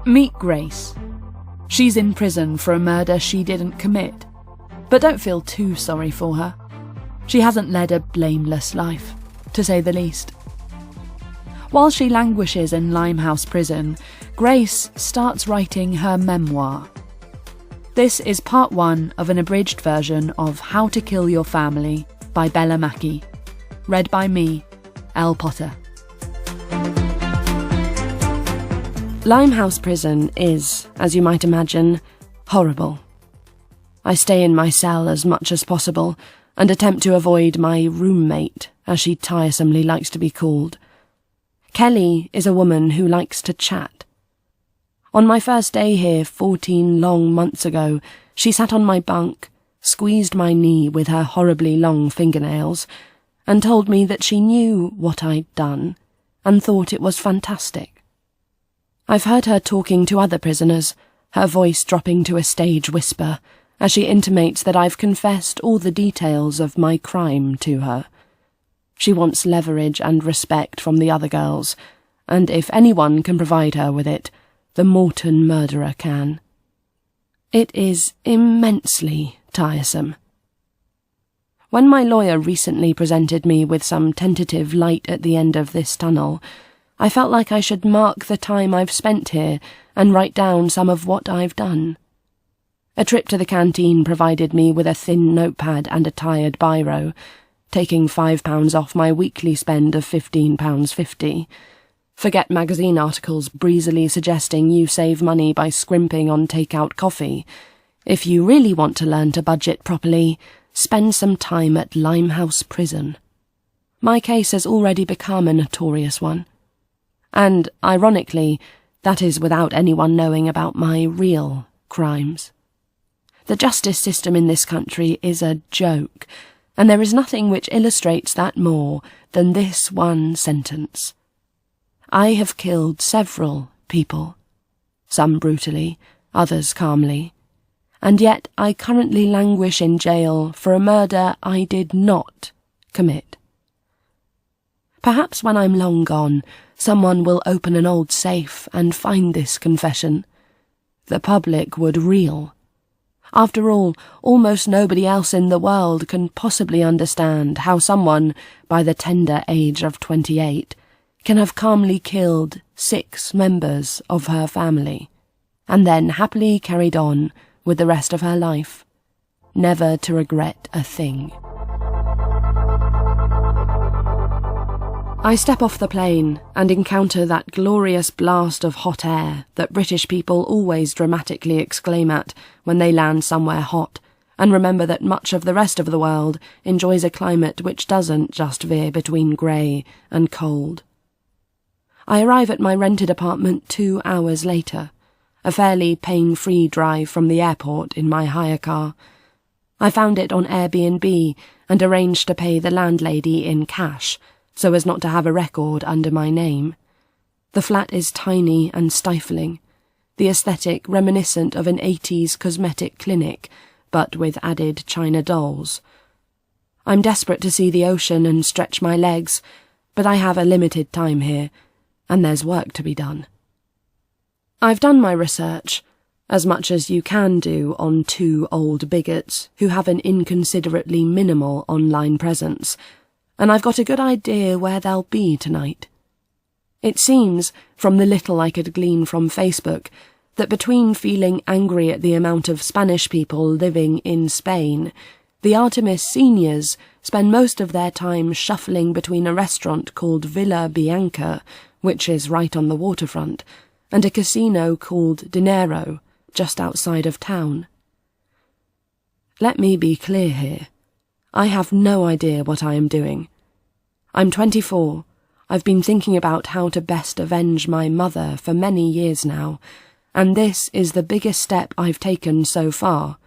Meet Grace. She's in prison for a murder she didn't commit, but don't feel too sorry for her. She hasn't led a blameless life, to say the least. While she languishes in Limehouse Prison, Grace starts writing her memoir. This is part 1 of an abridged version of How to Kill Your Family by Bella Mackie, read by me, Ell Potter. Limehouse Prison is, as you might imagine, horrible. I stay in my cell as much as possible and attempt to avoid my roommate, as she tiresomely likes to be called. Kelly is a woman who likes to chat. On my first day here 14 long months ago, she sat on my bunk, squeezed my knee with her horribly long fingernails, and told me that she knew what I'd done and thought it was fantastic. I've heard her talking to other prisoners, her voice dropping to a stage whisper, as she intimates that I've confessed all the details of my crime to her. She wants leverage and respect from the other girls, and if anyone can provide her with it, the Morton murderer can. It is immensely tiresome. When my lawyer recently presented me with some tentative light at the end of this tunnel, I felt like I should mark the time I've spent here and write down some of what I've done. A trip to the canteen provided me with a thin notepad and a tired biro, taking £5 off my weekly spend of £15.50. Forget magazine articles breezily suggesting you save money by scrimping on take-out coffee. If you really want to learn to budget properly, spend some time at Limehouse Prison. My case has already become a notorious one. And, ironically, that is without anyone knowing about my real crimes. The justice system in this country is a joke, and there is nothing which illustrates that more than this one sentence. I have killed several people, some brutally, others calmly, and yet I currently languish in jail for a murder I did not commit. Perhaps when I'm long gone, someone will open an old safe and find this confession. The public would reel. After all, almost nobody else in the world can possibly understand how someone, by the tender age of 28, can have calmly killed 6 members of her family, and then happily carried on with the rest of her life, never to regret a thing. I step off the plane and encounter that glorious blast of hot air that British people always dramatically exclaim at when they land somewhere hot, and remember that much of the rest of the world enjoys a climate which doesn't just veer between grey and cold. I arrive at my rented apartment 2 hours later, a fairly pain-free drive from the airport in my hire car. I found it on Airbnb and arranged to pay the landlady in cash, so as not to have a record under my name. The flat is tiny and stifling, the aesthetic reminiscent of an 80s cosmetic clinic, but with added china dolls. I'm desperate to see the ocean and stretch my legs, but I have a limited time here, and there's work to be done. I've done my research, as much as you can do on 2 old bigots who have an inconsiderately minimal online presence, and I've got a good idea where they'll be tonight. It seems, from the little I could glean from Facebook, that between feeling angry at the amount of Spanish people living in Spain, the Artemis seniors spend most of their time shuffling between a restaurant called Villa Bianca, which is right on the waterfront, and a casino called Dinero, just outside of town. Let me be clear here. I have no idea what I am doing. I'm 24. I've been thinking about how to best avenge my mother for many years now, and this is the biggest step I've taken so far.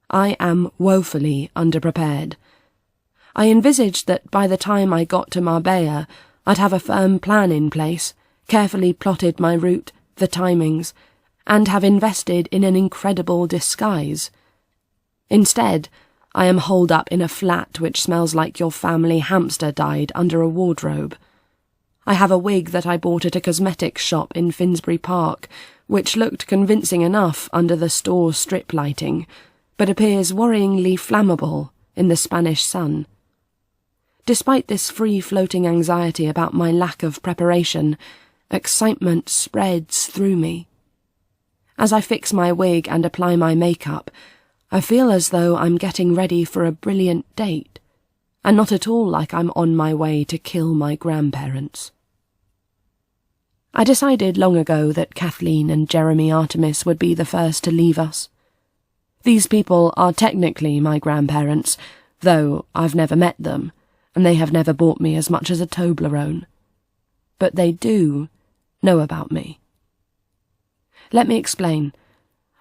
I am woefully underprepared. I envisaged that by the time I got to Marbella, I'd have a firm plan in place, carefully plotted my route, the timings, and have invested in an incredible disguise. Instead, I am holed up in a flat which smells like your family hamster died under a wardrobe. I have a wig that I bought at a cosmetics shop in Finsbury Park, which looked convincing enough under the store strip lighting, but appears worryingly flammable in the Spanish sun. Despite this free-floating anxiety about my lack of preparation, excitement spreads through me. As I fix my wig and apply my makeup, I feel as though I'm getting ready for a brilliant date, and not at all like I'm on my way to kill my grandparents. I decided long ago that Kathleen and Jeremy Artemis would be the first to leave us. These people are technically my grandparents, though I've never met them, and they have never bought me as much as a Toblerone. But they do know about me. Let me explain.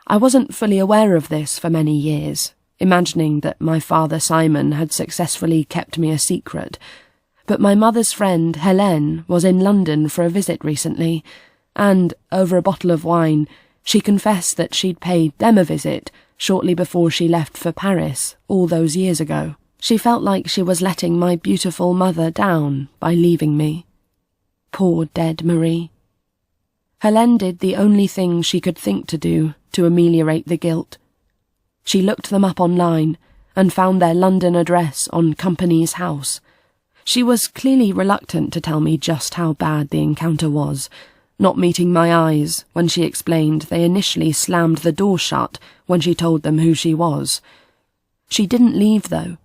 I wasn't fully aware of this for many years, imagining that my father Simon had successfully kept me a secret, but my mother's friend Helene was in London for a visit recently, and, over a bottle of wine, she confessed that she'd paid them a visit shortly before she left for Paris all those years ago. She felt like she was letting my beautiful mother down by leaving me. Poor dead Marie. Helene did the only thing she could think to do to ameliorate the guilt. She looked them up online and found their London address on Company's House. She was clearly reluctant to tell me just how bad the encounter was, not meeting my eyes when she explained they initially slammed the door shut when she told them who she was. She didn't leave, though,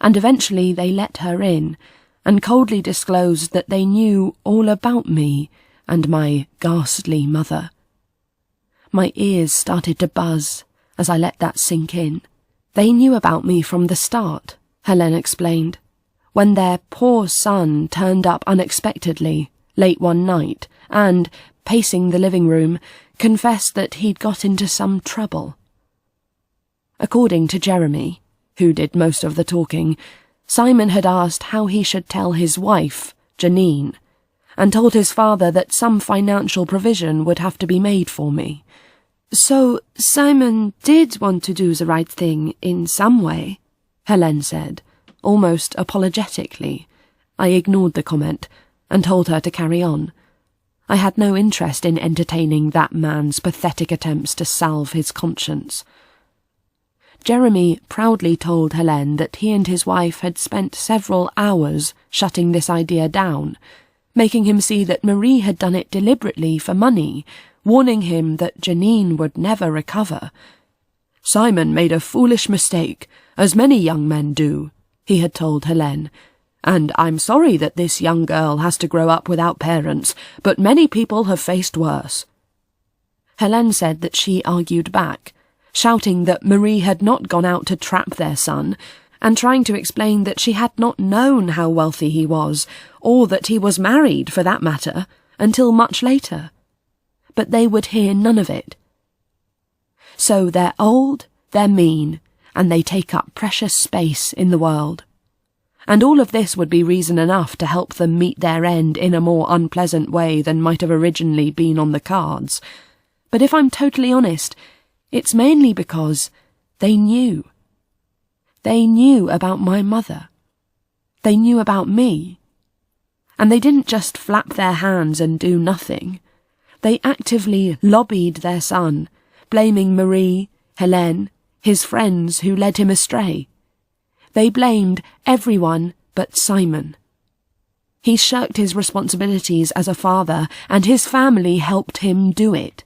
and eventually they let her in and coldly disclosed that they knew all about me and my ghastly mother. My ears started to buzz as I let that sink in. They knew about me from the start, Helene explained, when their poor son turned up unexpectedly late one night and, pacing the living room, confessed that he'd got into some trouble. According to Jeremy, who did most of the talking, Simon had asked how he should tell his wife, Janine, and told his father that some financial provision would have to be made for me. So Simon did want to do the right thing in some way, Helene said, almost apologetically. I ignored the comment and told her to carry on. I had no interest in entertaining that man's pathetic attempts to salve his conscience. Jeremy proudly told Helene that he and his wife had spent several hours shutting this idea down, making him see that Marie had done it deliberately for money, warning him that Janine would never recover. Simon made a foolish mistake, as many young men do, he had told Helene, and I'm sorry that this young girl has to grow up without parents, but many people have faced worse. Helene said that she argued back, shouting that Marie had not gone out to trap their son, and trying to explain that she had not known how wealthy he was, or that he was married, for that matter, until much later. But they would hear none of it. So they're old, they're mean, and they take up precious space in the world. And all of this would be reason enough to help them meet their end in a more unpleasant way than might have originally been on the cards. But if I'm totally honest, it's mainly because they knew. They knew about my mother. They knew about me. And they didn't just flap their hands and do nothing. They actively lobbied their son, blaming Marie, Helene, his friends who led him astray. They blamed everyone but Simon. He shirked his responsibilities as a father, and his family helped him do it.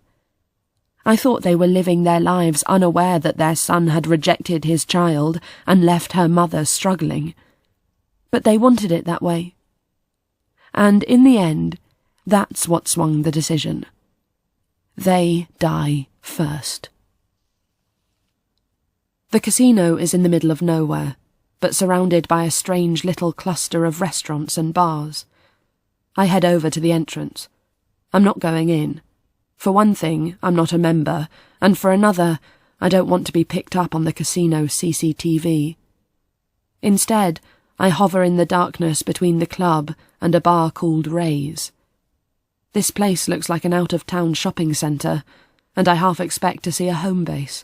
I thought they were living their lives unaware that their son had rejected his child and left her mother struggling. But they wanted it that way. And in the end, that's what swung the decision. They die first. The casino is in the middle of nowhere, but surrounded by a strange little cluster of restaurants and bars. I head over to the entrance. I'm not going in. For one thing, I'm not a member, and for another, I don't want to be picked up on the casino CCTV. Instead, I hover in the darkness between the club and a bar called Ray's. This place looks like an out-of-town shopping centre, and I half expect to see a home base.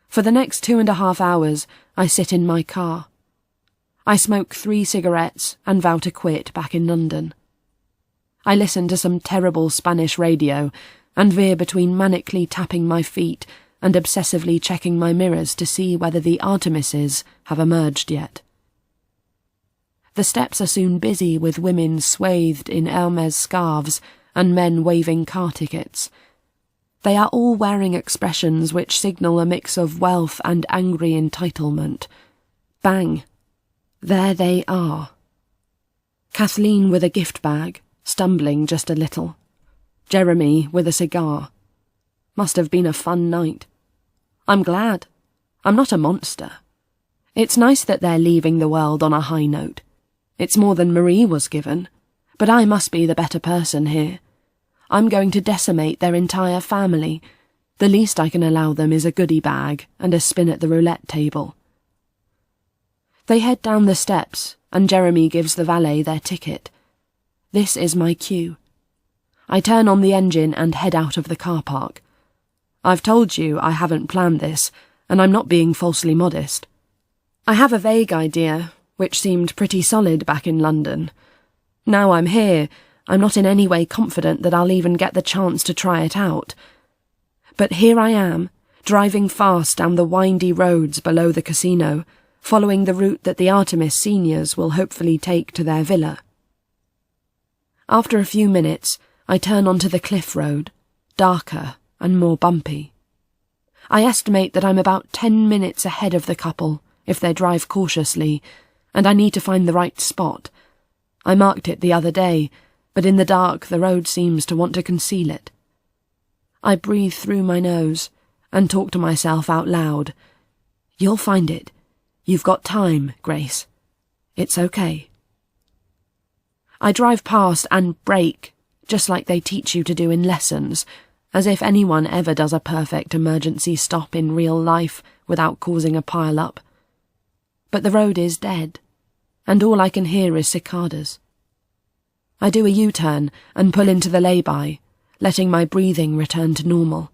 For the next 2.5 hours, I sit in my car. I smoke 3 cigarettes and vow to quit back in London. I listen to some terrible Spanish radio and veer between manically tapping my feet and obsessively checking my mirrors to see whether the Artemises have emerged yet. The steps are soon busy with women swathed in Hermes scarves and men waving car tickets. They are all wearing expressions which signal a mix of wealth and angry entitlement. Bang! There they are. Kathleen with a gift bag, stumbling just a little. Jeremy with a cigar. Must have been a fun night. I'm glad. I'm not a monster. It's nice that they're leaving the world on a high note. It's more than Marie was given, but I must be the better person here. I'm going to decimate their entire family. The least I can allow them is a goodie bag and a spin at the roulette table. They head down the steps, and Jeremy gives the valet their ticket. This is my cue. I turn on the engine and head out of the car park. I've told you I haven't planned this, and I'm not being falsely modest. I have a vague idea, which seemed pretty solid back in London. Now I'm here, I'm not in any way confident that I'll even get the chance to try it out. But here I am, driving fast down the windy roads below the casino, following the route that the Artemis seniors will hopefully take to their villa. After a few minutes, I turn onto the cliff road, darker and more bumpy. I estimate that I'm about 10 minutes ahead of the couple, if they drive cautiously, and I need to find the right spot. I marked it the other day, but in the dark the road seems to want to conceal it. I breathe through my nose and talk to myself out loud. You'll find it. You've got time, Grace. It's okay. I drive past and brake, just like they teach you to do in lessons, as if anyone ever does a perfect emergency stop in real life without causing a pile-up. But the road is dead, and all I can hear is cicadas. I do a U-turn and pull into the lay-by, letting my breathing return to normal.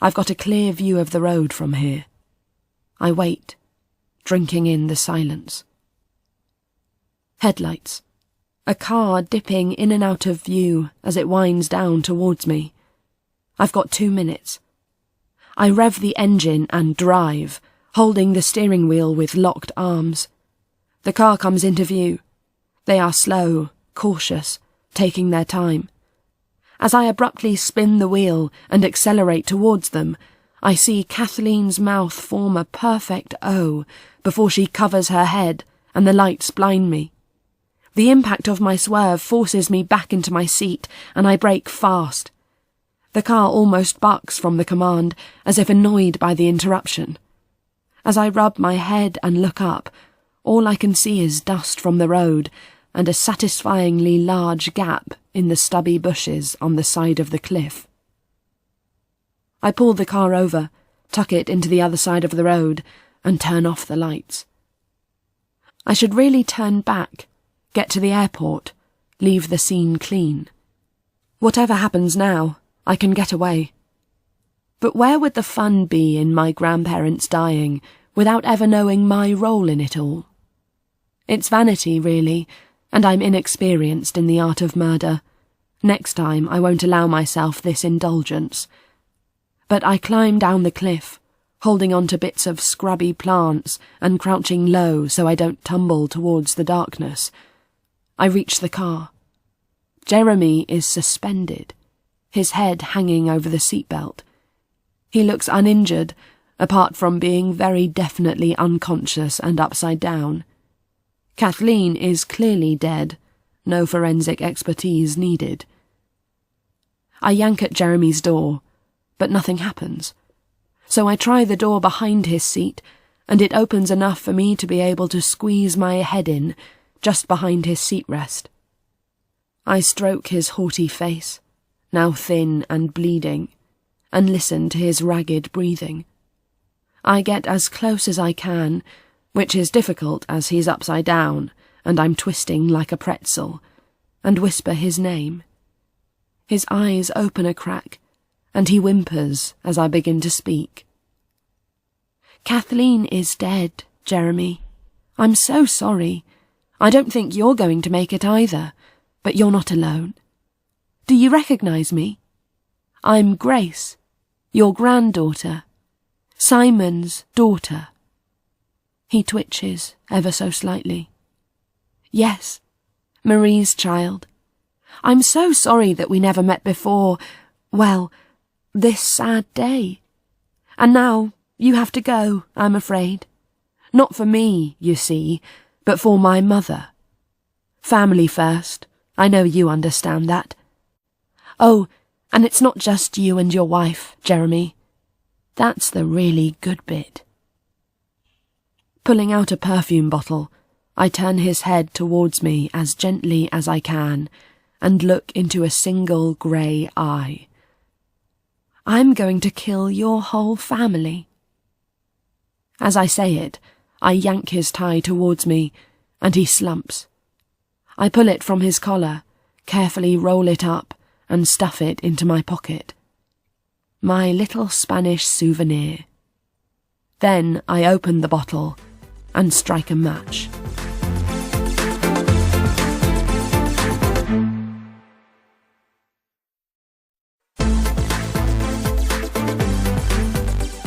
I've got a clear view of the road from here. I wait, drinking in the silence. Headlights. A car dipping in and out of view as it winds down towards me. I've got 2 minutes. I rev the engine and drive, holding the steering wheel with locked arms. The car comes into view. They are slow, cautious, taking their time. As I abruptly spin the wheel and accelerate towards them, I see Kathleen's mouth form a perfect O before she covers her head and the lights blind me. The impact of my swerve forces me back into my seat and I brake fast. The car almost bucks from the command, as if annoyed by the interruption. As I rub my head and look up, all I can see is dust from the road and a satisfyingly large gap in the stubby bushes on the side of the cliff. I pull the car over, tuck it into the other side of the road, and turn off the lights. I should really turn back, get to the airport, leave the scene clean. Whatever happens now, I can get away. But where would the fun be in my grandparents dying without ever knowing my role in it all? It's vanity, really, and I'm inexperienced in the art of murder. Next time I won't allow myself this indulgence. But I climb down the cliff, holding on to bits of scrubby plants and crouching low so I don't tumble towards the darkness. I reach the car. Jeremy is suspended, his head hanging over the seatbelt. He looks uninjured, apart from being very definitely unconscious and upside down. Kathleen is clearly dead, no forensic expertise needed. I yank at Jeremy's door, but nothing happens. So I try the door behind his seat, and it opens enough for me to be able to squeeze my head in, just behind his seat rest. I stroke his haughty face, now thin and bleeding, and listen to his ragged breathing. I get as close as I can, which is difficult as he's upside down and I'm twisting like a pretzel, and whisper his name. His eyes open a crack, and he whimpers as I begin to speak. Kathleen is dead, Jeremy. I'm so sorry. I don't think you're going to make it either, but you're not alone. Do you recognise me? I'm Grace, your granddaughter, Simon's daughter. He twitches ever so slightly. Yes, Marie's child. I'm so sorry that we never met before, well, this sad day. And now you have to go, I'm afraid. Not for me, you see, but for my mother. Family first, I know you understand that. Oh, and it's not just you and your wife, Jeremy. That's the really good bit. Pulling out a perfume bottle, I turn his head towards me as gently as I can and look into a single grey eye. I'm going to kill your whole family. As I say it, I yank his tie towards me, and he slumps. I pull it from his collar, carefully roll it up, and stuff it into my pocket. My little Spanish souvenir. Then I open the bottle and strike a match.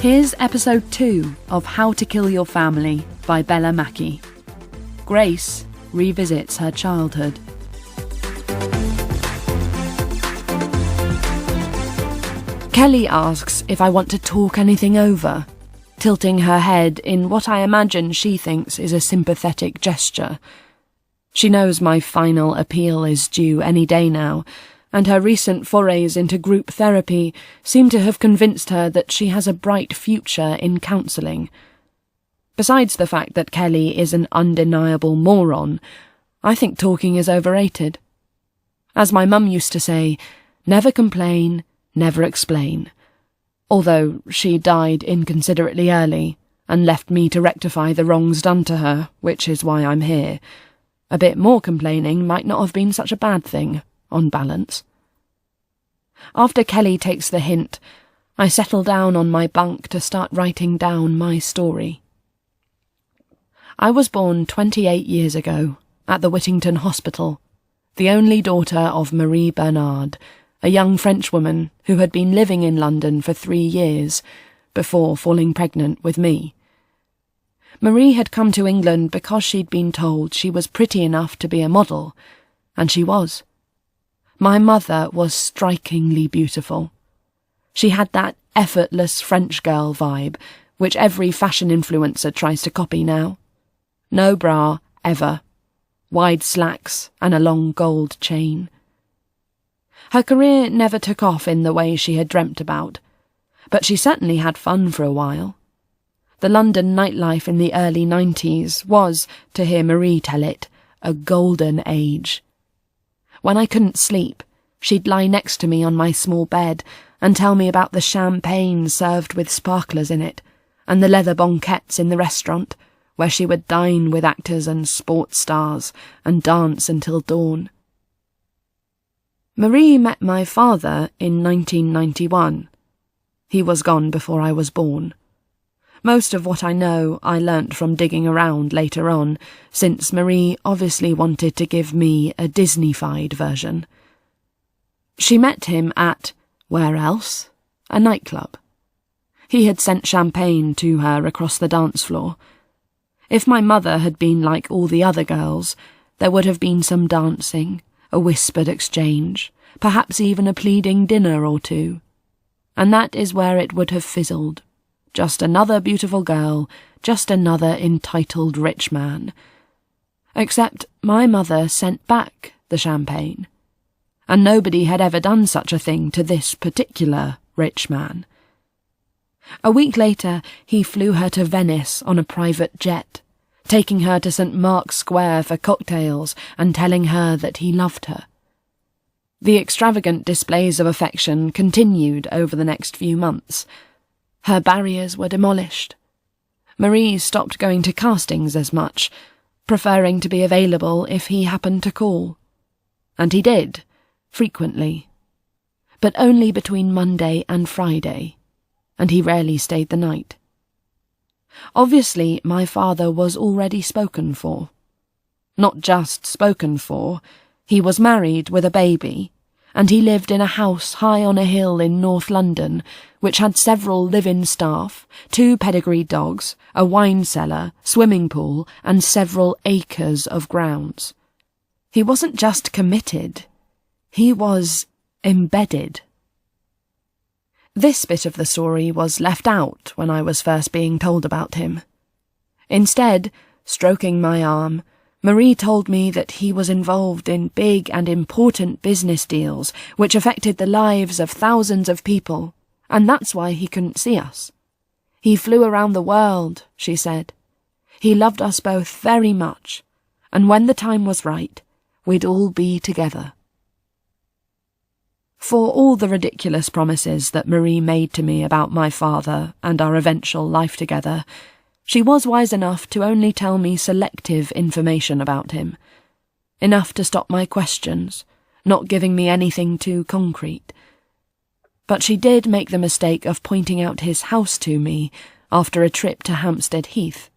Here's episode 2 of How to Kill Your Family by Bella Mackie. Grace revisits her childhood. Kelly asks if I want to talk anything over, tilting her head in what I imagine she thinks is a sympathetic gesture. She knows my final appeal is due any day now, and her recent forays into group therapy seem to have convinced her that she has a bright future in counselling. Besides the fact that Kelly is an undeniable moron, I think talking is overrated. As my mum used to say, never complain, never explain. Although she died inconsiderately early and left me to rectify the wrongs done to her, which is why I'm here. A bit more complaining might not have been such a bad thing, on balance. After Kelly takes the hint, I settle down on my bunk to start writing down my story. I was born 28 years ago, at the Whittington Hospital, the only daughter of Marie Bernard, a young Frenchwoman who had been living in London for 3 years, before falling pregnant with me. Marie had come to England because she'd been told she was pretty enough to be a model, and she was. My mother was strikingly beautiful. She had that effortless French girl vibe, which every fashion influencer tries to copy now. No bra, ever. Wide slacks and a long gold chain. Her career never took off in the way she had dreamt about, but she certainly had fun for a while. The London nightlife in the early 90s was, to hear Marie tell it, a golden age. When I couldn't sleep, she'd lie next to me on my small bed and tell me about the champagne served with sparklers in it, and the leather banquettes in the restaurant, where she would dine with actors and sports stars and dance until dawn. Marie met my father in 1991. He was gone before I was born. Most of what I know I learnt from digging around later on, since Marie obviously wanted to give me a Disney-fied version. She met him at, where else? A nightclub. He had sent champagne to her across the dance floor. If my mother had been like all the other girls, there would have been some dancing, a whispered exchange, perhaps even a pleading dinner or two. And that is where it would have fizzled. Just another beautiful girl, just another entitled rich man. Except my mother sent back the champagne, and nobody had ever done such a thing to this particular rich man. A week later, he flew her to Venice on a private jet, taking her to St. Mark's Square for cocktails and telling her that he loved her. The extravagant displays of affection continued over the next few months. Her barriers were demolished. Marie stopped going to castings as much, preferring to be available if he happened to call. And he did, frequently. But only between Monday and Friday, and he rarely stayed the night. Obviously, my father was already spoken for. Not just spoken for, he was married with a baby, and he lived in a house high on a hill in North London, which had several live-in staff, 2 pedigreed dogs, a wine cellar, swimming pool, and several acres of grounds. He wasn't just committed, he was embedded. This bit of the story was left out when I was first being told about him. Instead, stroking my arm, Marie told me that he was involved in big and important business deals which affected the lives of thousands of people, and that's why he couldn't see us. He flew around the world, she said. He loved us both very much, and when the time was right, we'd all be together. For all the ridiculous promises that Marie made to me about my father and our eventual life together, she was wise enough to only tell me selective information about him, enough to stop my questions, not giving me anything too concrete. But she did make the mistake of pointing out his house to me after a trip to Hampstead Heath.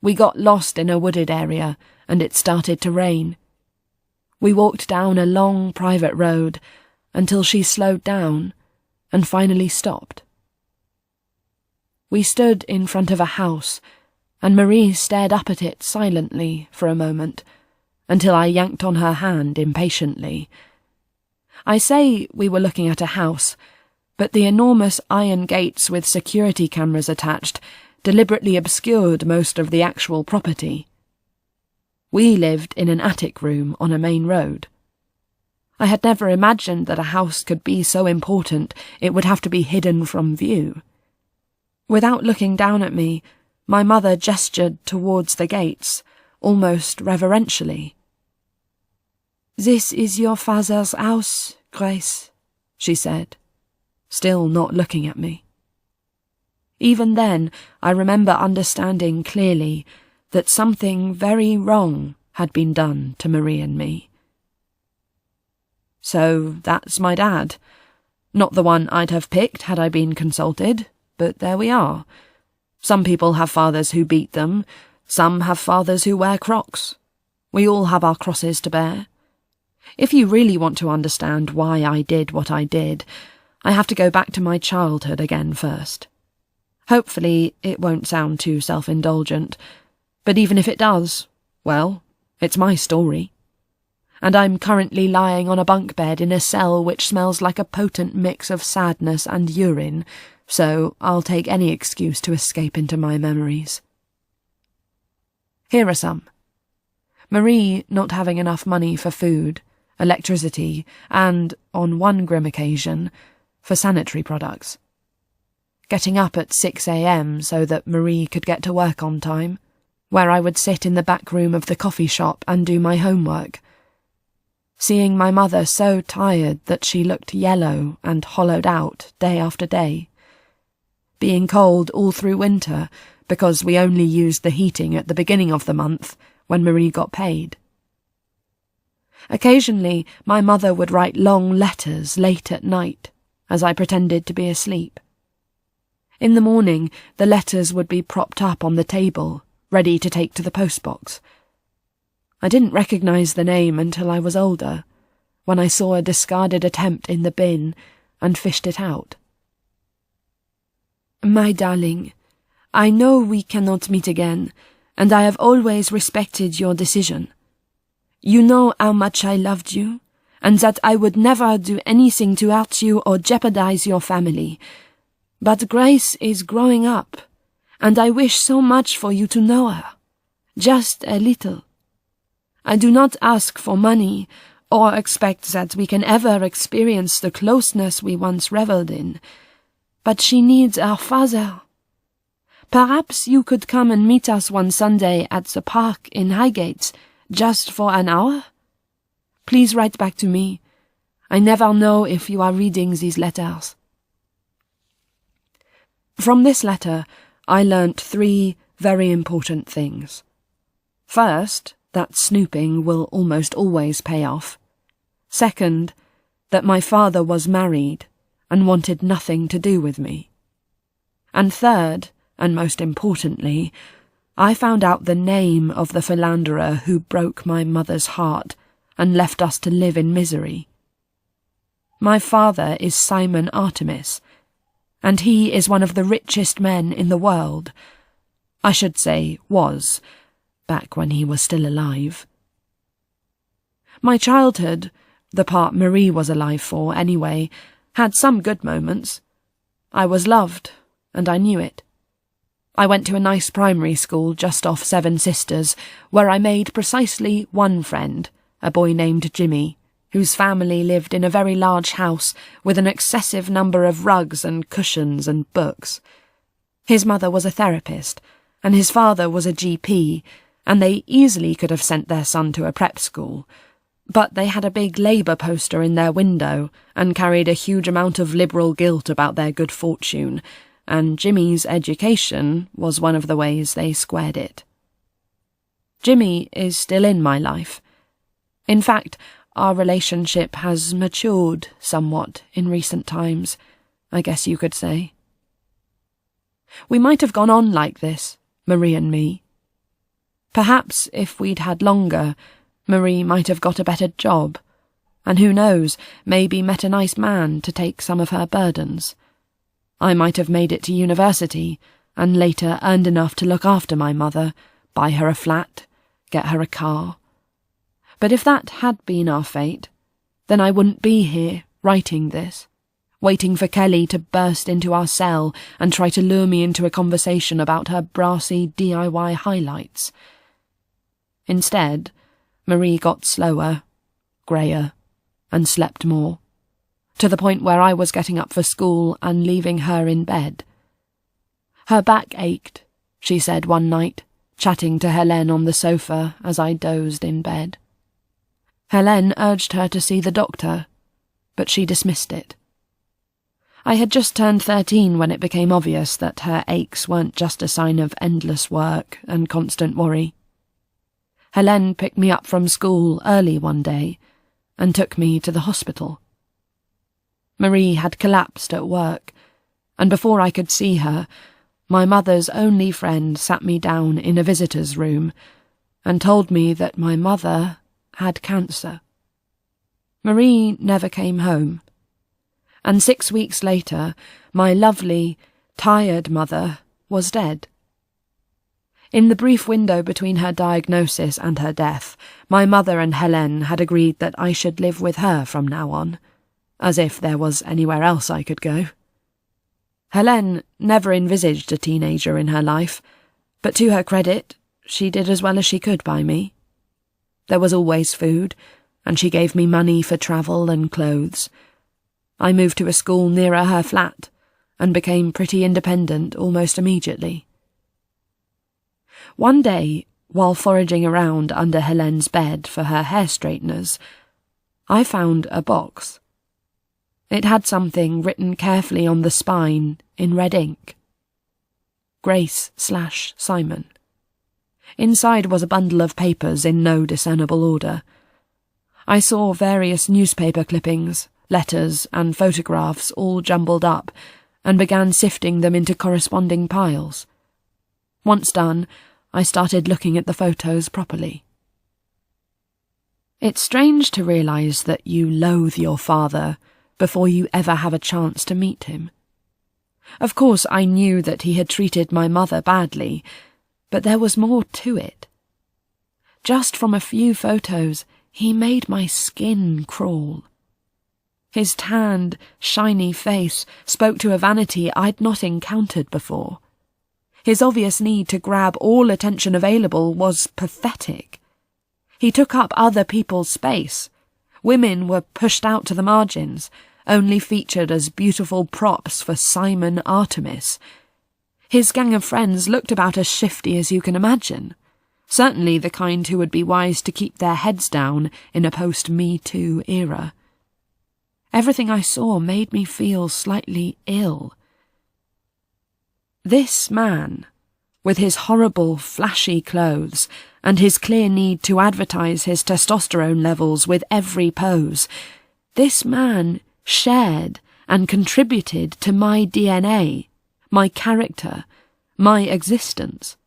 We got lost in a wooded area, and it started to rain. We walked down a long private road until she slowed down and finally stopped. We stood in front of a house, and Marie stared up at it silently for a moment, until I yanked on her hand impatiently. I say we were looking at a house, but the enormous iron gates with security cameras attached deliberately obscured most of the actual property. We lived in an attic room on a main road. I had never imagined that a house could be so important it would have to be hidden from view. Without looking down at me, my mother gestured towards the gates, almost reverentially. "This is your father's house, Grace," she said, still not looking at me. Even then, I remember understanding clearly that something very wrong had been done to Marie and me. So that's my dad. Not the one I'd have picked had I been consulted, but there we are. Some people have fathers who beat them, some have fathers who wear Crocs. We all have our crosses to bear. If you really want to understand why I did what I did, I have to go back to my childhood again first. Hopefully it won't sound too self-indulgent, but even if it does, well, it's my story. And I'm currently lying on a bunk bed in a cell which smells like a potent mix of sadness and urine, so I'll take any excuse to escape into my memories. Here are some. Marie not having enough money for food, electricity, and, on one grim occasion, for sanitary products. Getting up at 6 a.m. so that Marie could get to work on time, where I would sit in the back room of the coffee shop and do my homework. Seeing my mother so tired that she looked yellow and hollowed out day after day. Being cold all through winter because we only used the heating at the beginning of the month when Marie got paid. Occasionally, my mother would write long letters late at night as I pretended to be asleep. In the morning, the letters would be propped up on the table, ready to take to the postbox. I didn't recognise the name until I was older, when I saw a discarded attempt in the bin and fished it out. "My darling, I know we cannot meet again, and I have always respected your decision. You know how much I loved you, and that I would never do anything to hurt you or jeopardize your family. But Grace is growing up, and I wish so much for you to know her, just a little. I do not ask for money, or expect that we can ever experience the closeness we once revelled in, but she needs our father. Perhaps you could come and meet us one Sunday at the park in Highgate, just for an hour? Please write back to me. I never know if you are reading these letters." From this letter, I learnt 3 very important things. First, that snooping will almost always pay off. Second, that my father was married and wanted nothing to do with me. And third, and most importantly, I found out the name of the philanderer who broke my mother's heart and left us to live in misery. My father is Simon Artemis, and he is one of the richest men in the world. I should say was, back when he was still alive. My childhood, the part Marie was alive for anyway, had some good moments. I was loved, and I knew it. I went to a nice primary school just off Seven Sisters, where I made precisely one friend, a boy named Jimmy, whose family lived in a very large house with an excessive number of rugs and cushions and books. His mother was a therapist, and his father was a GP, and they easily could have sent their son to a prep school. But they had a big Labour poster in their window and carried a huge amount of liberal guilt about their good fortune, and Jimmy's education was one of the ways they squared it. Jimmy is still in my life. In fact, our relationship has matured somewhat in recent times, I guess you could say. We might have gone on like this, Marie and me. Perhaps if we'd had longer, Marie might have got a better job, and who knows, maybe met a nice man to take some of her burdens. I might have made it to university, and later earned enough to look after my mother, buy her a flat, get her a car. But if that had been our fate, then I wouldn't be here writing this, waiting for Kelly to burst into our cell and try to lure me into a conversation about her brassy DIY highlights. Instead, Marie got slower, greyer, and slept more, to the point where I was getting up for school and leaving her in bed. Her back ached, she said one night, chatting to Helene on the sofa as I dozed in bed. Helene urged her to see the doctor, but she dismissed it. I had just turned 13 when it became obvious that her aches weren't just a sign of endless work and constant worry. Helene picked me up from school early one day and took me to the hospital. Marie had collapsed at work, and before I could see her, my mother's only friend sat me down in a visitor's room and told me that my mother had cancer. Marie never came home, and 6 weeks later, my lovely, tired mother was dead. In the brief window between her diagnosis and her death, my mother and Helene had agreed that I should live with her from now on, as if there was anywhere else I could go. Helene never envisaged a teenager in her life, but to her credit, she did as well as she could by me. There was always food, and she gave me money for travel and clothes. I moved to a school nearer her flat, and became pretty independent almost immediately. One day, while foraging around under Helene's bed for her hair straighteners, I found a box. It had something written carefully on the spine in red ink. Grace/Simon. Inside was a bundle of papers in no discernible order. I saw various newspaper clippings, letters, and photographs all jumbled up, and began sifting them into corresponding piles. Once done, I started looking at the photos properly. It's strange to realise that you loathe your father before you ever have a chance to meet him. Of course, I knew that he had treated my mother badly, but there was more to it. Just from a few photos, he made my skin crawl. His tanned, shiny face spoke to a vanity I'd not encountered before. His obvious need to grab all attention available was pathetic. He took up other people's space. Women were pushed out to the margins, only featured as beautiful props for Simon Artemis. His gang of friends looked about as shifty as you can imagine. Certainly the kind who would be wise to keep their heads down in a post-Me Too era. Everything I saw made me feel slightly ill. This man, with his horrible, flashy clothes, and his clear need to advertise his testosterone levels with every pose, this man shared and contributed to my DNA, my character, my existence.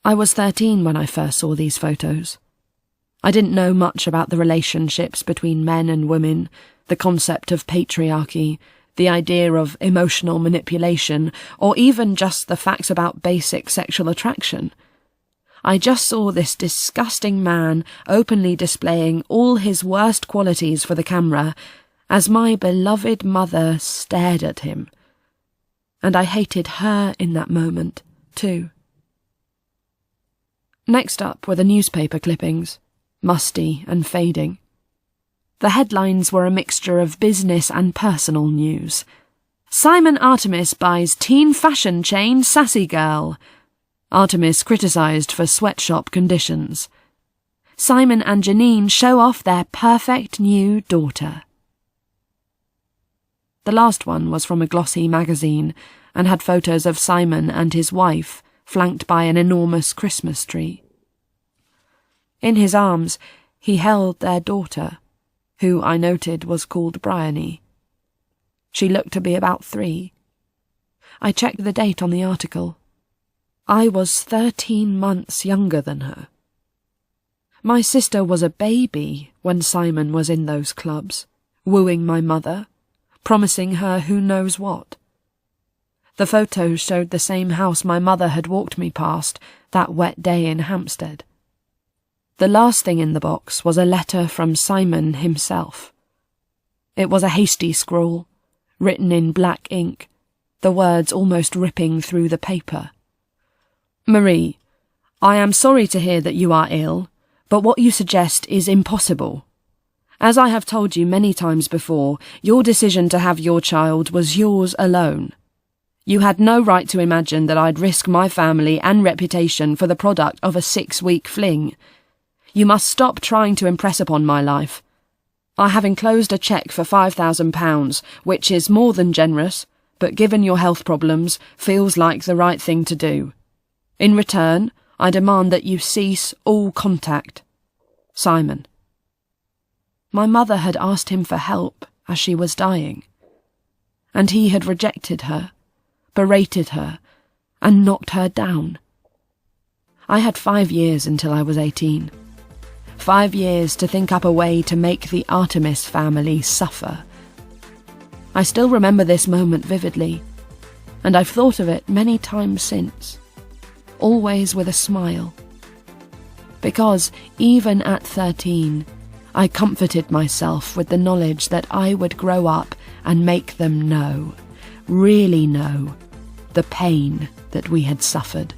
I was 13 when I first saw these photos. I didn't know much about the relationships between men and women, the concept of patriarchy, the idea of emotional manipulation, or even just the facts about basic sexual attraction. I just saw this disgusting man openly displaying all his worst qualities for the camera as my beloved mother stared at him. And I hated her in that moment, too. Next up were the newspaper clippings, musty and fading. The headlines were a mixture of business and personal news. Simon Artemis buys teen fashion chain Sassy Girl. Artemis criticised for sweatshop conditions. Simon and Janine show off their perfect new daughter. The last one was from a glossy magazine and had photos of Simon and his wife, flanked by an enormous Christmas tree. In his arms, he held their daughter, who I noted was called Bryony. She looked to be about 3. I checked the date on the article. I was 13 months younger than her. My sister was a baby when Simon was in those clubs, wooing my mother, promising her who knows what. The photos showed the same house my mother had walked me past that wet day in Hampstead. The last thing in the box was a letter from Simon himself. It was a hasty scrawl, written in black ink, the words almost ripping through the paper. Marie, I am sorry to hear that you are ill, but what you suggest is impossible. As I have told you many times before, your decision to have your child was yours alone. You had no right to imagine that I'd risk my family and reputation for the product of a 6-week fling. You must stop trying to impress upon my life. I have enclosed a cheque for £5,000, which is more than generous, but given your health problems, feels like the right thing to do. In return, I demand that you cease all contact. Simon. My mother had asked him for help as she was dying, and he had rejected her, berated her, and knocked her down. I had 5 years until I was 18. 5 years to think up a way to make the Artemis family suffer. I still remember this moment vividly, and I've thought of it many times since, always with a smile. Because even at 13, I comforted myself with the knowledge that I would grow up and make them know, really know, the pain that we had suffered.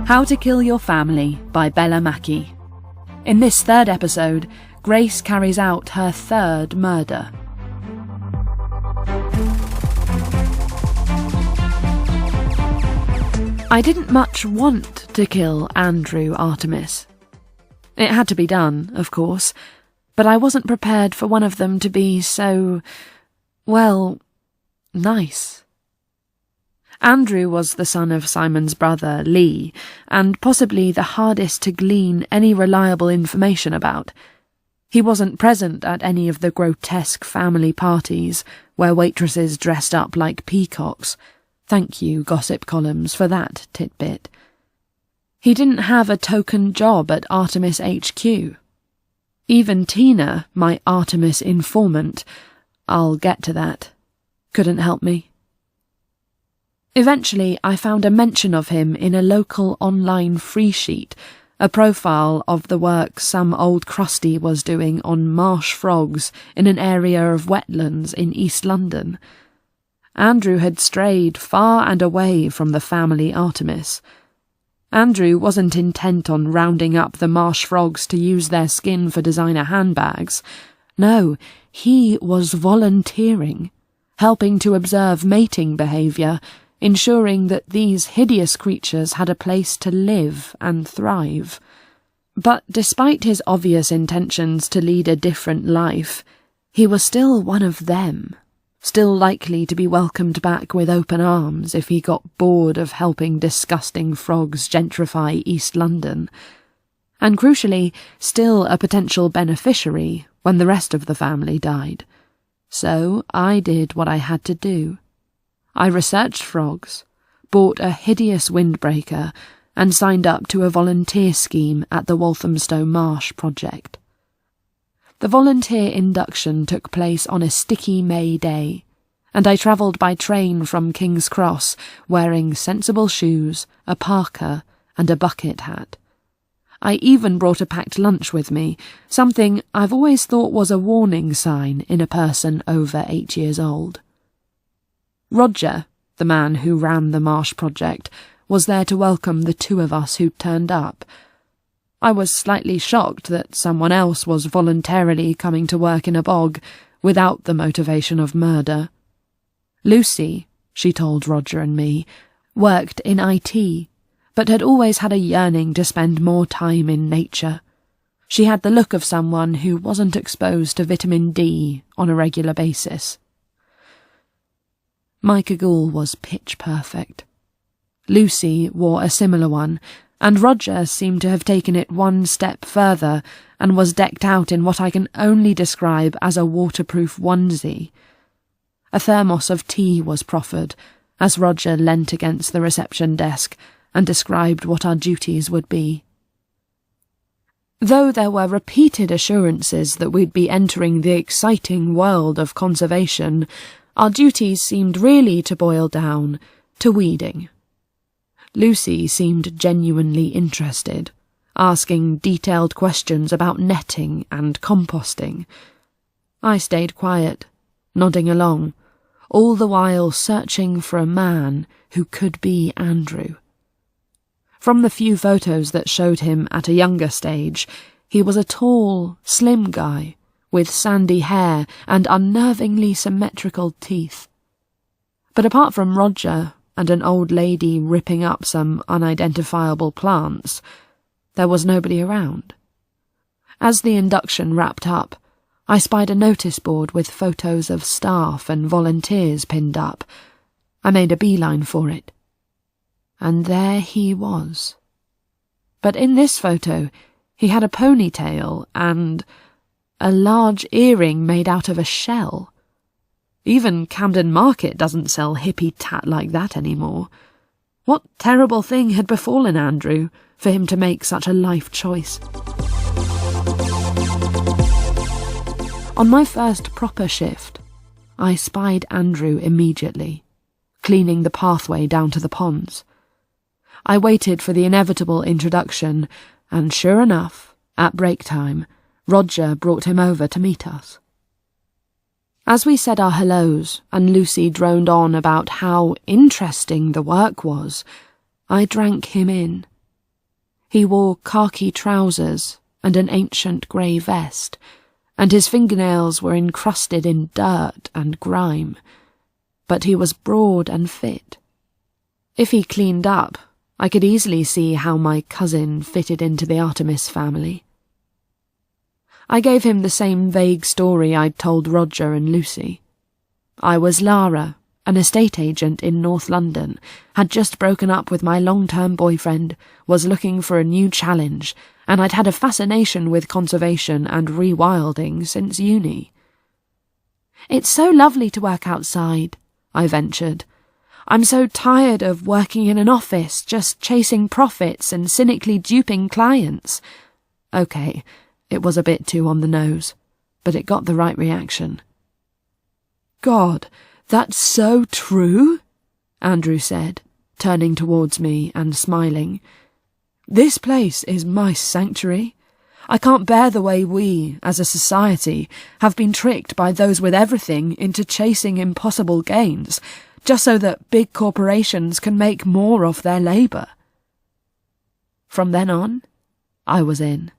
How to Kill Your Family by Bella Mackie. In this 3rd episode, Grace carries out her 3rd murder. I didn't much want to kill Andrew Artemis. It had to be done, of course, but I wasn't prepared for one of them to be so, well, nice. Andrew was the son of Simon's brother, Lee, and possibly the hardest to glean any reliable information about. He wasn't present at any of the grotesque family parties where waitresses dressed up like peacocks. Thank you, gossip columns, for that tidbit. He didn't have a token job at Artemis HQ. Even Tina, my Artemis informant, I'll get to that, couldn't help me. Eventually, I found a mention of him in a local online free sheet, a profile of the work some old crusty was doing on marsh frogs in an area of wetlands in East London. Andrew had strayed far and away from the family Artemis. Andrew wasn't intent on rounding up the marsh frogs to use their skin for designer handbags. No, he was volunteering, helping to observe mating behaviour, ensuring that these hideous creatures had a place to live and thrive. But despite his obvious intentions to lead a different life, he was still one of them, still likely to be welcomed back with open arms if he got bored of helping disgusting frogs gentrify East London, and crucially, still a potential beneficiary when the rest of the family died. So I did what I had to do. I researched frogs, bought a hideous windbreaker, and signed up to a volunteer scheme at the Walthamstow Marsh project. The volunteer induction took place on a sticky May day, and I travelled by train from King's Cross wearing sensible shoes, a parka, and a bucket hat. I even brought a packed lunch with me, something I've always thought was a warning sign in a person over 8 years old. Roger, the man who ran the Marsh project, was there to welcome the two of us who turned up. I was slightly shocked that someone else was voluntarily coming to work in a bog without the motivation of murder. Lucy, she told Roger and me, worked in IT, but had always had a yearning to spend more time in nature. She had the look of someone who wasn't exposed to vitamin D on a regular basis. My cagoule was pitch perfect. Lucy wore a similar one, and Roger seemed to have taken it one step further and was decked out in what I can only describe as a waterproof onesie. A thermos of tea was proffered, as Roger leant against the reception desk and described what our duties would be. Though there were repeated assurances that we'd be entering the exciting world of conservation, our duties seemed really to boil down to weeding. Lucy seemed genuinely interested, asking detailed questions about netting and composting. I stayed quiet, nodding along, all the while searching for a man who could be Andrew. From the few photos that showed him at a younger stage, he was a tall, slim guy, with sandy hair and unnervingly symmetrical teeth. But apart from Roger and an old lady ripping up some unidentifiable plants, there was nobody around. As the induction wrapped up, I spied a notice board with photos of staff and volunteers pinned up. I made a beeline for it. And there he was. But in this photo, he had a ponytail and a large earring made out of a shell. Even Camden Market doesn't sell hippie tat like that anymore. What terrible thing had befallen Andrew for him to make such a life choice? On my first proper shift, I spied Andrew immediately, cleaning the pathway down to the ponds. I waited for the inevitable introduction, and sure enough, at break time, Roger brought him over to meet us. As we said our hellos, and Lucy droned on about how interesting the work was, I drank him in. He wore khaki trousers and an ancient grey vest, and his fingernails were encrusted in dirt and grime, but he was broad and fit. If he cleaned up, I could easily see how my cousin fitted into the Artemis family. I gave him the same vague story I'd told Roger and Lucy. I was Lara, an estate agent in North London, had just broken up with my long-term boyfriend, was looking for a new challenge, and I'd had a fascination with conservation and rewilding since uni. "It's so lovely to work outside," I ventured. "I'm so tired of working in an office, just chasing profits and cynically duping clients." Okay, it was a bit too on the nose, but it got the right reaction. "God, that's so true," Andrew said, turning towards me and smiling. "This place is my sanctuary. I can't bear the way we, as a society, have been tricked by those with everything into chasing impossible gains, just so that big corporations can make more of their labour." From then on, I was in.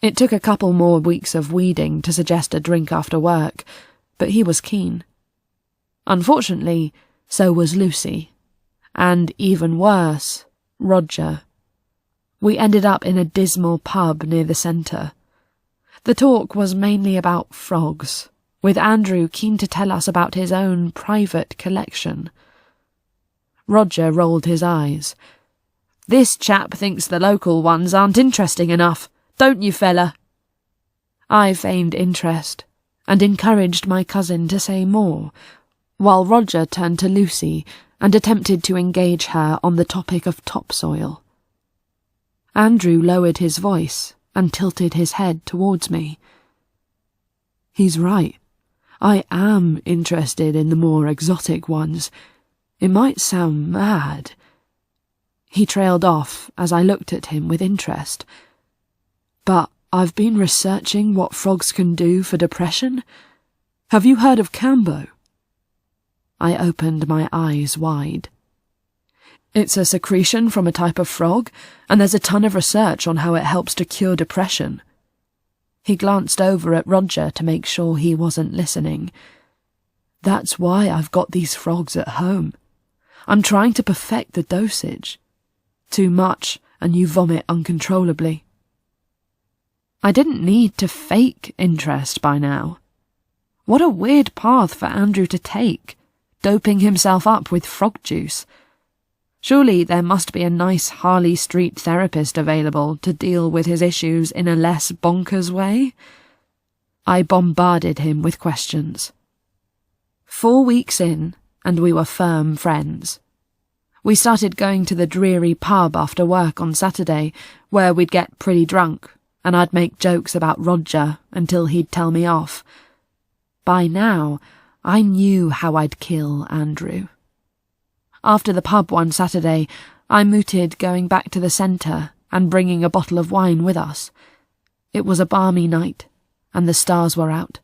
It took a couple more weeks of weeding to suggest a drink after work, but he was keen. Unfortunately, so was Lucy, and even worse, Roger. We ended up in a dismal pub near the centre. The talk was mainly about frogs, with Andrew keen to tell us about his own private collection. Roger rolled his eyes. "This chap thinks the local ones aren't interesting enough, don't you, fella?" I feigned interest, and encouraged my cousin to say more, while Roger turned to Lucy and attempted to engage her on the topic of topsoil. Andrew lowered his voice and tilted his head towards me. He's right. I am interested in the more exotic ones. It might sound mad. He trailed off as I looked at him with interest. But I've been researching what frogs can do for depression. Have you heard of Cambo? I opened my eyes wide. It's a secretion from a type of frog, and there's a ton of research on how it helps to cure depression. He glanced over at Roger to make sure he wasn't listening. That's why I've got these frogs at home. I'm trying to perfect the dosage. Too much, and you vomit uncontrollably. I didn't need to fake interest by now. What a weird path for Andrew to take, doping himself up with frog juice. Surely there must be a nice Harley Street therapist available to deal with his issues in a less bonkers way. I bombarded him with questions. 4 weeks in, and we were firm friends. We started going to the dreary pub after work on Saturday, where we'd get pretty drunk, and I'd make jokes about Roger until he'd tell me off. By now, I knew how I'd kill Andrew. After the pub one Saturday, I mooted going back to the centre and bringing a bottle of wine with us. It was a balmy night, and the stars were out.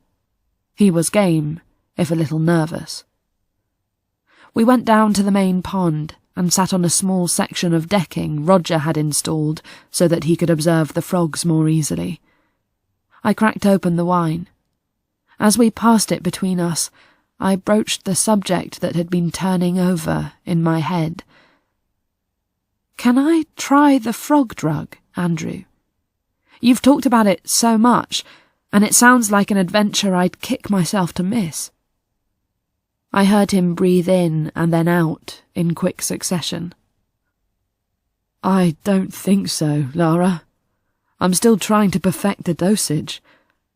He was game, if a little nervous. We went down to the main pond and sat on a small section of decking Roger had installed so that he could observe the frogs more easily. I cracked open the wine. As we passed it between us, I broached the subject that had been turning over in my head. Can I try the frog drug, Andrew? You've talked about it so much, and it sounds like an adventure I'd kick myself to miss. I heard him breathe in and then out in quick succession. I don't think so, Lara. I'm still trying to perfect the dosage.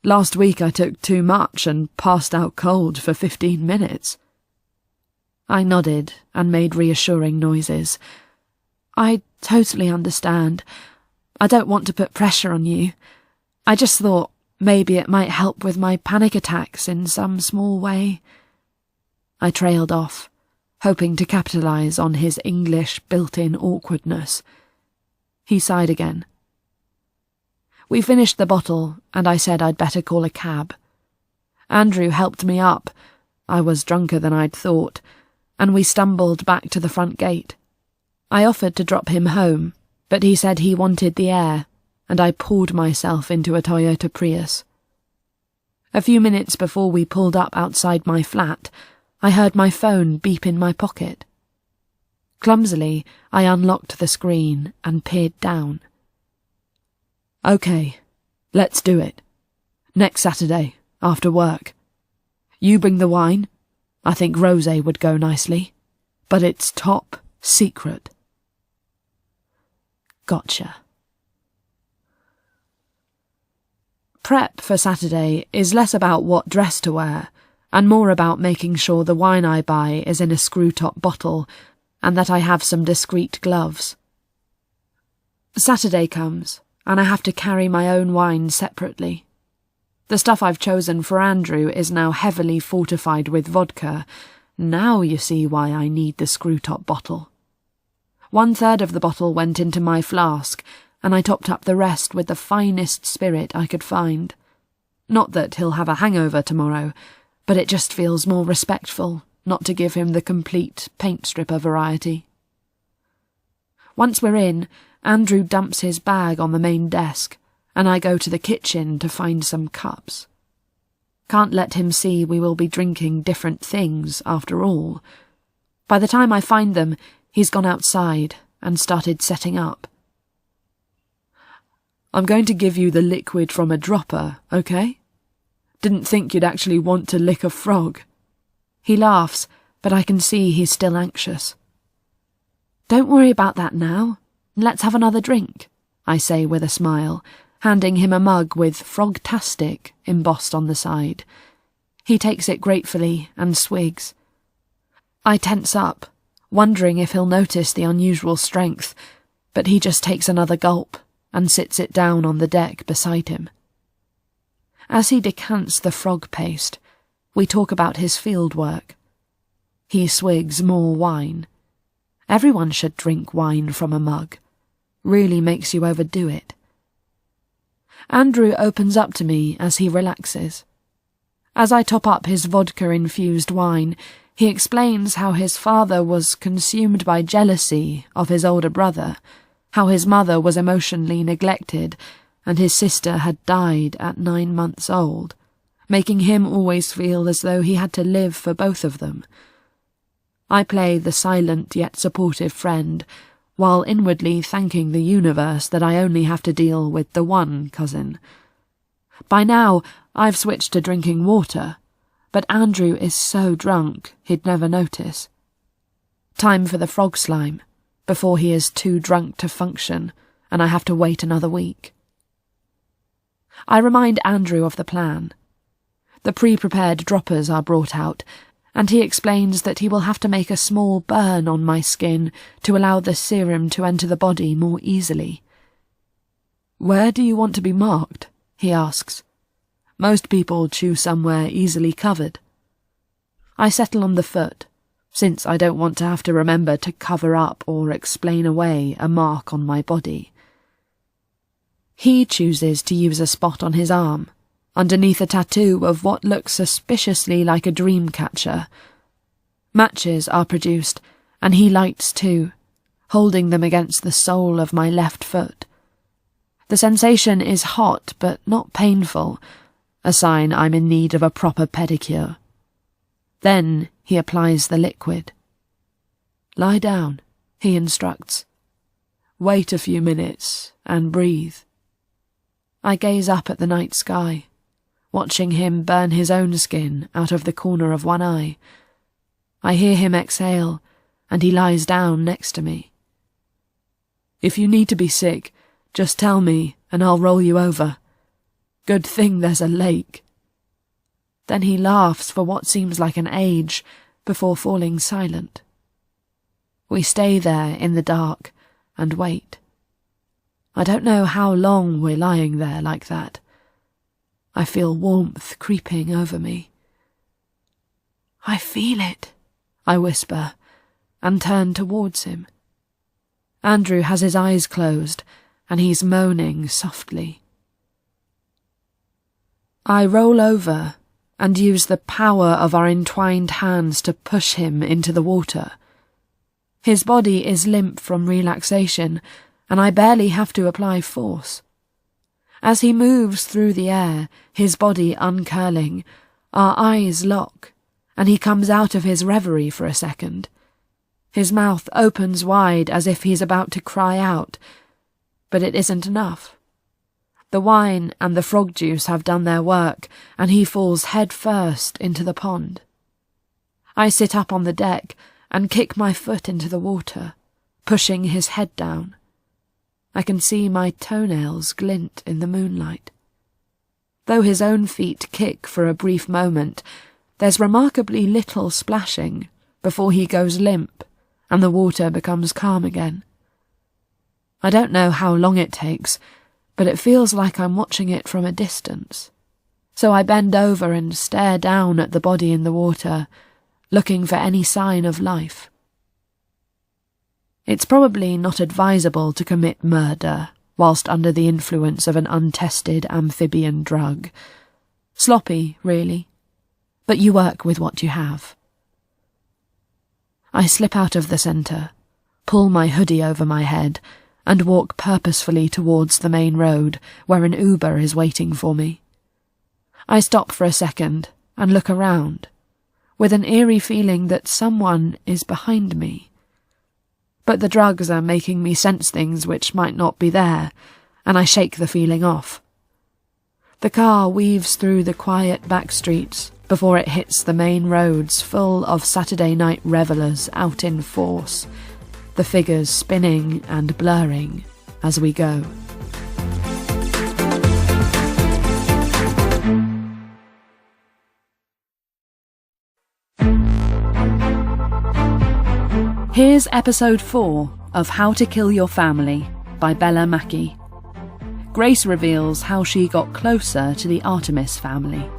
Last week I took too much and passed out cold for 15 minutes. I nodded and made reassuring noises. I totally understand. I don't want to put pressure on you. I just thought maybe it might help with my panic attacks in some small way. I trailed off, hoping to capitalise on his English built-in awkwardness. He sighed again. We finished the bottle, and I said I'd better call a cab. Andrew helped me up. I was drunker than I'd thought, and we stumbled back to the front gate. I offered to drop him home, but he said he wanted the air, and I pulled myself into a Toyota Prius. A few minutes before we pulled up outside my flat, I heard my phone beep in my pocket. Clumsily, I unlocked the screen and peered down. Okay, let's do it. Next Saturday, after work. You bring the wine. I think rosé would go nicely, but it's top secret. Gotcha. Prep for Saturday is less about what dress to wear, and more about making sure the wine I buy is in a screw-top bottle, and that I have some discreet gloves. Saturday comes, and I have to carry my own wine separately. The stuff I've chosen for Andrew is now heavily fortified with vodka. Now you see why I need the screw-top bottle. 1/3 of the bottle went into my flask, and I topped up the rest with the finest spirit I could find. Not that he'll have a hangover tomorrow, but it just feels more respectful not to give him the complete paint stripper variety. Once we're in, Andrew dumps his bag on the main desk, and I go to the kitchen to find some cups. Can't let him see we will be drinking different things after all. By the time I find them, he's gone outside and started setting up. I'm going to give you the liquid from a dropper, okay? Didn't think you'd actually want to lick a frog. He laughs, but I can see he's still anxious. Don't worry about that now. Let's have another drink, I say with a smile, handing him a mug with Frogtastic embossed on the side. He takes it gratefully and swigs. I tense up, wondering if he'll notice the unusual strength, but he just takes another gulp and sits it down on the deck beside him. As he decants the frog paste, we talk about his field work. He swigs more wine. Everyone should drink wine from a mug. Really makes you overdo it. Andrew opens up to me as he relaxes. As I top up his vodka-infused wine, he explains how his father was consumed by jealousy of his older brother, how his mother was emotionally neglected, and his sister had died at 9 months old, making him always feel as though he had to live for both of them. I play the silent yet supportive friend, while inwardly thanking the universe that I only have to deal with the one cousin. By now, I've switched to drinking water, but Andrew is so drunk he'd never notice. Time for the frog slime, before he is too drunk to function, and I have to wait another week. I remind Andrew of the plan. The pre-prepared droppers are brought out, and he explains that he will have to make a small burn on my skin to allow the serum to enter the body more easily. "Where do you want to be marked?" he asks. "Most people choose somewhere easily covered." I settle on the foot, since I don't want to have to remember to cover up or explain away a mark on my body. He chooses to use a spot on his arm, underneath a tattoo of what looks suspiciously like a dream catcher. Matches are produced, and he lights too, holding them against the sole of my left foot. The sensation is hot but not painful, a sign I'm in need of a proper pedicure. Then he applies the liquid. "Lie down," he instructs. "Wait a few minutes and breathe." I gaze up at the night sky, watching him burn his own skin out of the corner of one eye. I hear him exhale, and he lies down next to me. "If you need to be sick, just tell me and I'll roll you over. Good thing there's a lake." Then he laughs for what seems like an age, before falling silent. We stay there in the dark and wait. I don't know how long we're lying there like that. I feel warmth creeping over me. "I feel it," I whisper, and turn towards him. Andrew has his eyes closed, and he's moaning softly. I roll over and use the power of our entwined hands to push him into the water. His body is limp from relaxation, and I barely have to apply force. As he moves through the air, his body uncurling, our eyes lock, and he comes out of his reverie for a second. His mouth opens wide as if he's about to cry out, but it isn't enough. The wine and the frog juice have done their work, and he falls head first into the pond. I sit up on the deck and kick my foot into the water, pushing his head down. I can see my toenails glint in the moonlight. Though his own feet kick for a brief moment, there's remarkably little splashing before he goes limp and the water becomes calm again. I don't know how long it takes, but it feels like I'm watching it from a distance. So I bend over and stare down at the body in the water, looking for any sign of life. It's probably not advisable to commit murder whilst under the influence of an untested amphibian drug. Sloppy, really, but you work with what you have. I slip out of the centre, pull my hoodie over my head, and walk purposefully towards the main road, where an Uber is waiting for me. I stop for a second and look around, with an eerie feeling that someone is behind me. But the drugs are making me sense things which might not be there, and I shake the feeling off. The car weaves through the quiet back streets before it hits the main roads full of Saturday night revellers out in force, the figures spinning and blurring as we go. Here's episode 4 of How to Kill Your Family by Bella Mackie. Grace reveals how she got closer to the Artemis family.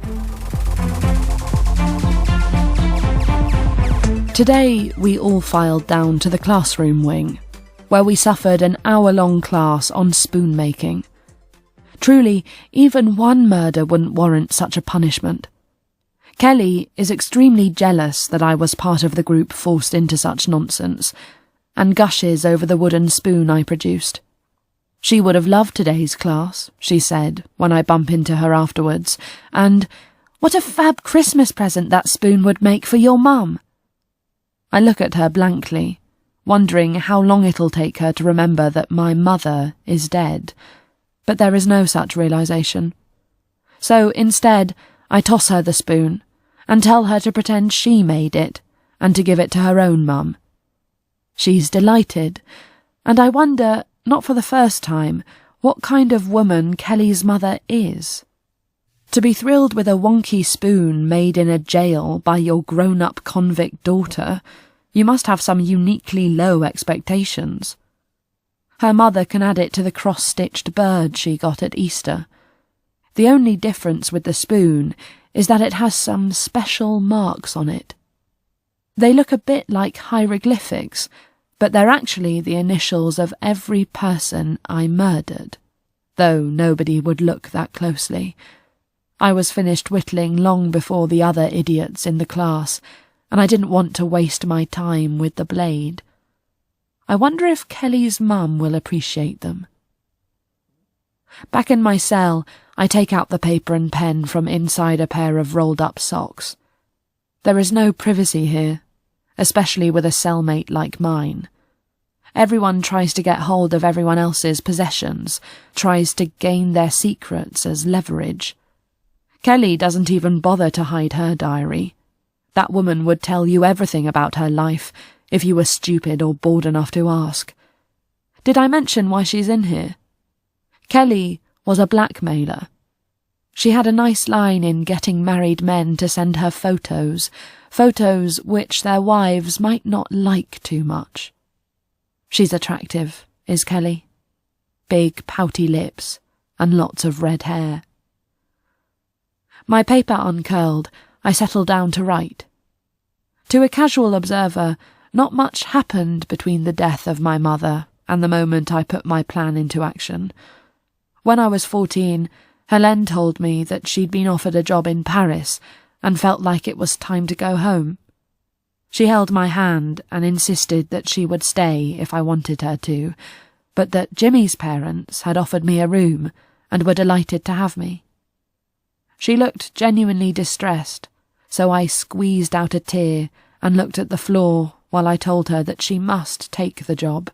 Today, we all filed down to the classroom wing, where we suffered an hour-long class on spoon making. Truly, even one murder wouldn't warrant such a punishment. Kelly is extremely jealous that I was part of the group forced into such nonsense, and gushes over the wooden spoon I produced. She would have loved today's class, she said, when I bump into her afterwards, and what a fab Christmas present that spoon would make for your mum. I look at her blankly, wondering how long it'll take her to remember that my mother is dead, but there is no such realization. So instead, I toss her the spoon and tell her to pretend she made it and to give it to her own mum. She's delighted, and I wonder, not for the first time, what kind of woman Kelly's mother is. To be thrilled with a wonky spoon made in a jail by your grown-up convict daughter, you must have some uniquely low expectations. Her mother can add it to the cross-stitched bird she got at Easter. The only difference with the spoon is that it has some special marks on it. They look a bit like hieroglyphics, but they're actually the initials of every person I murdered, though nobody would look that closely. I was finished whittling long before the other idiots in the class, and I didn't want to waste my time with the blade. I wonder if Kelly's mum will appreciate them. Back in my cell, I take out the paper and pen from inside a pair of rolled-up socks. There is no privacy here, especially with a cellmate like mine. Everyone tries to get hold of everyone else's possessions, tries to gain their secrets as leverage. Kelly doesn't even bother to hide her diary. That woman would tell you everything about her life if you were stupid or bored enough to ask. Did I mention why she's in here? Kelly was a blackmailer. She had a nice line in getting married men to send her photos which their wives might not like too much. She's attractive, is Kelly. Big, pouty lips and lots of red hair. My paper uncurled, I settled down to write. To a casual observer, not much happened between the death of my mother and the moment I put my plan into action. When I was 14, Helene told me that she'd been offered a job in Paris and felt like it was time to go home. She held my hand and insisted that she would stay if I wanted her to, but that Jimmy's parents had offered me a room and were delighted to have me. She looked genuinely distressed, so I squeezed out a tear and looked at the floor while I told her that she must take the job.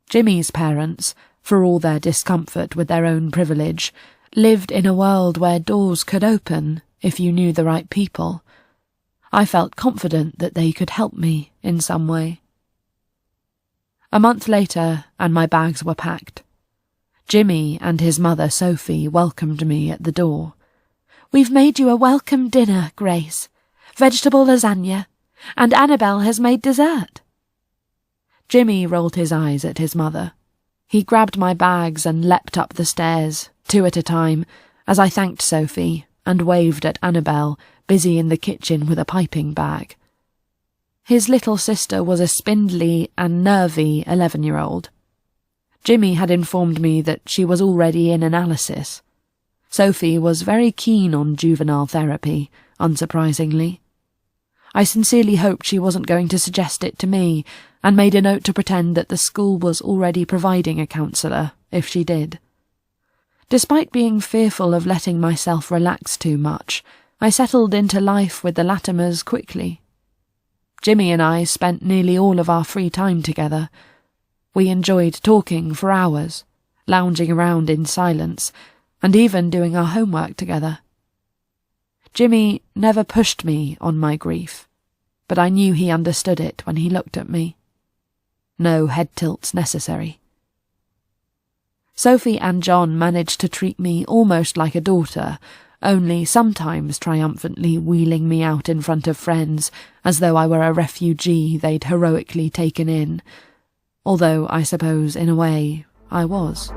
Jimmy's parents, for all their discomfort with their own privilege, lived in a world where doors could open if you knew the right people. I felt confident that they could help me in some way. A month later, and my bags were packed. Jimmy and his mother Sophie welcomed me at the door. "We've made you a welcome dinner, Grace. Vegetable lasagna, and Annabelle has made dessert." Jimmy rolled his eyes at his mother. He grabbed my bags and leapt up the stairs, 2 at a time, as I thanked Sophie and waved at Annabelle, busy in the kitchen with a piping bag. His little sister was a spindly and nervy 11-year-old. Jimmy had informed me that she was already in analysis. Sophie was very keen on juvenile therapy, unsurprisingly. I sincerely hoped she wasn't going to suggest it to me, and made a note to pretend that the school was already providing a counsellor, if she did. Despite being fearful of letting myself relax too much, I settled into life with the Latimers quickly. Jimmy and I spent nearly all of our free time together. We enjoyed talking for hours, lounging around in silence, and even doing our homework together. Jimmy never pushed me on my grief, but I knew he understood it when he looked at me. No head tilts necessary. Sophie and John managed to treat me almost like a daughter, only sometimes triumphantly wheeling me out in front of friends as though I were a refugee they'd heroically taken in, although I suppose, in a way, I was.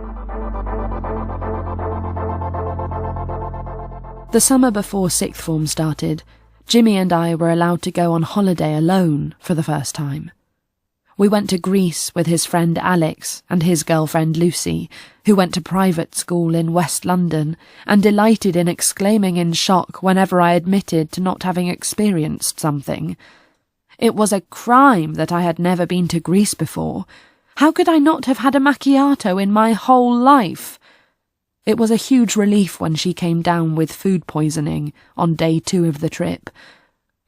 The summer before sixth form started, Jimmy and I were allowed to go on holiday alone for the first time. We went to Greece with his friend Alex and his girlfriend Lucy, who went to private school in West London, and delighted in exclaiming in shock whenever I admitted to not having experienced something. It was a crime that I had never been to Greece before. How could I not have had a macchiato in my whole life? It was a huge relief when she came down with food poisoning on day 2 of the trip.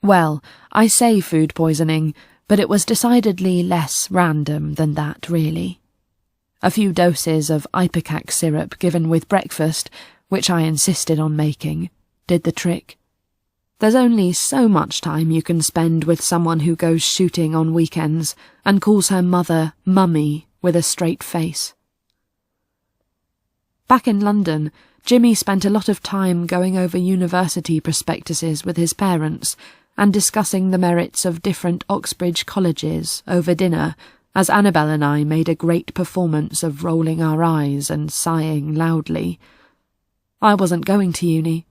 Well, I say food poisoning, but it was decidedly less random than that, really. A few doses of ipecac syrup given with breakfast, which I insisted on making, did the trick. There's only so much time you can spend with someone who goes shooting on weekends and calls her mother Mummy with a straight face. Back in London, Jimmy spent a lot of time going over university prospectuses with his parents and discussing the merits of different Oxbridge colleges over dinner, as Annabel and I made a great performance of rolling our eyes and sighing loudly. I wasn't going to uni.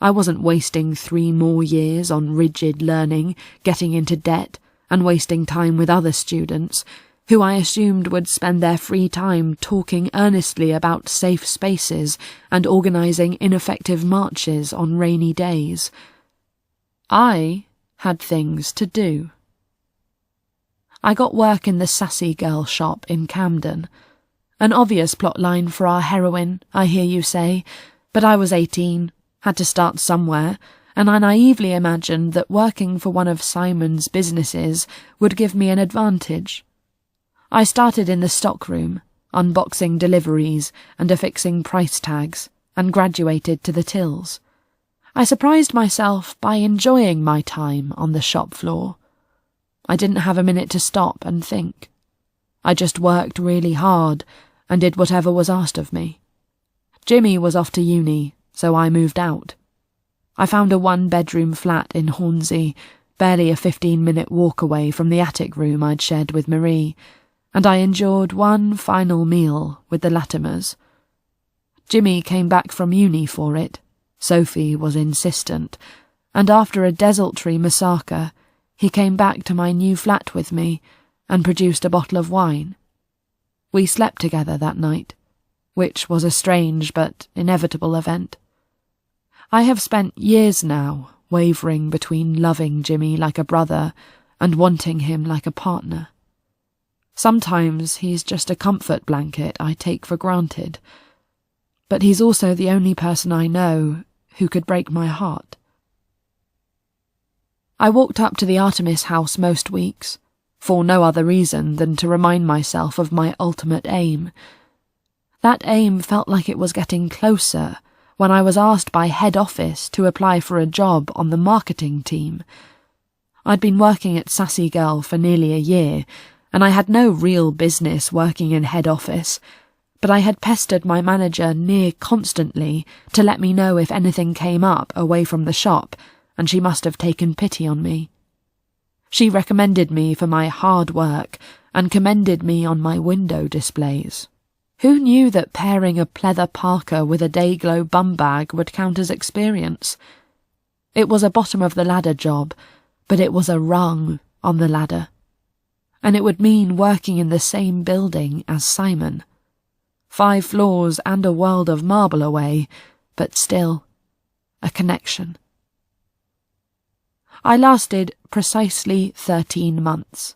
I wasn't wasting 3 more years on rigid learning, getting into debt, and wasting time with other students, who I assumed would spend their free time talking earnestly about safe spaces and organising ineffective marches on rainy days. I had things to do. I got work in the Sassy Girl shop in Camden. An obvious plotline for our heroine, I hear you say, but I was 18, had to start somewhere, and I naively imagined that working for one of Simon's businesses would give me an advantage. I started in the stockroom, unboxing deliveries and affixing price tags, and graduated to the tills. I surprised myself by enjoying my time on the shop floor. I didn't have a minute to stop and think. I just worked really hard and did whatever was asked of me. Jimmy was off to uni, so I moved out. I found a 1-bedroom flat in Hornsey, barely a 15-minute walk away from the attic room I'd shared with Marie, and I endured one final meal with the Latimers. Jimmy came back from uni for it. Sophie was insistent, and after a desultory massacre, he came back to my new flat with me and produced a bottle of wine. We slept together that night, which was a strange but inevitable event. I have spent years now wavering between loving Jimmy like a brother and wanting him like a partner. Sometimes he's just a comfort blanket I take for granted, but he's also the only person I know who could break my heart. I walked up to the Artemis house most weeks, for no other reason than to remind myself of my ultimate aim. That aim felt like it was getting closer when I was asked by head office to apply for a job on the marketing team. I'd been working at Sassy Girl for nearly a year, and I had no real business working in head office, but I had pestered my manager near constantly to let me know if anything came up away from the shop, and she must have taken pity on me. She recommended me for my hard work and commended me on my window displays. Who knew that pairing a pleather parka with a Dayglow bum bag would count as experience? It was a bottom-of-the-ladder job, but it was a rung on the ladder. And it would mean working in the same building as Simon. 5 floors and a world of marble away, but still, a connection. I lasted precisely 13 months.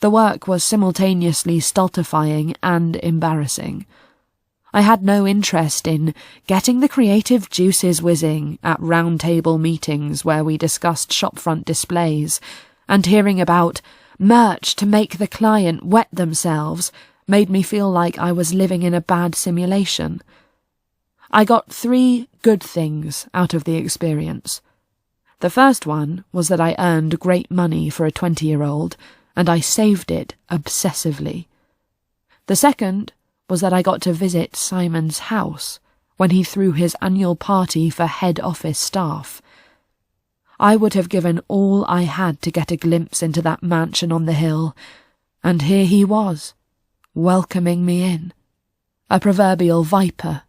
The work was simultaneously stultifying and embarrassing. I had no interest in getting the creative juices whizzing at round-table meetings where we discussed shopfront displays, and hearing about merch to make the client wet themselves made me feel like I was living in a bad simulation. I got 3 good things out of the experience. The first one was that I earned great money for a 20-year-old, and I saved it obsessively. The second was that I got to visit Simon's house, when he threw his annual party for head office staff. I would have given all I had to get a glimpse into that mansion on the hill, and here he was, welcoming me in, a proverbial viper,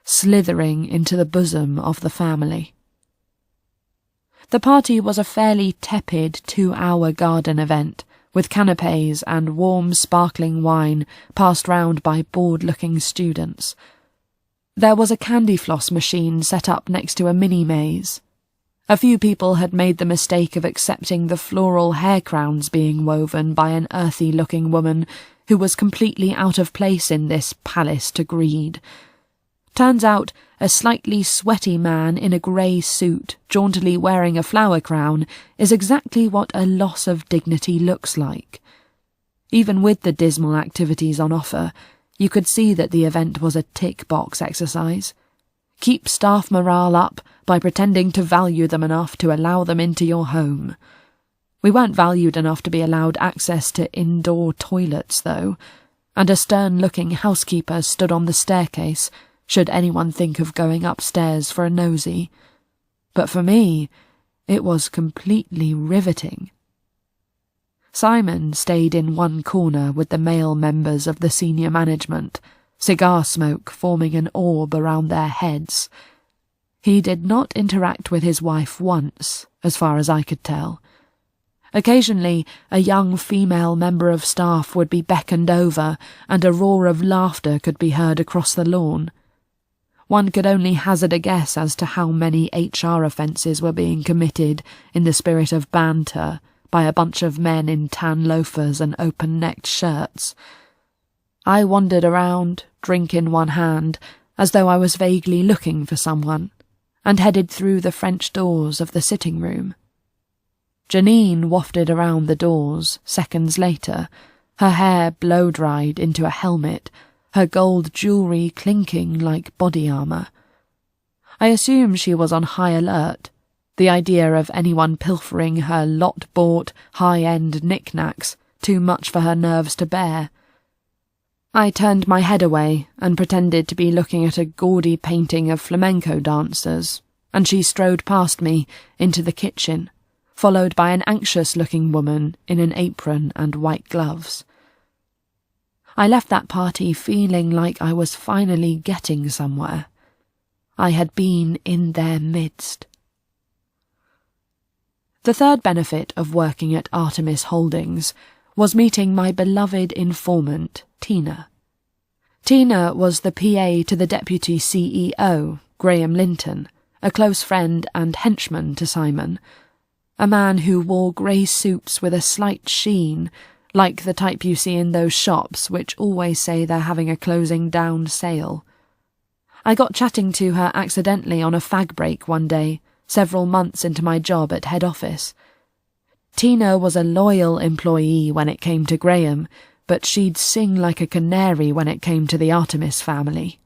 slithering into the bosom of the family. The party was a fairly tepid 2-hour garden event, with canapes and warm sparkling wine passed round by bored-looking students. There was a candy floss machine set up next to a mini-maze. A few people had made the mistake of accepting the floral hair crowns being woven by an earthy-looking woman who was completely out of place in this palace to greed. Turns out a slightly sweaty man in a grey suit, jauntily wearing a flower crown, is exactly what a loss of dignity looks like. Even with the dismal activities on offer, you could see that the event was a tick-box exercise. Keep staff morale up by pretending to value them enough to allow them into your home. We weren't valued enough to be allowed access to indoor toilets, though, and a stern-looking housekeeper stood on the staircase, should anyone think of going upstairs for a nosy. But for me, it was completely riveting. Simon stayed in one corner with the male members of the senior management, cigar smoke forming an orb around their heads. He did not interact with his wife once, as far as I could tell. Occasionally, a young female member of staff would be beckoned over, and a roar of laughter could be heard across the lawn. One could only hazard a guess as to how many HR offences were being committed in the spirit of banter by a bunch of men in tan loafers and open-necked shirts. I wandered around, drink in one hand, as though I was vaguely looking for someone, and headed through the French doors of the sitting room. Janine wafted around the doors seconds later, her hair blow-dried into a helmet, her gold jewellery clinking like body armour. I assume she was on high alert, the idea of anyone pilfering her lot-bought, high-end knickknacks too much for her nerves to bear. I turned my head away and pretended to be looking at a gaudy painting of flamenco dancers, and she strode past me into the kitchen, followed by an anxious-looking woman in an apron and white gloves. I left that party feeling like I was finally getting somewhere. I had been in their midst. The third benefit of working at Artemis Holdings was meeting my beloved informant, Tina. Tina was the PA to the Deputy CEO, Graham Linton, a close friend and henchman to Simon, a man who wore grey suits with a slight sheen, like the type you see in those shops which always say they're having a closing down sale. I got chatting to her accidentally on a fag break one day, several months into my job at head office. Tina was a loyal employee when it came to Graham, but she'd sing like a canary when it came to the Artemis family.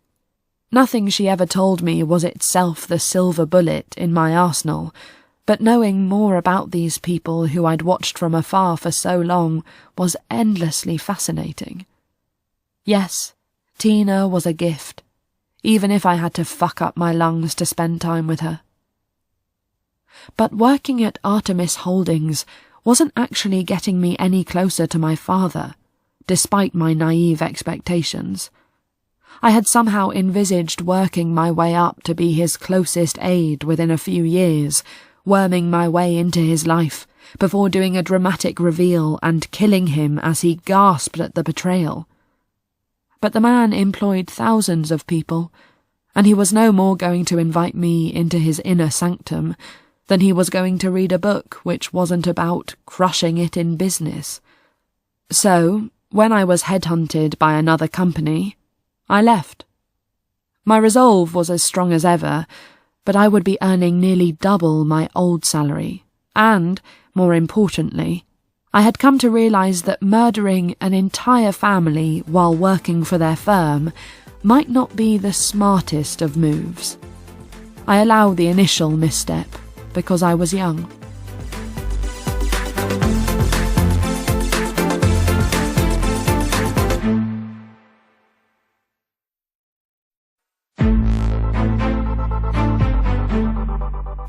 Nothing she ever told me was itself the silver bullet in my arsenal, but knowing more about these people who I'd watched from afar for so long was endlessly fascinating. Yes, Tina was a gift, even if I had to fuck up my lungs to spend time with her. But working at Artemis Holdings wasn't actually getting me any closer to my father, despite my naive expectations. I had somehow envisaged working my way up to be his closest aide within a few years, worming my way into his life, before doing a dramatic reveal and killing him as he gasped at the betrayal. But the man employed thousands of people, and he was no more going to invite me into his inner sanctum than he was going to read a book which wasn't about crushing it in business. So, when I was headhunted by another company, I left. My resolve was as strong as ever, but I would be earning nearly double my old salary, and, more importantly, I had come to realise that murdering an entire family while working for their firm might not be the smartest of moves. I allowed the initial misstep because I was young.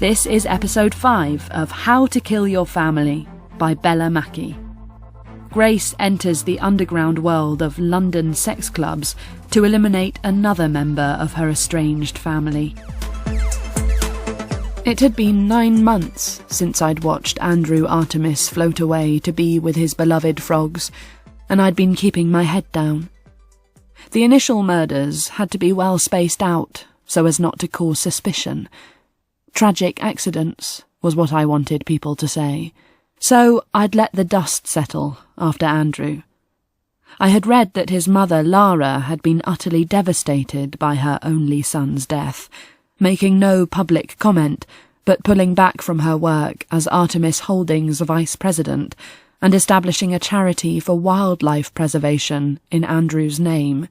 This is episode 5 of How to Kill Your Family by Bella Mackie. Grace enters the underground world of London sex clubs to eliminate another member of her estranged family. It had been 9 months since I'd watched Andrew Artemis float away to be with his beloved frogs, and I'd been keeping my head down. The initial murders had to be well spaced out so as not to cause suspicion. Tragic accidents was what I wanted people to say, so I'd let the dust settle after Andrew. I had read that his mother, Lara, had been utterly devastated by her only son's death, making no public comment, but pulling back from her work as Artemis Holdings vice president and establishing a charity for wildlife preservation in Andrew's name.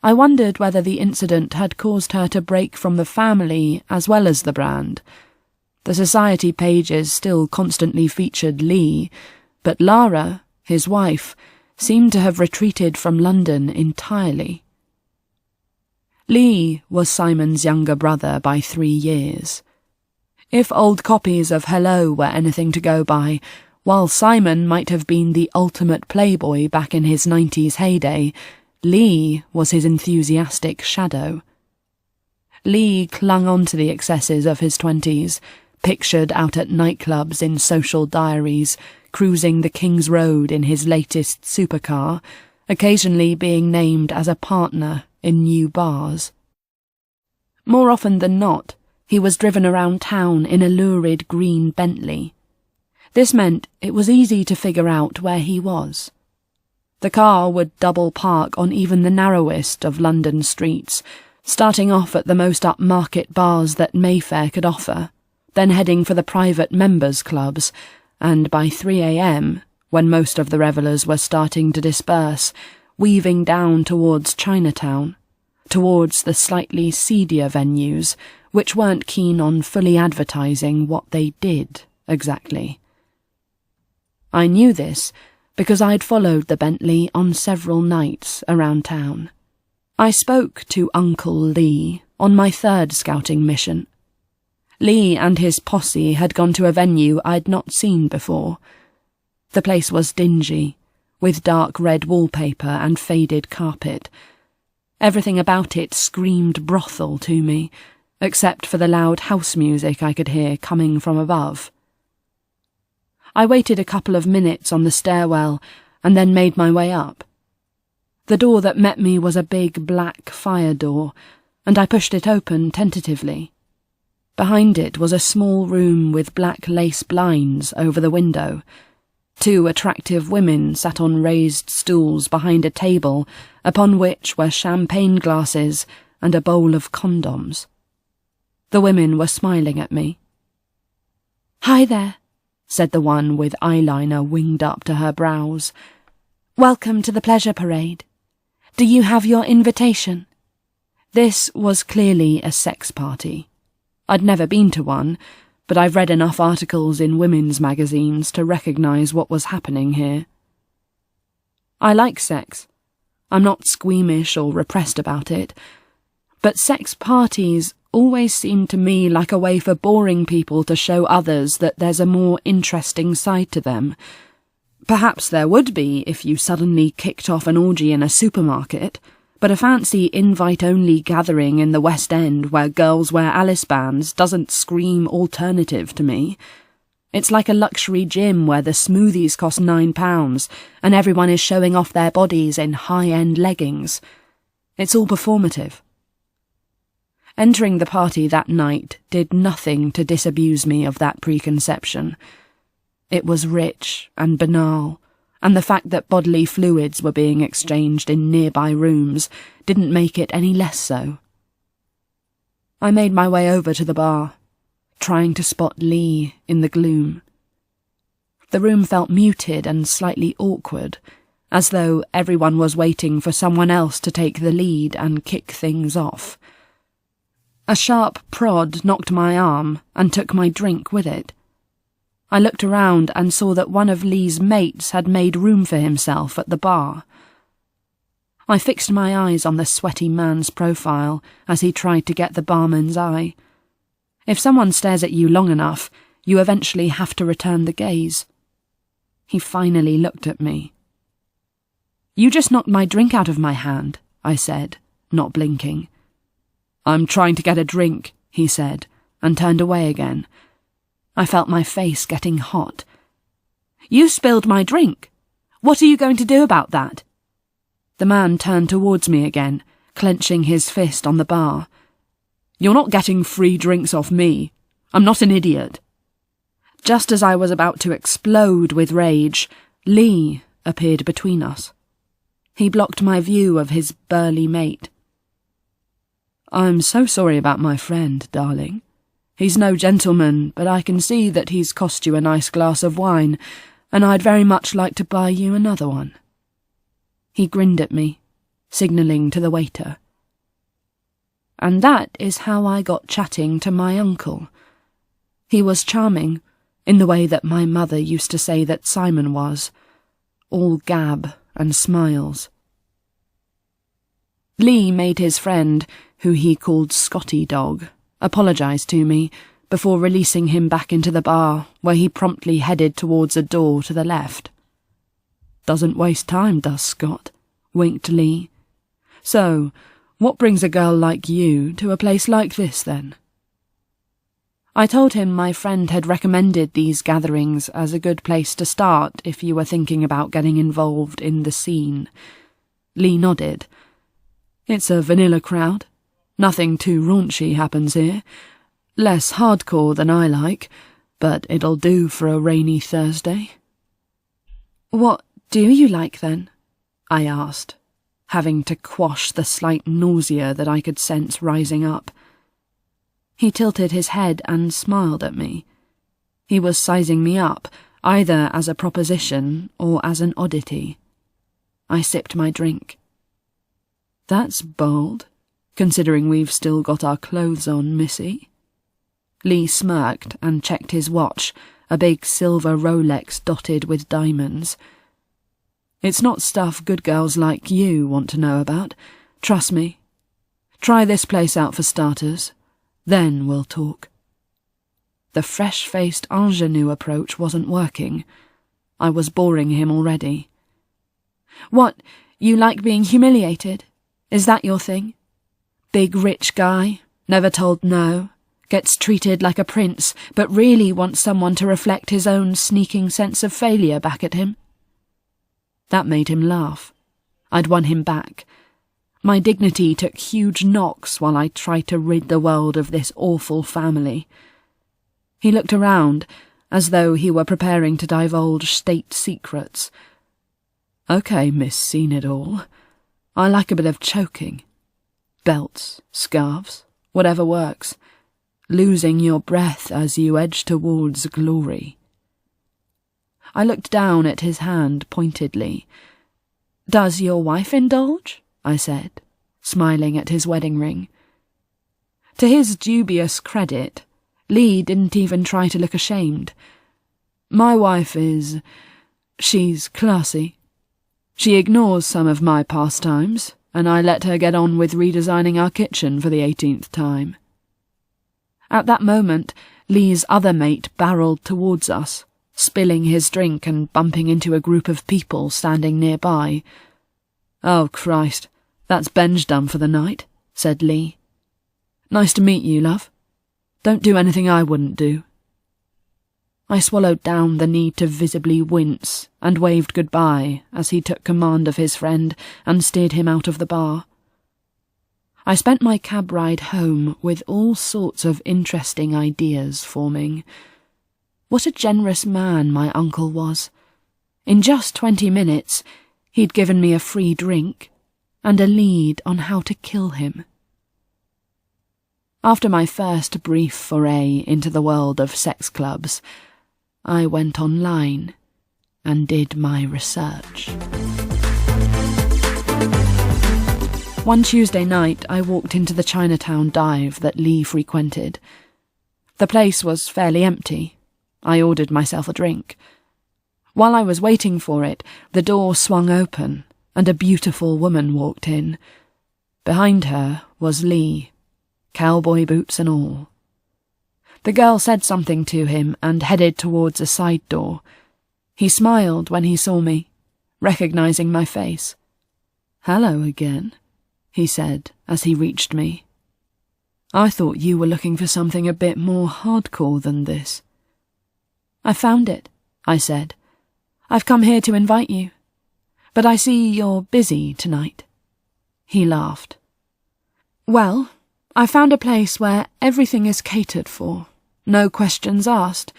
I wondered whether the incident had caused her to break from the family as well as the brand. The society pages still constantly featured Lee, but Lara, his wife, seemed to have retreated from London entirely. Lee was Simon's younger brother by 3 years. If old copies of Hello were anything to go by, while Simon might have been the ultimate playboy back in his 90s heyday, Lee was his enthusiastic shadow. Lee clung on to the excesses of his 20s, pictured out at nightclubs in social diaries, cruising the King's Road in his latest supercar, occasionally being named as a partner in new bars. More often than not, he was driven around town in a lurid green Bentley. This meant it was easy to figure out where he was. The car would double park on even the narrowest of London streets, starting off at the most upmarket bars that Mayfair could offer, then heading for the private members' clubs, and by 3 a.m, when most of the revellers were starting to disperse, weaving down towards Chinatown, towards the slightly seedier venues, which weren't keen on fully advertising what they did exactly. I knew this because I'd followed the Bentley on several nights around town. I spoke to Uncle Lee on my 3rd scouting mission. Lee and his posse had gone to a venue I'd not seen before. The place was dingy, with dark red wallpaper and faded carpet. Everything about it screamed brothel to me, except for the loud house music I could hear coming from above. I waited a couple of minutes on the stairwell and then made my way up. The door that met me was a big black fire door, and I pushed it open tentatively. Behind it was a small room with black lace blinds over the window. 2 attractive women sat on raised stools behind a table upon which were champagne glasses and a bowl of condoms. The women were smiling at me. "Hi there," said the one with eyeliner winged up to her brows. "Welcome to the pleasure parade. Do you have your invitation?" This was clearly a sex party. I'd never been to one, but I've read enough articles in women's magazines to recognise what was happening here. I like sex. I'm not squeamish or repressed about it, but sex parties always seemed to me like a way for boring people to show others that there's a more interesting side to them. Perhaps there would be if you suddenly kicked off an orgy in a supermarket, but a fancy invite-only gathering in the West End where girls wear Alice bands doesn't scream alternative to me. It's like a luxury gym where the smoothies cost £9 and everyone is showing off their bodies in high-end leggings. It's all performative. Entering the party that night did nothing to disabuse me of that preconception. It was rich and banal, and the fact that bodily fluids were being exchanged in nearby rooms didn't make it any less so. I made my way over to the bar, trying to spot Lee in the gloom. The room felt muted and slightly awkward, as though everyone was waiting for someone else to take the lead and kick things off. A sharp prod knocked my arm and took my drink with it. I looked around and saw that one of Lee's mates had made room for himself at the bar. I fixed my eyes on the sweaty man's profile as he tried to get the barman's eye. If someone stares at you long enough, you eventually have to return the gaze. He finally looked at me. "You just knocked my drink out of my hand," I said, not blinking. "I'm trying to get a drink," he said, and turned away again. I felt my face getting hot. "You spilled my drink. What are you going to do about that?" The man turned towards me again, clenching his fist on the bar. "You're not getting free drinks off me. I'm not an idiot." Just as I was about to explode with rage, Lee appeared between us. He blocked my view of his burly mate. "I'm so sorry about my friend, darling. He's no gentleman, but I can see that he's cost you a nice glass of wine, and I'd very much like to buy you another one." He grinned at me, signalling to the waiter. And that is how I got chatting to my uncle. He was charming, in the way that my mother used to say that Simon was, all gab and smiles. Lee made his friend, who he called Scotty Dog, apologise to me before releasing him back into the bar, where he promptly headed towards a door to the left. "Doesn't waste time, does Scott?" winked Lee. "So, what brings a girl like you to a place like this, then?" I told him my friend had recommended these gatherings as a good place to start if you were thinking about getting involved in the scene. Lee nodded. "It's a vanilla crowd. Nothing too raunchy happens here. Less hardcore than I like, but it'll do for a rainy Thursday." "What do you like, then?" I asked, having to quash the slight nausea that I could sense rising up. He tilted his head and smiled at me. He was sizing me up, either as a proposition or as an oddity. I sipped my drink. "That's bold, considering we've still got our clothes on, missy." Lee smirked and checked his watch, a big silver Rolex dotted with diamonds. "It's not stuff good girls like you want to know about. Trust me. Try this place out for starters. Then we'll talk." The fresh-faced ingenue approach wasn't working. I was boring him already. "What, you like being humiliated? Is that your thing? Big rich guy, never told no, gets treated like a prince, but really wants someone to reflect his own sneaking sense of failure back at him?" That made him laugh. I'd won him back. My dignity took huge knocks while I tried to rid the world of this awful family. He looked around, as though he were preparing to divulge state secrets. "Okay, Miss Seen It All. I like a bit of choking. Belts, scarves, whatever works. Losing your breath as you edge towards glory." I looked down at his hand pointedly. "Does your wife indulge?" I said, smiling at his wedding ring. To his dubious credit, Lee didn't even try to look ashamed. "My wife she's classy. She ignores some of my pastimes, and I let her get on with redesigning our kitchen for the 18th time." At that moment, Lee's other mate barreled towards us, spilling his drink and bumping into a group of people standing nearby. "Oh, Christ, that's Benj done for the night," said Lee. "Nice to meet you, love. Don't do anything I wouldn't do." I swallowed down the need to visibly wince and waved goodbye as he took command of his friend and steered him out of the bar. I spent my cab ride home with all sorts of interesting ideas forming. What a generous man my uncle was. In just 20 minutes, he'd given me a free drink and a lead on how to kill him. After my first brief foray into the world of sex clubs, I went online and did my research. One Tuesday night, I walked into the Chinatown dive that Lee frequented. The place was fairly empty. I ordered myself a drink. While I was waiting for it, the door swung open and a beautiful woman walked in. Behind her was Lee, cowboy boots and all. The girl said something to him and headed towards a side door. He smiled when he saw me, recognizing my face. "Hello again," he said as he reached me. "I thought you were looking for something a bit more hardcore than this." "I found it," I said. "I've come here to invite you. But I see you're busy tonight." He laughed. "Well, I found a place where everything is catered for, no questions asked.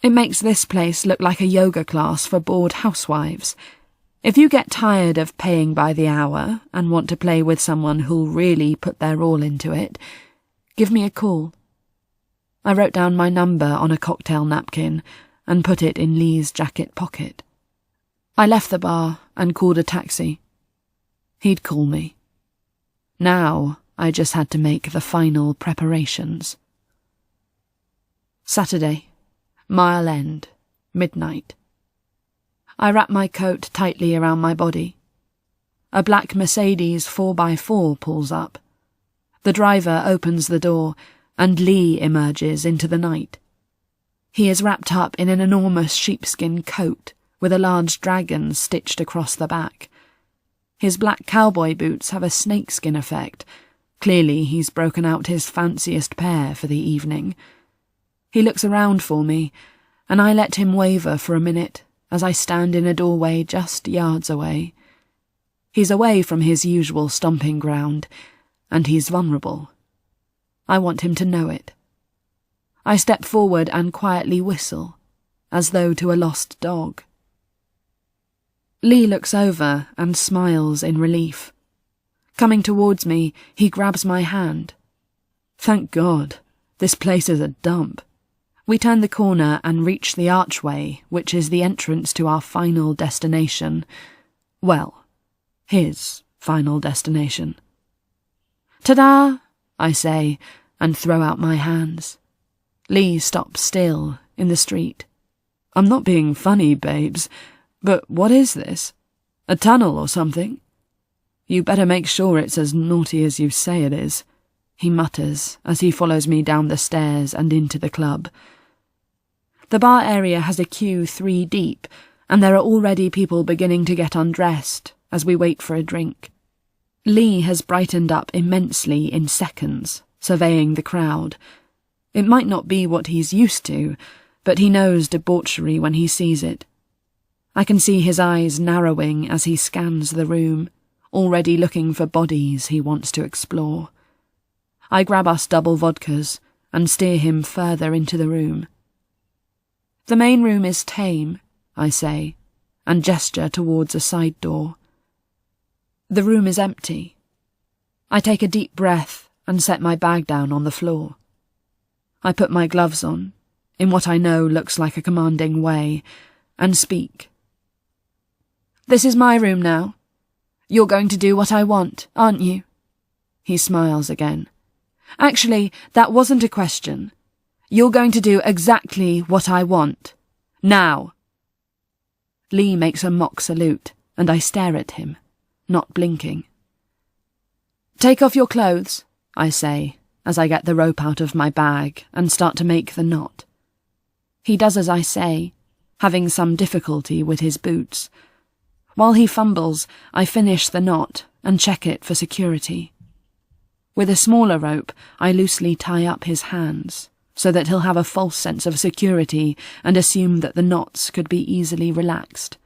It makes this place look like a yoga class for bored housewives. If you get tired of paying by the hour and want to play with someone who'll really put their all into it, give me a call." I wrote down my number on a cocktail napkin and put it in Lee's jacket pocket. I left the bar and called a taxi. He'd call me. Now I just had to make the final preparations. Saturday, Mile End, midnight. I wrap my coat tightly around my body. A black Mercedes 4x4 pulls up. The driver opens the door, and Lee emerges into the night. He is wrapped up in an enormous sheepskin coat with a large dragon stitched across the back. His black cowboy boots have a snakeskin effect. Clearly he's broken out his fanciest pair for the evening. He looks around for me, and I let him waver for a minute as I stand in a doorway just yards away. He's away from his usual stomping ground, and he's vulnerable. I want him to know it. I step forward and quietly whistle, as though to a lost dog. Lee looks over and smiles in relief. Coming towards me, he grabs my hand. "Thank God, this place is a dump." We turn the corner and reach the archway, which is the entrance to our final destination. Well, his final destination. "Ta-da!" I say, and throw out my hands. Lee stops still in the street. "I'm not being funny, babes, but what is this? A tunnel or something?" "You better make sure it's as naughty as you say it is," he mutters as he follows me down the stairs and into the club. The bar area has a queue 3 deep, and there are already people beginning to get undressed as we wait for a drink. Lee has brightened up immensely in seconds, surveying the crowd. It might not be what he's used to, but he knows debauchery when he sees it. I can see his eyes narrowing as he scans the room, already looking for bodies he wants to explore. I grab us double vodkas and steer him further into the room. "The main room is tame," I say, and gesture towards a side door. The room is empty. I take a deep breath and set my bag down on the floor. I put my gloves on, in what I know looks like a commanding way, and speak. "This is my room now. You're going to do what I want, aren't you?" He smiles again. "Actually, that wasn't a question. You're going to do exactly what I want. Now." Lee makes a mock salute, and I stare at him, not blinking. "Take off your clothes," I say, as I get the rope out of my bag and start to make the knot. He does as I say, having some difficulty with his boots. While he fumbles, I finish the knot and check it for security. With a smaller rope, I loosely tie up his hands, so that he'll have a false sense of security and assume that the knots could be easily relaxed.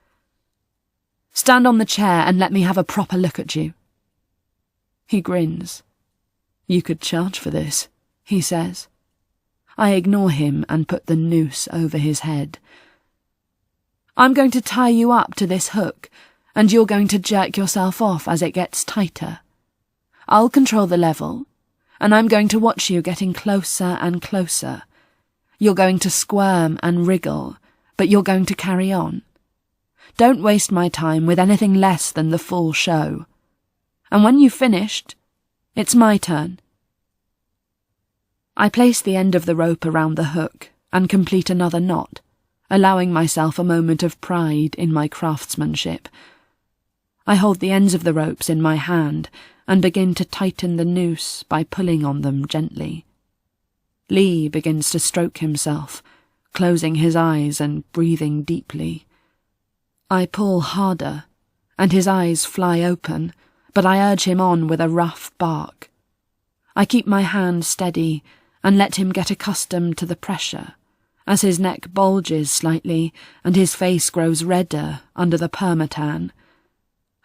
"Stand on the chair and let me have a proper look at you." He grins. "You could charge for this," he says. I ignore him and put the noose over his head. "I'm going to tie you up to this hook, and you're going to jerk yourself off as it gets tighter. I'll control the level, and I'm going to watch you getting closer and closer. You're going to squirm and wriggle, but you're going to carry on. Don't waste my time with anything less than the full show. And when you've finished, it's my turn." I place the end of the rope around the hook and complete another knot, allowing myself a moment of pride in my craftsmanship. I hold the ends of the ropes in my hand and begin to tighten the noose by pulling on them gently. Lee begins to stroke himself, closing his eyes and breathing deeply. I pull harder, and his eyes fly open, but I urge him on with a rough bark. I keep my hand steady and let him get accustomed to the pressure, as his neck bulges slightly and his face grows redder under the permatan.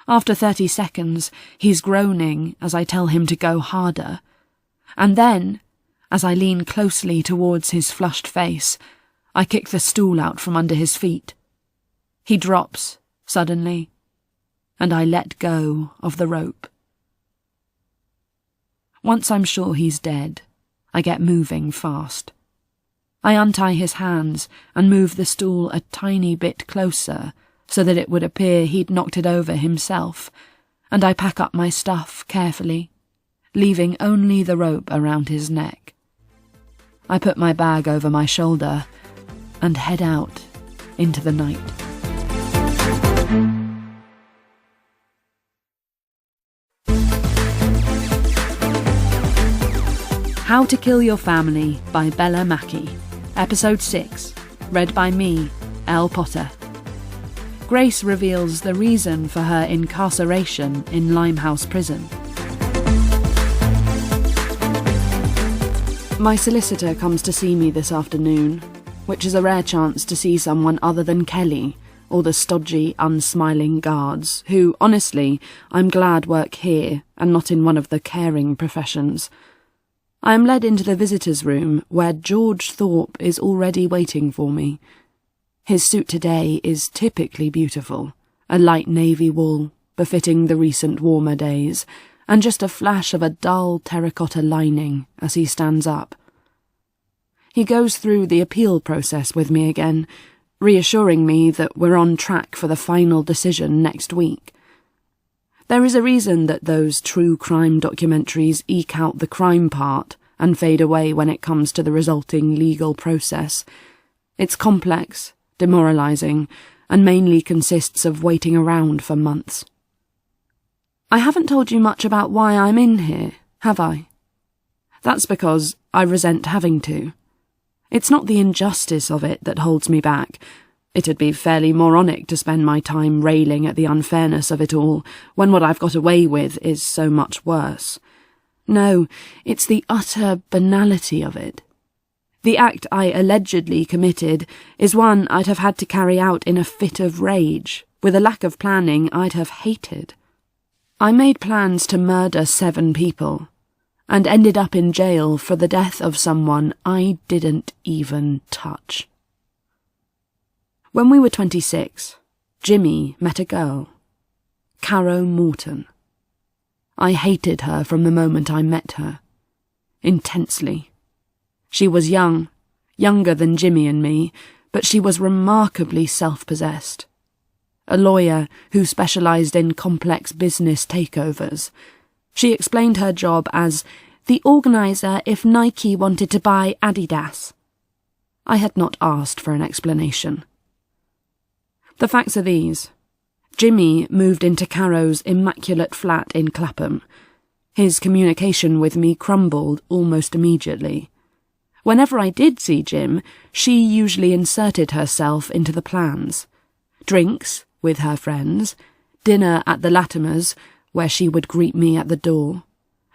After 30 seconds, he's groaning as I tell him to go harder, and then, as I lean closely towards his flushed face, I kick the stool out from under his feet. He drops, suddenly, and I let go of the rope. Once I'm sure he's dead, I get moving fast. I untie his hands and move the stool a tiny bit closer so that it would appear he'd knocked it over himself, and I pack up my stuff carefully, leaving only the rope around his neck. I put my bag over my shoulder and head out into the night. How to Kill Your Family by Bella Mackie, Episode 6, read by me, Ell Potter. Grace reveals the reason for her incarceration in Limehouse Prison. My solicitor comes to see me this afternoon, which is a rare chance to see someone other than Kelly, or the stodgy, unsmiling guards, who, honestly, I'm glad work here and not in one of the caring professions. I am led into the visitors' room, where George Thorpe is already waiting for me. His suit today is typically beautiful, a light navy wool, befitting the recent warmer days, and just a flash of a dull terracotta lining as he stands up. He goes through the appeal process with me again, reassuring me that we're on track for the final decision next week. There is a reason that those true crime documentaries eke out the crime part and fade away when it comes to the resulting legal process. It's complex, demoralising, and mainly consists of waiting around for months. I haven't told you much about why I'm in here, have I? That's because I resent having to. It's not the injustice of it that holds me back. It'd be fairly moronic to spend my time railing at the unfairness of it all, when what I've got away with is so much worse. No, it's the utter banality of it. The act I allegedly committed is one I'd have had to carry out in a fit of rage, with a lack of planning I'd have hated. I made plans to murder 7 people, and ended up in jail for the death of someone I didn't even touch. When we were 26, Jimmy met a girl, Caro Morton. I hated her from the moment I met her, intensely. She was young, younger than Jimmy and me, but she was remarkably self-possessed. A lawyer who specialised in complex business takeovers. She explained her job as the organiser if Nike wanted to buy Adidas. I had not asked for an explanation. The facts are these. Jimmy moved into Caro's immaculate flat in Clapham. His communication with me crumbled almost immediately. Whenever I did see Jim, she usually inserted herself into the plans. Drinks with her friends, dinner at the Latimers, where she would greet me at the door,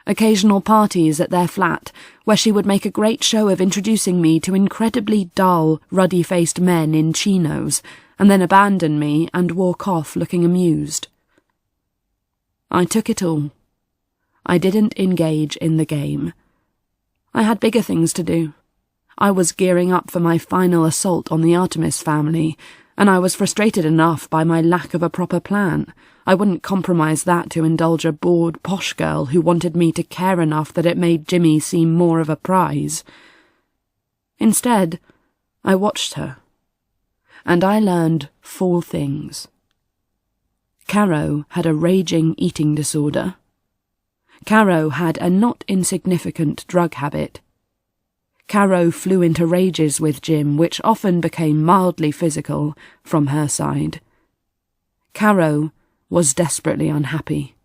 occasional parties at their flat, where she would make a great show of introducing me to incredibly dull, ruddy-faced men in chinos, and then abandon me and walk off looking amused. I took it all. I didn't engage in the game. I had bigger things to do. I was gearing up for my final assault on the Artemis family, and I was frustrated enough by my lack of a proper plan. I wouldn't compromise that to indulge a bored posh girl who wanted me to care enough that it made Jimmy seem more of a prize. Instead, I watched her, and I learned 4 things. Caro had a raging eating disorder. Caro had a not insignificant drug habit. Caro flew into rages with Jim, which often became mildly physical from her side. Caro was desperately unhappy.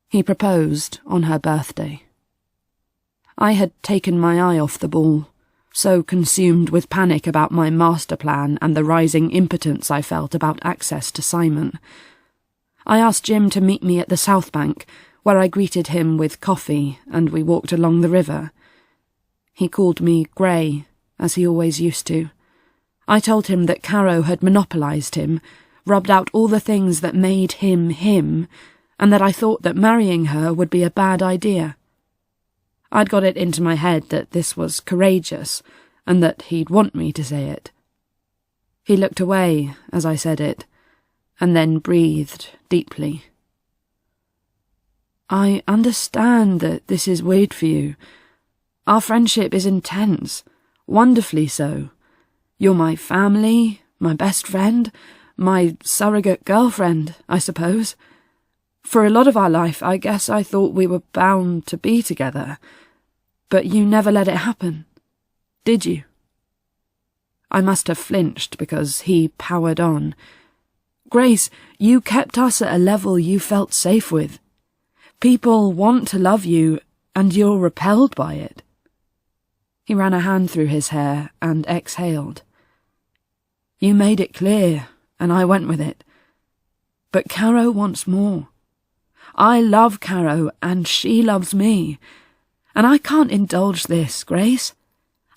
He proposed on her birthday. I had taken my eye off the ball, so consumed with panic about my master plan and the rising impotence I felt about access to Simon. I asked Jim to meet me at the South Bank, where I greeted him with coffee and we walked along the river. He called me Grey, as he always used to. I told him that Caro had monopolised him, rubbed out all the things that made him him, and that I thought that marrying her would be a bad idea. I'd got it into my head that this was courageous, and that he'd want me to say it. He looked away as I said it, and then breathed deeply. I understand that this is weird for you. Our friendship is intense, wonderfully so. You're my family, my best friend, my surrogate girlfriend, I suppose. For a lot of our life, I guess I thought we were bound to be together. But you never let it happen, did you? I must have flinched because he powered on. Grace, you kept us at a level you felt safe with. People want to love you, and you're repelled by it. He ran a hand through his hair and exhaled. You made it clear, and I went with it. But Caro wants more. I love Caro, and she loves me. And I can't indulge this, Grace.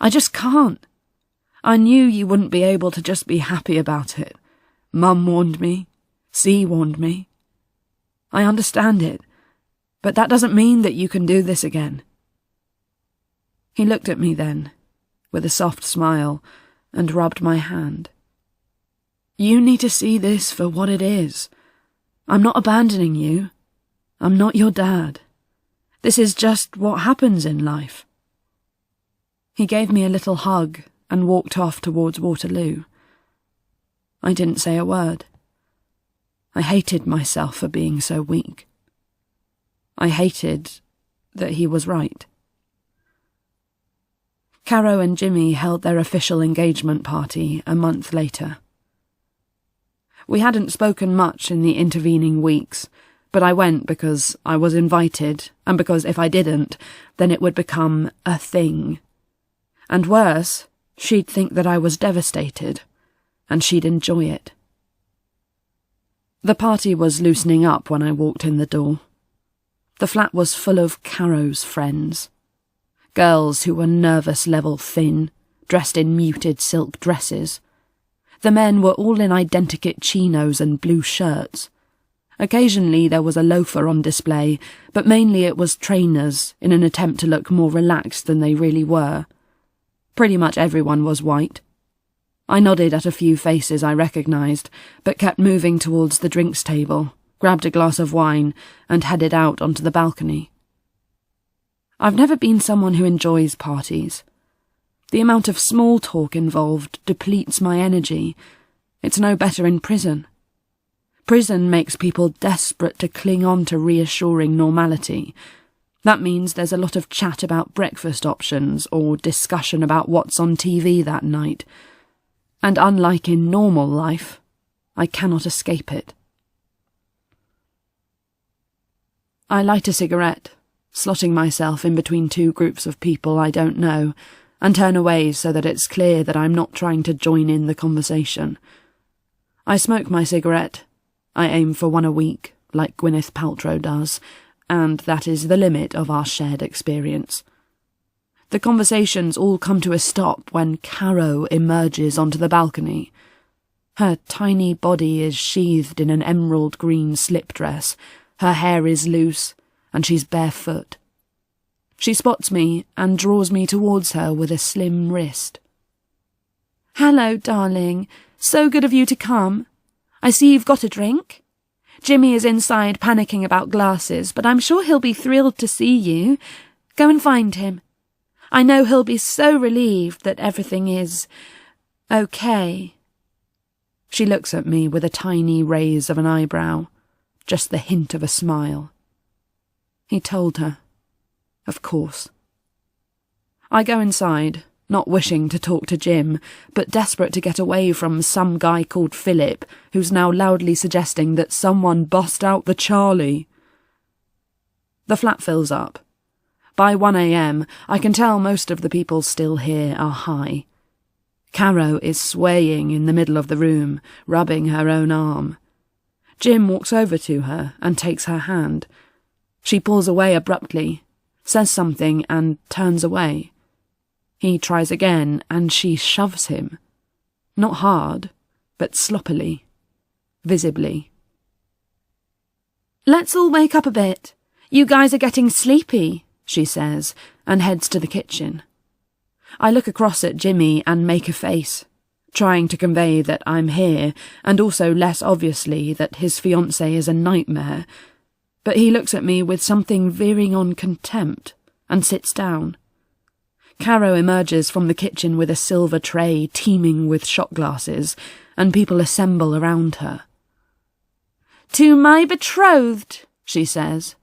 I just can't. I knew you wouldn't be able to just be happy about it. Mum warned me. C warned me. I understand it, but that doesn't mean that you can do this again. He looked at me then, with a soft smile, and rubbed my hand. You need to see this for what it is. I'm not abandoning you. I'm not your dad. This is just what happens in life. He gave me a little hug and walked off towards Waterloo. I didn't say a word. I hated myself for being so weak. I hated that he was right. Caro and Jimmy held their official engagement party a month later. We hadn't spoken much in the intervening weeks, but I went because I was invited, and because if I didn't, then it would become a thing. And worse, she'd think that I was devastated, and she'd enjoy it. The party was loosening up when I walked in the door. The flat was full of Caro's friends. Girls who were nervous level thin, dressed in muted silk dresses. The men were all in identikit chinos and blue shirts. Occasionally there was a loafer on display, but mainly it was trainers in an attempt to look more relaxed than they really were. Pretty much everyone was white. I nodded at a few faces I recognised, but kept moving towards the drinks table, grabbed a glass of wine, and headed out onto the balcony. I've never been someone who enjoys parties. The amount of small talk involved depletes my energy. It's no better in prison. Prison makes people desperate to cling on to reassuring normality. That means there's a lot of chat about breakfast options or discussion about what's on TV that night. And unlike in normal life, I cannot escape it. I light a cigarette, slotting myself in between two groups of people I don't know, and turn away so that it's clear that I'm not trying to join in the conversation. I smoke my cigarette. I aim for one a week, like Gwyneth Paltrow does, and that is the limit of our shared experience. The conversations all come to a stop when Caro emerges onto the balcony. Her tiny body is sheathed in an emerald green slip dress, her hair is loose, and she's barefoot. She spots me and draws me towards her with a slim wrist. "Hello, darling. So good of you to come. I see you've got a drink. Jimmy is inside panicking about glasses, but I'm sure he'll be thrilled to see you. Go and find him. I know he'll be so relieved that everything is okay." She looks at me with a tiny raise of an eyebrow, just the hint of a smile. He told her. Of course. I go inside, not wishing to talk to Jim, but desperate to get away from some guy called Philip, who's now loudly suggesting that someone bust out the Charlie. The flat fills up. By 1 a.m, I can tell most of the people still here are high. Caro is swaying in the middle of the room, rubbing her own arm. Jim walks over to her and takes her hand. She pulls away abruptly, says something and turns away. He tries again and she shoves him. Not hard, but sloppily, visibly. "Let's all wake up a bit. You guys are getting sleepy," she says, and heads to the kitchen. I look across at Jimmy and make a face, trying to convey that I'm here, and also less obviously that his fiancée is a nightmare, but he looks at me with something veering on contempt and sits down. Caro emerges from the kitchen with a silver tray teeming with shot glasses, and people assemble around her. "To my betrothed," she says,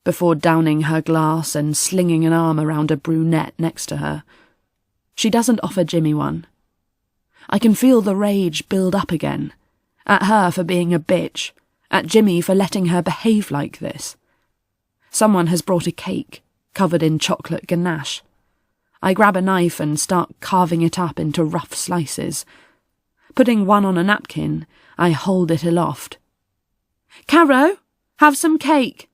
before downing her glass and slinging an arm around a brunette next to her. She doesn't offer Jimmy one. I can feel the rage build up again, at her for being a bitch, at Jimmy for letting her behave like this. Someone has brought a cake, covered in chocolate ganache. I grab a knife and start carving it up into rough slices. Putting one on a napkin, I hold it aloft. "Caro, have some cake.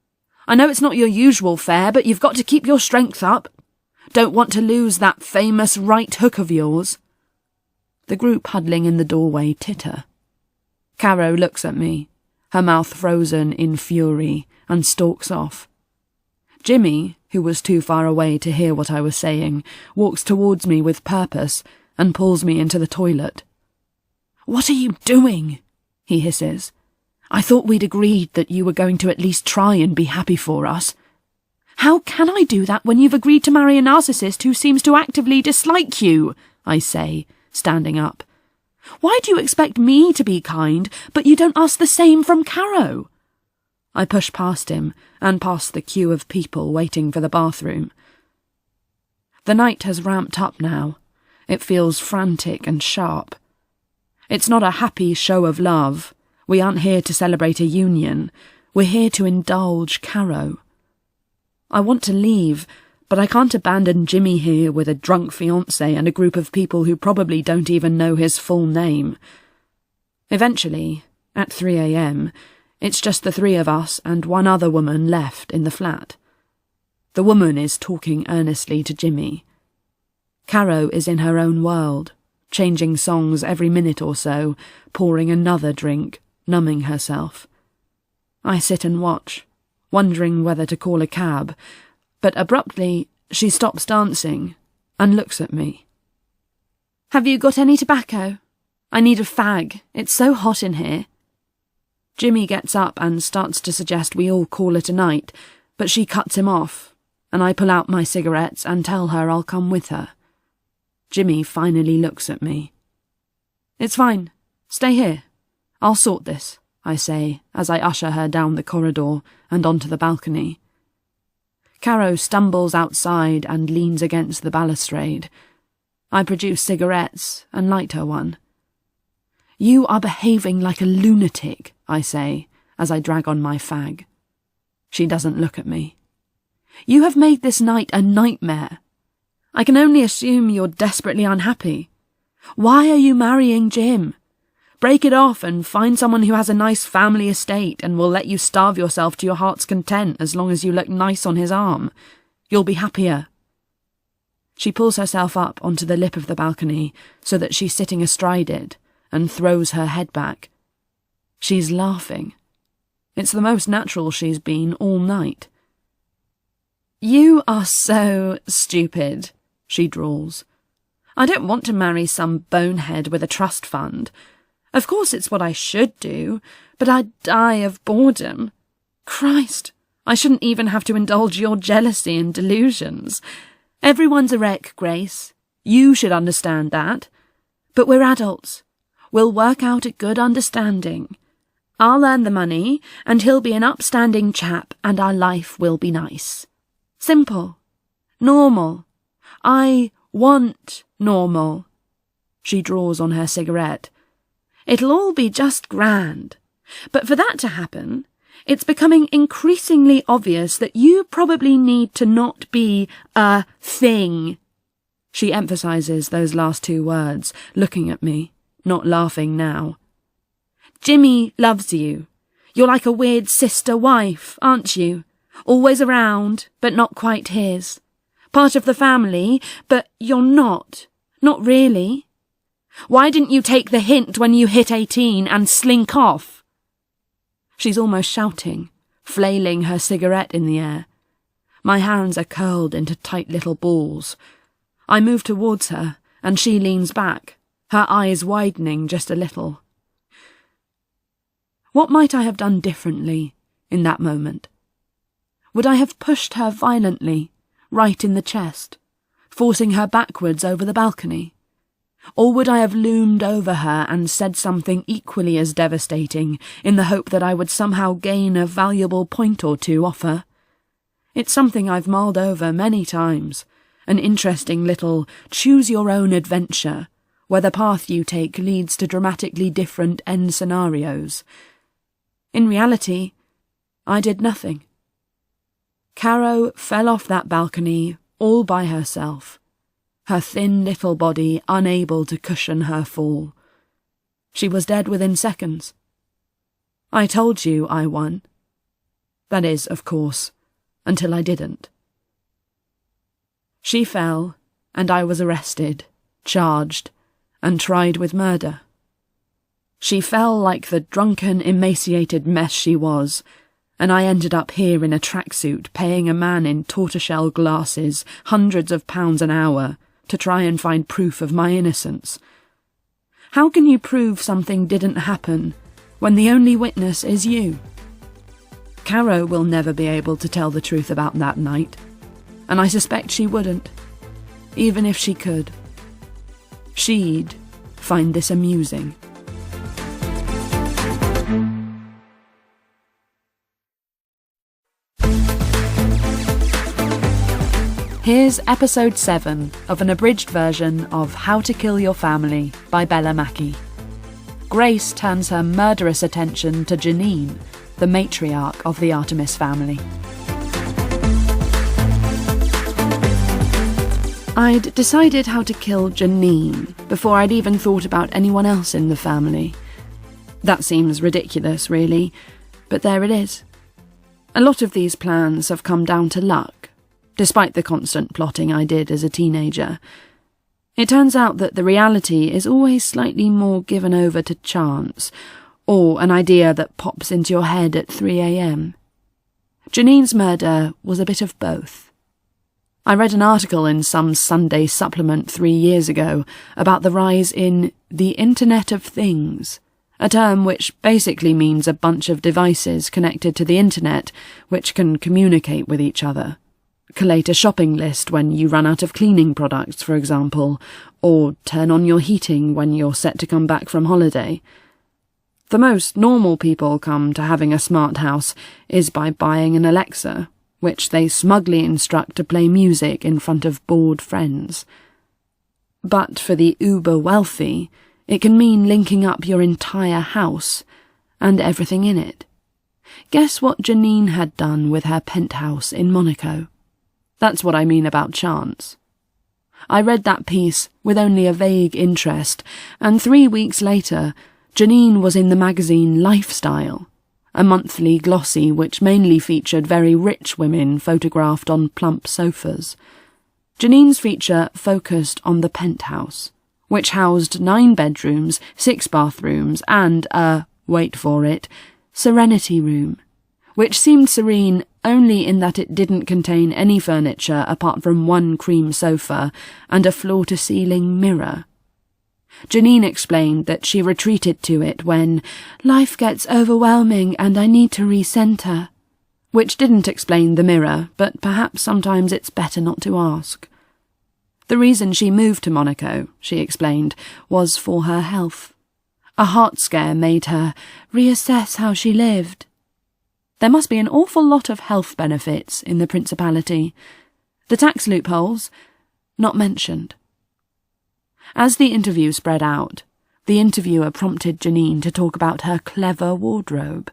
I know it's not your usual fare, but you've got to keep your strength up. Don't want to lose that famous right hook of yours." The group huddling in the doorway titter. Caro looks at me, her mouth frozen in fury, and stalks off. Jimmy, who was too far away to hear what I was saying, walks towards me with purpose and pulls me into the toilet. "What are you doing?" he hisses. "I thought we'd agreed that you were going to at least try and be happy for us." "How can I do that when you've agreed to marry a narcissist who seems to actively dislike you?" I say, standing up. "Why do you expect me to be kind, but you don't ask the same from Caro?" I push past him and past the queue of people waiting for the bathroom. The night has ramped up now. It feels frantic and sharp. It's not a happy show of love. We aren't here to celebrate a union. We're here to indulge Caro. I want to leave, but I can't abandon Jimmy here with a drunk fiancé and a group of people who probably don't even know his full name. Eventually, at 3 a.m, it's just the three of us and one other woman left in the flat. The woman is talking earnestly to Jimmy. Caro is in her own world, changing songs every minute or so, pouring another drink, numbing herself. I sit and watch, wondering whether to call a cab, but abruptly she stops dancing and looks at me. "Have you got any tobacco? I need a fag. It's so hot in here." Jimmy gets up and starts to suggest we all call it a night, but she cuts him off, and I pull out my cigarettes and tell her I'll come with her. Jimmy finally looks at me. "It's fine. Stay here. I'll sort this," I say as I usher her down the corridor and onto the balcony. Caro stumbles outside and leans against the balustrade. I produce cigarettes and light her one. "You are behaving like a lunatic," I say, as I drag on my fag. She doesn't look at me. "You have made this night a nightmare. I can only assume you're desperately unhappy. Why are you marrying Jim? Break it off and find someone who has a nice family estate and will let you starve yourself to your heart's content as long as you look nice on his arm. You'll be happier." She pulls herself up onto the lip of the balcony so that she's sitting astride it and throws her head back. She's laughing. It's the most natural she's been all night. "You are so stupid," she drawls. "I don't want to marry some bonehead with a trust fund. Of course it's what I should do, but I'd die of boredom. Christ, I shouldn't even have to indulge your jealousy and delusions. Everyone's a wreck, Grace. You should understand that. But we're adults. We'll work out a good understanding. I'll earn the money, and he'll be an upstanding chap, and our life will be nice. Simple. Normal. I want normal." She draws on her cigarette. "It'll all be just grand. But for that to happen, It's becoming increasingly obvious that you probably need to not be a thing. She emphasises those last two words, looking at me, not laughing now. Jimmy loves you. You're like a weird sister-wife, aren't you? Always around, but not quite his. Part of the family, but you're not. Not really. Why didn't you take the hint when you hit 18 and slink off? She's almost shouting, flailing her cigarette in the air. My hands are curled into tight little balls. I move towards her, and she leans back, her eyes widening just a little. What might I have done differently in that moment? Would I have pushed her violently, right in the chest, forcing her backwards over the balcony? Or would I have loomed over her and said something equally as devastating in the hope that I would somehow gain a valuable point or two off her? It's something I've mulled over many times, an interesting little choose-your-own-adventure, where the path you take leads to dramatically different end scenarios. In reality, I did nothing. Caro fell off that balcony all by herself, her thin little body unable to cushion her fall. She was dead within seconds. I told you I won. That is, of course, until I didn't. She fell, and I was arrested, charged, and tried with murder. She fell like the drunken, emaciated mess she was, and I ended up here in a tracksuit paying a man in tortoiseshell glasses hundreds of pounds an hour to try and find proof of my innocence. How can you prove something didn't happen when the only witness is you? Caro will never be able to tell the truth about that night, and I suspect she wouldn't, even if she could. She'd find this amusing. Here's episode 7 of an abridged version of How to Kill Your Family by Bella Mackie. Grace turns her murderous attention to Janine, the matriarch of the Artemis family. I'd decided how to kill Janine before I'd even thought about anyone else in the family. That seems ridiculous, really, but there it is. A lot of these plans have come down to luck, despite the constant plotting I did as a teenager. It turns out that the reality is always slightly more given over to chance, or an idea that pops into your head at 3 a.m. Janine's murder was a bit of both. I read an article in some Sunday supplement 3 years ago about the rise in the Internet of Things, a term which basically means a bunch of devices connected to the internet which can communicate with each other. Collate a shopping list when you run out of cleaning products, for example, or turn on your heating when you're set to come back from holiday. The most normal people come to having a smart house is by buying an Alexa, which they smugly instruct to play music in front of bored friends. But for the uber-wealthy, it can mean linking up your entire house and everything in it. Guess what Janine had done with her penthouse in Monaco? That's what I mean about chance. I read that piece with only a vague interest, and 3 weeks later, Janine was in the magazine Lifestyle, a monthly glossy which mainly featured very rich women photographed on plump sofas. Janine's feature focused on the penthouse, which housed 9 bedrooms, 6 bathrooms, and a, wait for it, serenity room, which seemed serene only in that it didn't contain any furniture apart from 1 cream sofa and a floor-to-ceiling mirror. Janine explained that she retreated to it when life gets overwhelming and I need to recenter, which didn't explain the mirror, but perhaps sometimes it's better not to ask. The reason she moved to Monaco, she explained, was for her health. A heart scare made her reassess how she lived. There must be an awful lot of health benefits in the Principality. The tax loopholes, not mentioned. As the interview spread out, the interviewer prompted Janine to talk about her clever wardrobe.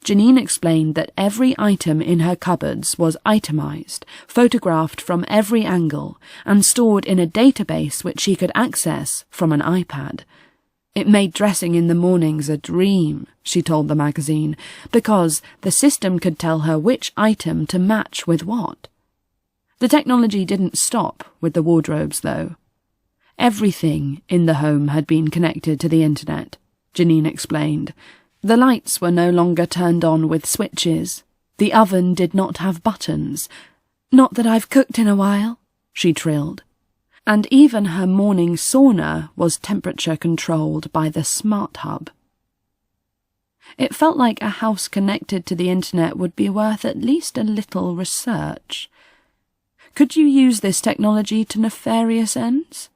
Janine explained that every item in her cupboards was itemized, photographed from every angle, and stored in a database which she could access from an iPad. It made dressing in the mornings a dream, she told the magazine, because the system could tell her which item to match with what. The technology didn't stop with the wardrobes, though. Everything in the home had been connected to the internet, Janine explained. The lights were no longer turned on with switches. The oven did not have buttons. "Not that I've cooked in a while," she trilled. And even her morning sauna was temperature-controlled by the Smart Hub. It felt like a house connected to the internet would be worth at least a little research. Could you use this technology to nefarious ends?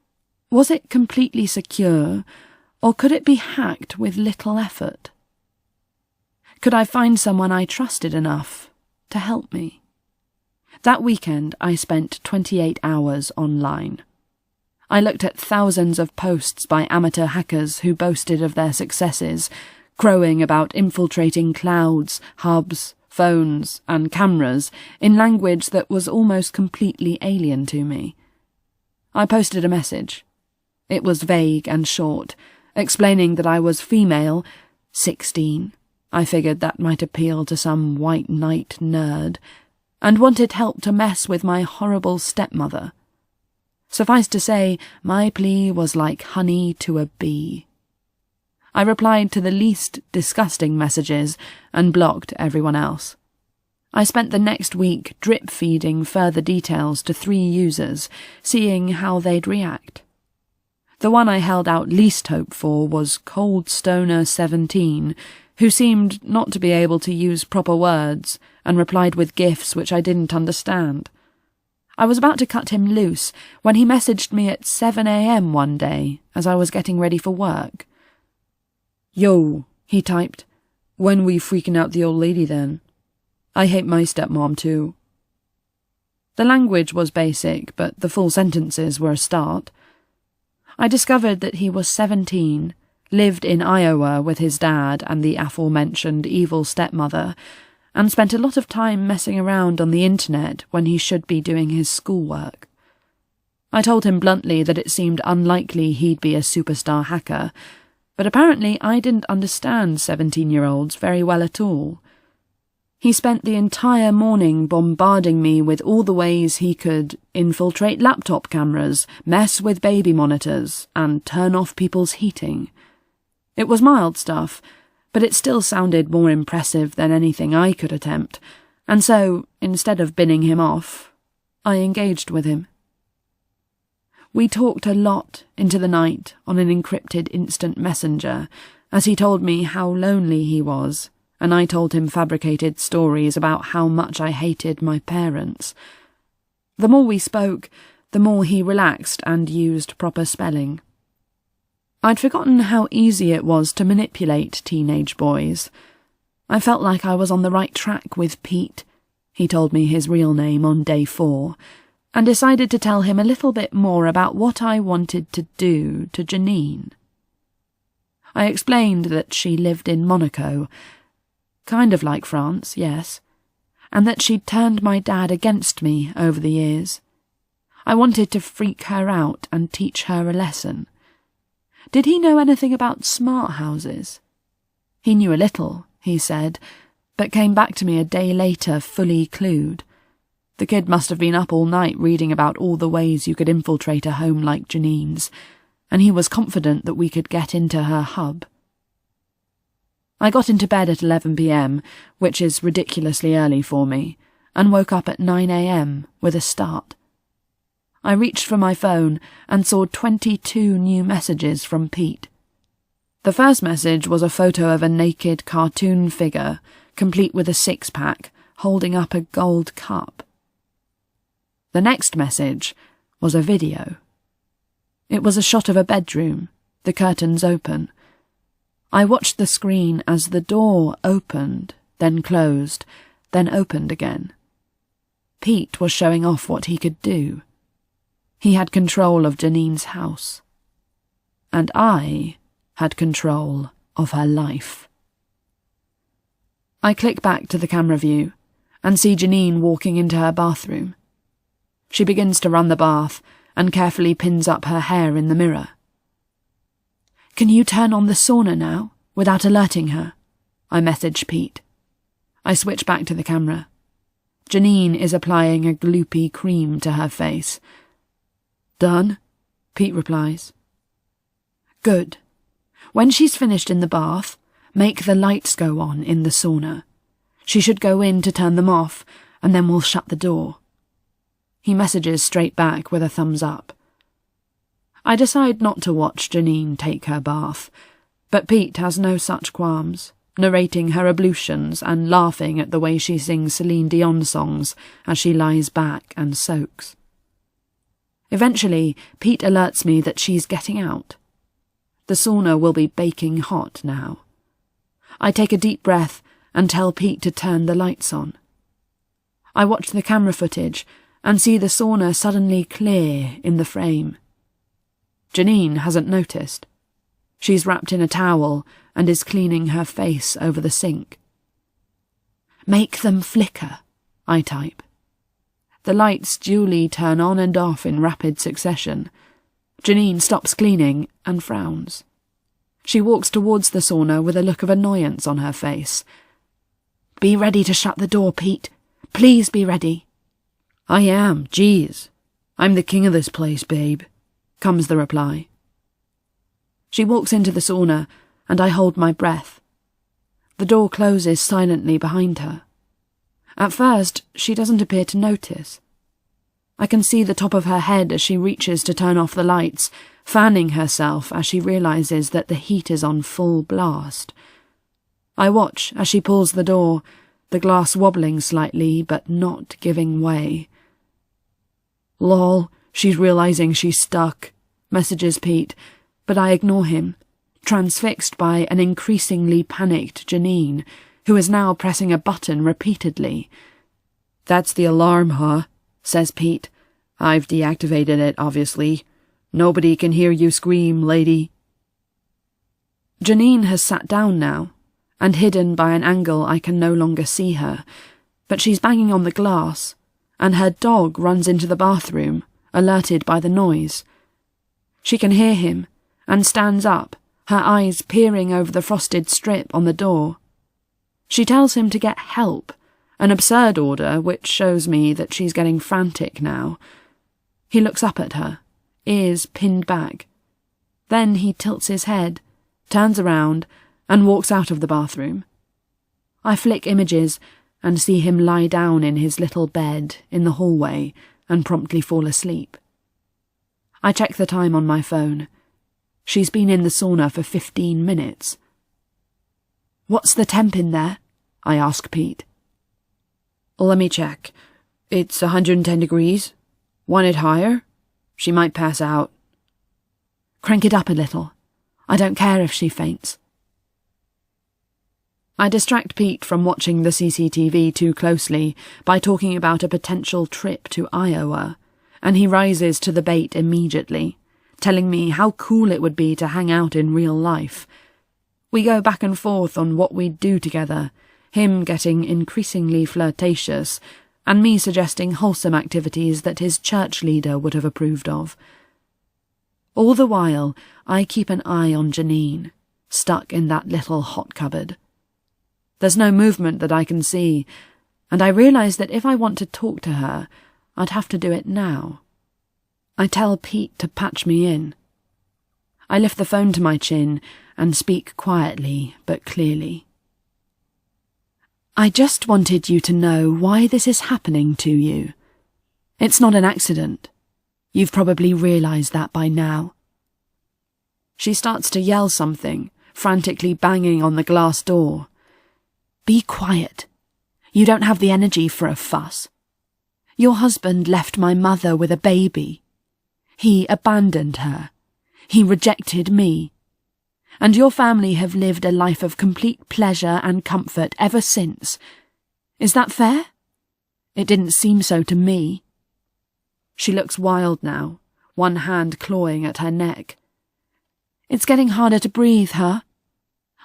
Was it completely secure, or could it be hacked with little effort? Could I find someone I trusted enough to help me? That weekend I spent 28 hours online. I looked at thousands of posts by amateur hackers who boasted of their successes, crowing about infiltrating clouds, hubs, phones, and cameras in language that was almost completely alien to me. I posted a message. It was vague and short, explaining that I was female, 16. I figured that might appeal to some white knight nerd, and wanted help to mess with my horrible stepmother. Suffice to say, my plea was like honey to a bee. I replied to the least disgusting messages and blocked everyone else. I spent the next week drip-feeding further details to 3 users, seeing how they'd react. The one I held out least hope for was Cold Stoner 17, who seemed not to be able to use proper words and replied with gifs which I didn't understand. I was about to cut him loose when he messaged me at 7 a.m. one day as I was getting ready for work. "Yo," he typed, "when we freaking out the old lady then? I hate my stepmom too." The language was basic, but the full sentences were a start. I discovered that he was 17, lived in Iowa with his dad and the aforementioned evil stepmother, and spent a lot of time messing around on the internet when he should be doing his schoolwork. I told him bluntly that it seemed unlikely he'd be a superstar hacker, but apparently I didn't understand 17-year-olds very well at all. He spent the entire morning bombarding me with all the ways he could infiltrate laptop cameras, mess with baby monitors, and turn off people's heating. It was mild stuff, but it still sounded more impressive than anything I could attempt, and so, instead of binning him off, I engaged with him. We talked a lot into the night on an encrypted instant messenger, as he told me how lonely he was, and I told him fabricated stories about how much I hated my parents. The more we spoke, the more he relaxed and used proper spelling. I'd forgotten how easy it was to manipulate teenage boys. I felt like I was on the right track with Pete. He told me his real name on day 4, and decided to tell him a little bit more about what I wanted to do to Janine. I explained that she lived in Monaco, kind of like France, yes, and that she'd turned my dad against me over the years. I wanted to freak her out and teach her a lesson. Did he know anything about smart houses? He knew a little, he said, but came back to me a day later fully clued. The kid must have been up all night reading about all the ways you could infiltrate a home like Janine's, and he was confident that we could get into her hub. I got into bed at 11 p.m, which is ridiculously early for me, and woke up at 9 a.m. with a start. I reached for my phone and saw 22 new messages from Pete. The first message was a photo of a naked cartoon figure, complete with a 6-pack, holding up a gold cup. The next message was a video. It was a shot of a bedroom, the curtains open. I watched the screen as the door opened, then closed, then opened again. Pete was showing off what he could do. He had control of Janine's house. And I had control of her life. I click back to the camera view and see Janine walking into her bathroom. She begins to run the bath and carefully pins up her hair in the mirror. "Can you turn on the sauna now, without alerting her?" I message Pete. I switch back to the camera. Janine is applying a gloopy cream to her face. "Done?" Pete replies. "Good. When she's finished in the bath, make the lights go on in the sauna. She should go in to turn them off, and then we'll shut the door." He messages straight back with a thumbs up. I decide not to watch Janine take her bath, but Pete has no such qualms, narrating her ablutions and laughing at the way she sings Celine Dion songs as she lies back and soaks. Eventually, Pete alerts me that she's getting out. The sauna will be baking hot now. I take a deep breath and tell Pete to turn the lights on. I watch the camera footage and see the sauna suddenly clear in the frame. Janine hasn't noticed. She's wrapped in a towel and is cleaning her face over the sink. "Make them flicker," I type. The lights duly turn on and off in rapid succession. Janine stops cleaning and frowns. She walks towards the sauna with a look of annoyance on her face. "Be ready to shut the door, Pete. Please be ready." "I am, jeez. I'm the king of this place, babe," comes the reply. She walks into the sauna, and I hold my breath. The door closes silently behind her. At first, she doesn't appear to notice. I can see the top of her head as she reaches to turn off the lights, fanning herself as she realizes that the heat is on full blast. I watch as she pulls the door, the glass wobbling slightly but not giving way. "Lol, she's realizing she's stuck," messages Pete, but I ignore him, transfixed by an increasingly panicked Janine, who is now pressing a button repeatedly. "That's the alarm, huh?" says Pete. "I've deactivated it, obviously. Nobody can hear you scream, lady." Janine has sat down now, and hidden by an angle I can no longer see her, but she's banging on the glass, and her dog runs into the bathroom, alerted by the noise. She can hear him, and stands up, her eyes peering over the frosted strip on the door. She tells him to get help, an absurd order which shows me that she's getting frantic now. He looks up at her, ears pinned back. Then he tilts his head, turns around, and walks out of the bathroom. I flick images and see him lie down in his little bed in the hallway and promptly fall asleep. I check the time on my phone. She's been in the sauna for 15 minutes. "What's the temp in there?" I ask Pete. "Let me check. It's 110 degrees. Want it higher? She might pass out." "Crank it up a little. I don't care if she faints." I distract Pete from watching the CCTV too closely by talking about a potential trip to Iowa, and he rises to the bait immediately, telling me how cool it would be to hang out in real life. We go back and forth on what we'd do together, him getting increasingly flirtatious, and me suggesting wholesome activities that his church leader would have approved of. All the while, I keep an eye on Janine, stuck in that little hot cupboard. There's no movement that I can see, and I realise that if I want to talk to her, I'd have to do it now. I tell Pete to patch me in. I lift the phone to my chin and speak quietly but clearly. "I just wanted you to know why this is happening to you. It's not an accident. You've probably realised that by now." She starts to yell something, frantically banging on the glass door. "Be quiet. You don't have the energy for a fuss. Your husband left my mother with a baby. He abandoned her. He rejected me. And your family have lived a life of complete pleasure and comfort ever since. Is that fair? It didn't seem so to me." She looks wild now, one hand clawing at her neck. "It's getting harder to breathe, huh?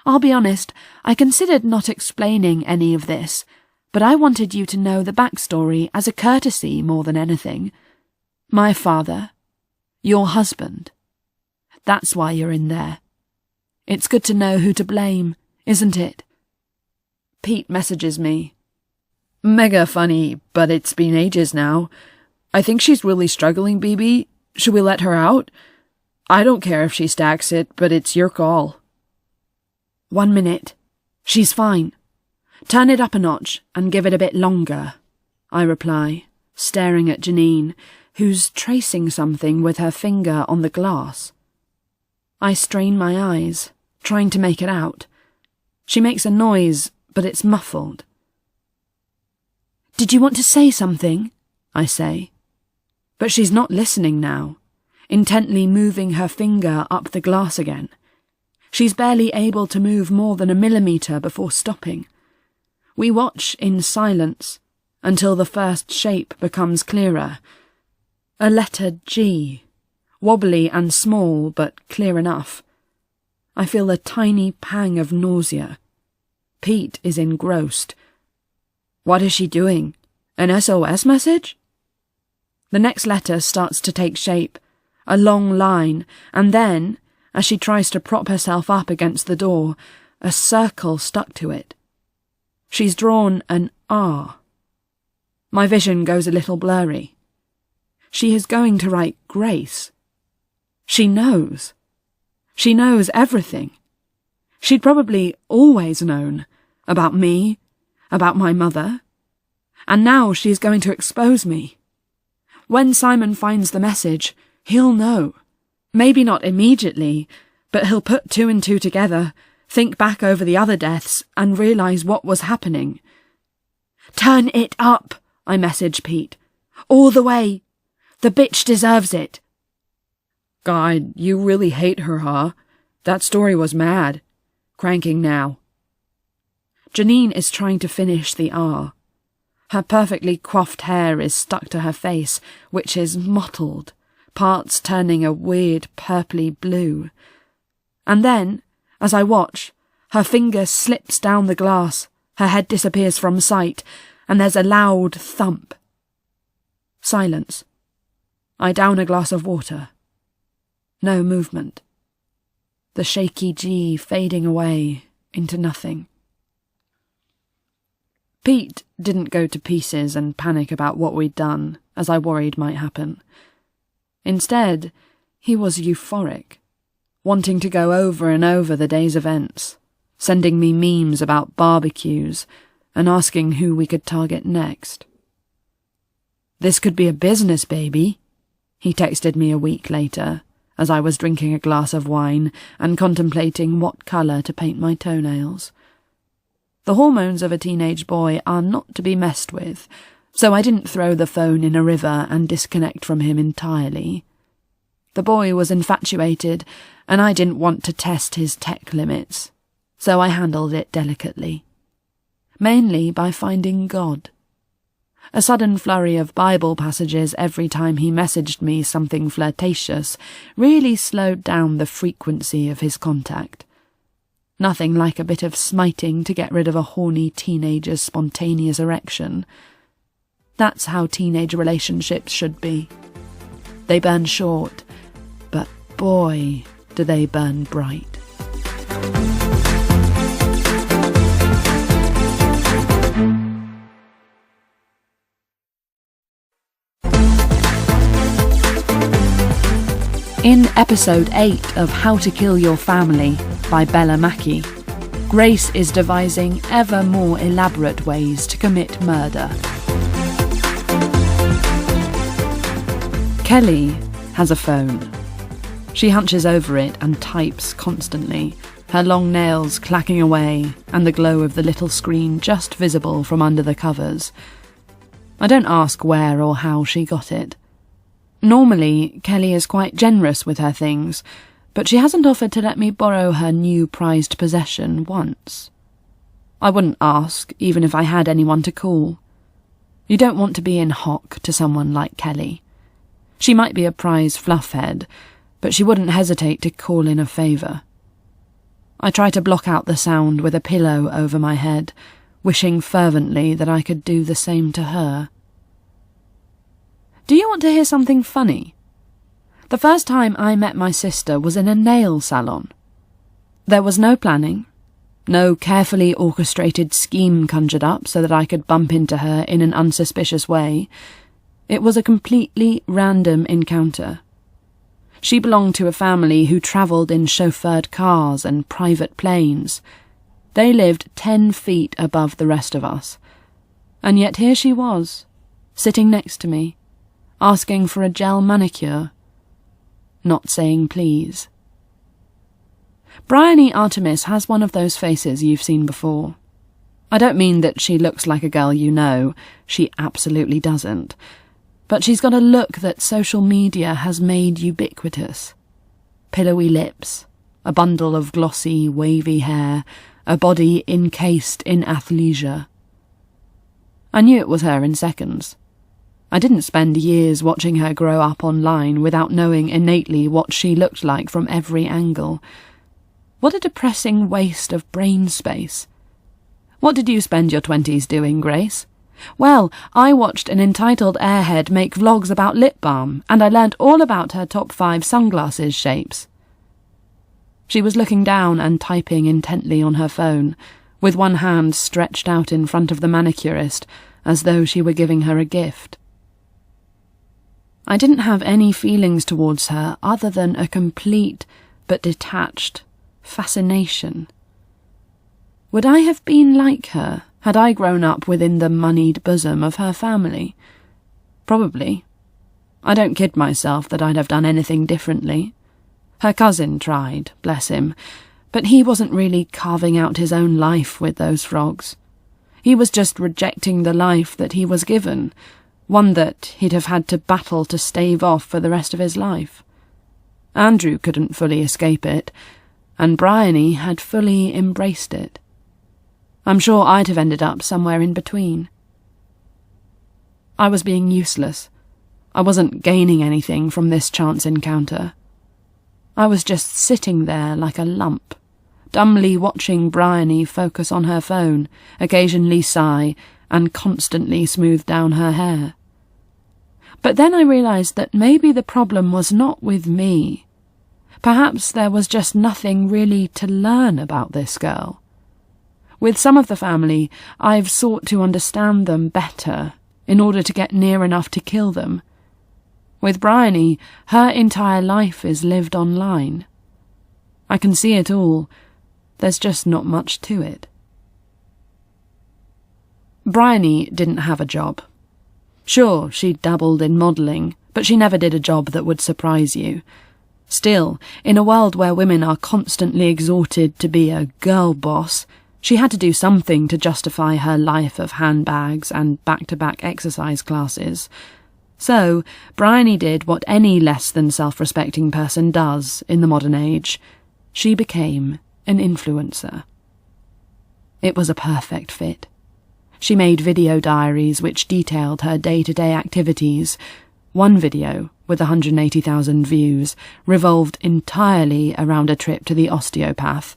I'll be honest, I considered not explaining any of this, but I wanted you to know the backstory as a courtesy more than anything. My father, your husband. That's why you're in there. It's good to know who to blame, isn't it? Pete messages me. Mega funny, but it's been ages now. I think she's really struggling, BB. Should we let her out? I don't care if she stacks it, but it's your call. 1 minute. She's fine. Turn it up a notch and give it a bit longer, I reply, staring at Janine, who's tracing something with her finger on the glass. I strain my eyes, trying to make it out. She makes a noise, but it's muffled. Did you want to say something? I say. But she's not listening now, intently moving her finger up the glass again. She's barely able to move more than a millimetre before stopping. We watch in silence until the first shape becomes clearer. A letter G, wobbly and small but clear enough. I feel a tiny pang of nausea. Pete is engrossed. What is she doing? An SOS message? The next letter starts to take shape, a long line, and then, as she tries to prop herself up against the door, a circle stuck to it. She's drawn an R. My vision goes a little blurry. She is going to write Grace. She knows. She knows everything. She'd probably always known about me, about my mother, and now she's going to expose me. When Simon finds the message, he'll know. Maybe not immediately, but he'll put 2 and 2 together, think back over the other deaths, and realise what was happening. Turn it up, I message Pete. All the way. The bitch deserves it. God, you really hate her, huh? That story was mad. Cranking now. Janine is trying to finish the R. Her perfectly coiffed hair is stuck to her face, which is mottled, parts turning a weird purpley blue. And then, as I watch, her finger slips down the glass, her head disappears from sight, and there's a loud thump. Silence. I down a glass of water. No movement. The shaky G fading away into nothing. Pete didn't go to pieces and panic about what we'd done, as I worried might happen. Instead, he was euphoric, wanting to go over and over the day's events, sending me memes about barbecues and asking who we could target next. This could be a business, baby, he texted me a week later, as I was drinking a glass of wine and contemplating what colour to paint my toenails. The hormones of a teenage boy are not to be messed with, so I didn't throw the phone in a river and disconnect from him entirely. The boy was infatuated, and I didn't want to test his tech limits, so I handled it delicately. Mainly by finding God. A sudden flurry of Bible passages every time he messaged me something flirtatious really slowed down the frequency of his contact. Nothing like a bit of smiting to get rid of a horny teenager's spontaneous erection. That's how teenage relationships should be. They burn short, but boy, do they burn bright. In episode 8 of How to Kill Your Family by Bella Mackie, Grace is devising ever more elaborate ways to commit murder. Kelly has a phone. She hunches over it and types constantly, her long nails clacking away and the glow of the little screen just visible from under the covers. I don't ask where or how she got it. Normally, Kelly is quite generous with her things, but she hasn't offered to let me borrow her new prized possession once. I wouldn't ask, even if I had anyone to call. You don't want to be in hock to someone like Kelly. She might be a prize fluffhead, but she wouldn't hesitate to call in a favour. I try to block out the sound with a pillow over my head, wishing fervently that I could do the same to her. Do you want to hear something funny? The first time I met my sister was in a nail salon. There was no planning, no carefully orchestrated scheme conjured up so that I could bump into her in an unsuspicious way. It was a completely random encounter. She belonged to a family who travelled in chauffeured cars and private planes. They lived 10 feet above the rest of us. And yet here she was, sitting next to me, asking for a gel manicure, not saying please. Bryony Artemis has one of those faces you've seen before. I don't mean that she looks like a girl you know. She absolutely doesn't. But she's got a look that social media has made ubiquitous. Pillowy lips, a bundle of glossy, wavy hair, a body encased in athleisure. I knew it was her in seconds. I didn't spend years watching her grow up online without knowing innately what she looked like from every angle. What a depressing waste of brain space. What did you spend your 20s doing, Grace? Well, I watched an entitled airhead make vlogs about lip balm, and I learnt all about her top 5 sunglasses shapes. She was looking down and typing intently on her phone, with one hand stretched out in front of the manicurist, as though she were giving her a gift. I didn't have any feelings towards her other than a complete but detached fascination. Would I have been like her had I grown up within the moneyed bosom of her family? Probably. I don't kid myself that I'd have done anything differently. Her cousin tried, bless him, but he wasn't really carving out his own life with those frogs. He was just rejecting the life that he was given, one that he'd have had to battle to stave off for the rest of his life. Andrew couldn't fully escape it, and Bryony had fully embraced it. I'm sure I'd have ended up somewhere in between. I was being useless. I wasn't gaining anything from this chance encounter. I was just sitting there like a lump, dumbly watching Bryony focus on her phone, occasionally sigh, and constantly smooth down her hair. But then I realised that maybe the problem was not with me. Perhaps there was just nothing really to learn about this girl. With some of the family, I've sought to understand them better in order to get near enough to kill them. With Bryony, her entire life is lived online. I can see it all. There's just not much to it. Bryony didn't have a job. Sure, she dabbled in modelling, but she never did a job that would surprise you. Still, in a world where women are constantly exhorted to be a girl boss, she had to do something to justify her life of handbags and back-to-back exercise classes. So, Bryony did what any less than self-respecting person does in the modern age. She became an influencer. It was a perfect fit. She made video diaries which detailed her day-to-day activities. One video, with 180,000 views, revolved entirely around a trip to the osteopath,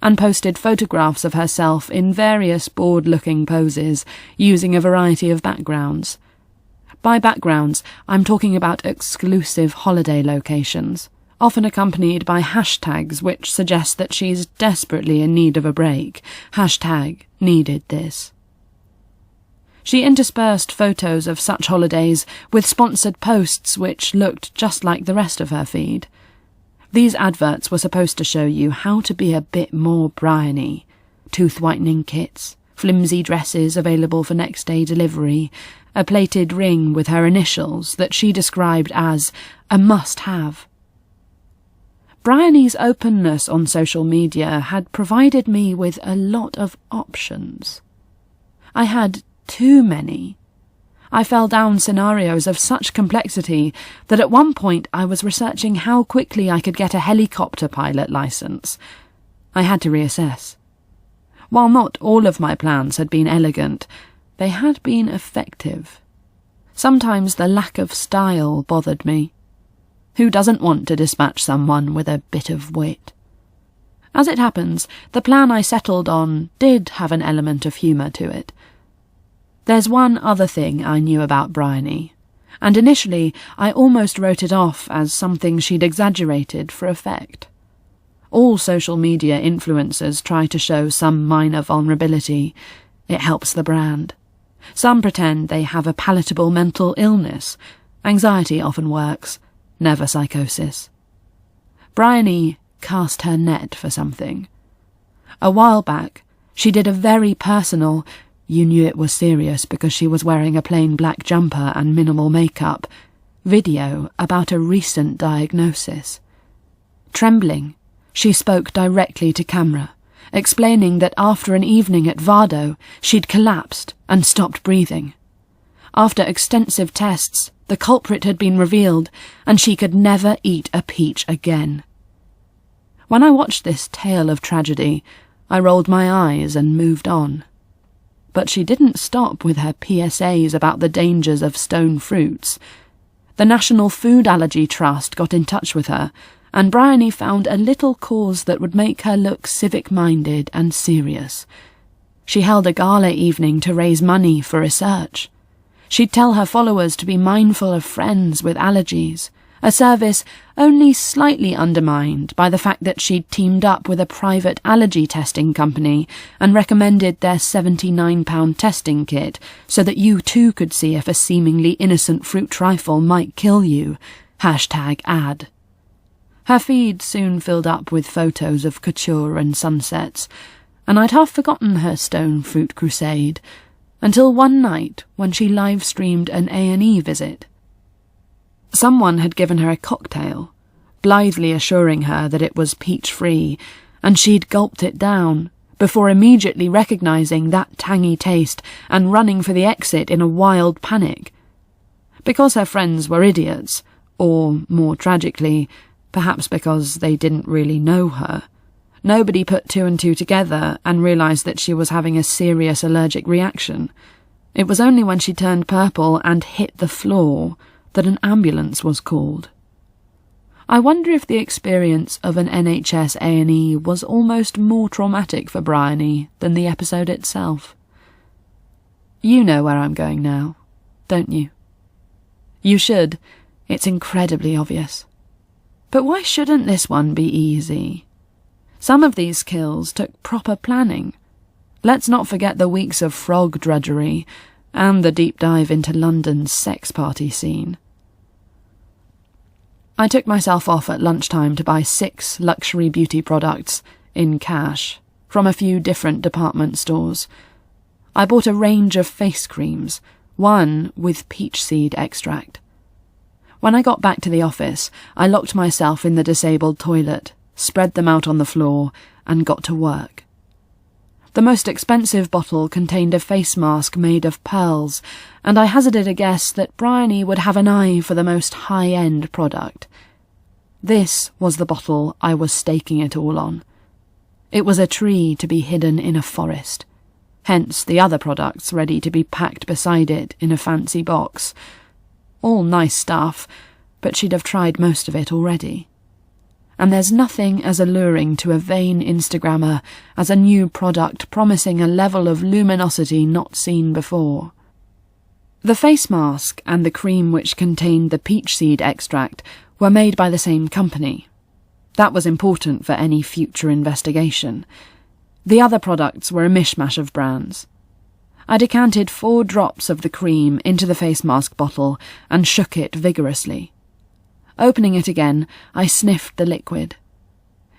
and posted photographs of herself in various bored-looking poses, using a variety of backgrounds. By backgrounds, I'm talking about exclusive holiday locations, often accompanied by hashtags which suggest that she's desperately in need of a break. #needed this. She interspersed photos of such holidays with sponsored posts which looked just like the rest of her feed. These adverts were supposed to show you how to be a bit more Bryony. Tooth whitening kits, flimsy dresses available for next-day delivery, a plated ring with her initials that she described as a must-have. Bryony's openness on social media had provided me with a lot of options. I had too many. I fell down scenarios of such complexity that at one point I was researching how quickly I could get a helicopter pilot license. I had to reassess. While not all of my plans had been elegant, they had been effective. Sometimes the lack of style bothered me. Who doesn't want to dispatch someone with a bit of wit? As it happens, the plan I settled on did have an element of humour to it. There's one other thing I knew about Bryony, and initially I almost wrote it off as something she'd exaggerated for effect. All social media influencers try to show some minor vulnerability. It helps the brand. Some pretend they have a palatable mental illness. Anxiety often works, never psychosis. Bryony cast her net for something. A while back, she did a very personal, you knew it was serious because she was wearing a plain black jumper and minimal makeup, video about a recent diagnosis. Trembling, she spoke directly to camera, explaining that after an evening at Vado, she'd collapsed and stopped breathing. After extensive tests, the culprit had been revealed, and she could never eat a peach again. When I watched this tale of tragedy, I rolled my eyes and moved on. But she didn't stop with her PSAs about the dangers of stone fruits. The National Food Allergy Trust got in touch with her, and Bryony found a little cause that would make her look civic-minded and serious. She held a gala evening to raise money for research. She'd tell her followers to be mindful of friends with allergies, a service only slightly undermined by the fact that she'd teamed up with a private allergy testing company and recommended their £79 testing kit so that you too could see if a seemingly innocent fruit trifle might kill you. #ad. Her feed soon filled up with photos of couture and sunsets, and I'd half forgotten her stone fruit crusade, until one night when she live-streamed an A&E visit. Someone had given her a cocktail, blithely assuring her that it was peach-free, and she'd gulped it down, before immediately recognising that tangy taste and running for the exit in a wild panic. Because her friends were idiots, or, more tragically, perhaps because they didn't really know her, nobody put two and two together and realised that she was having a serious allergic reaction. It was only when she turned purple and hit the floor that an ambulance was called. I wonder if the experience of an NHS A&E was almost more traumatic for Bryony than the episode itself. You know where I'm going now, don't you? You should. It's incredibly obvious. But why shouldn't this one be easy? Some of these kills took proper planning. Let's not forget the weeks of frog drudgery and the deep dive into London's sex party scene. I took myself off at lunchtime to buy 6 luxury beauty products, in cash, from a few different department stores. I bought a range of face creams, one with peach seed extract. When I got back to the office, I locked myself in the disabled toilet, spread them out on the floor, and got to work. The most expensive bottle contained a face mask made of pearls, and I hazarded a guess that Bryony would have an eye for the most high-end product. This was the bottle I was staking it all on. It was a tree to be hidden in a forest, hence the other products ready to be packed beside it in a fancy box. All nice stuff, but she'd have tried most of it already. And there's nothing as alluring to a vain Instagrammer as a new product promising a level of luminosity not seen before. The face mask and the cream which contained the peach seed extract were made by the same company. That was important for any future investigation. The other products were a mishmash of brands. I decanted 4 drops of the cream into the face mask bottle and shook it vigorously. Opening it again, I sniffed the liquid.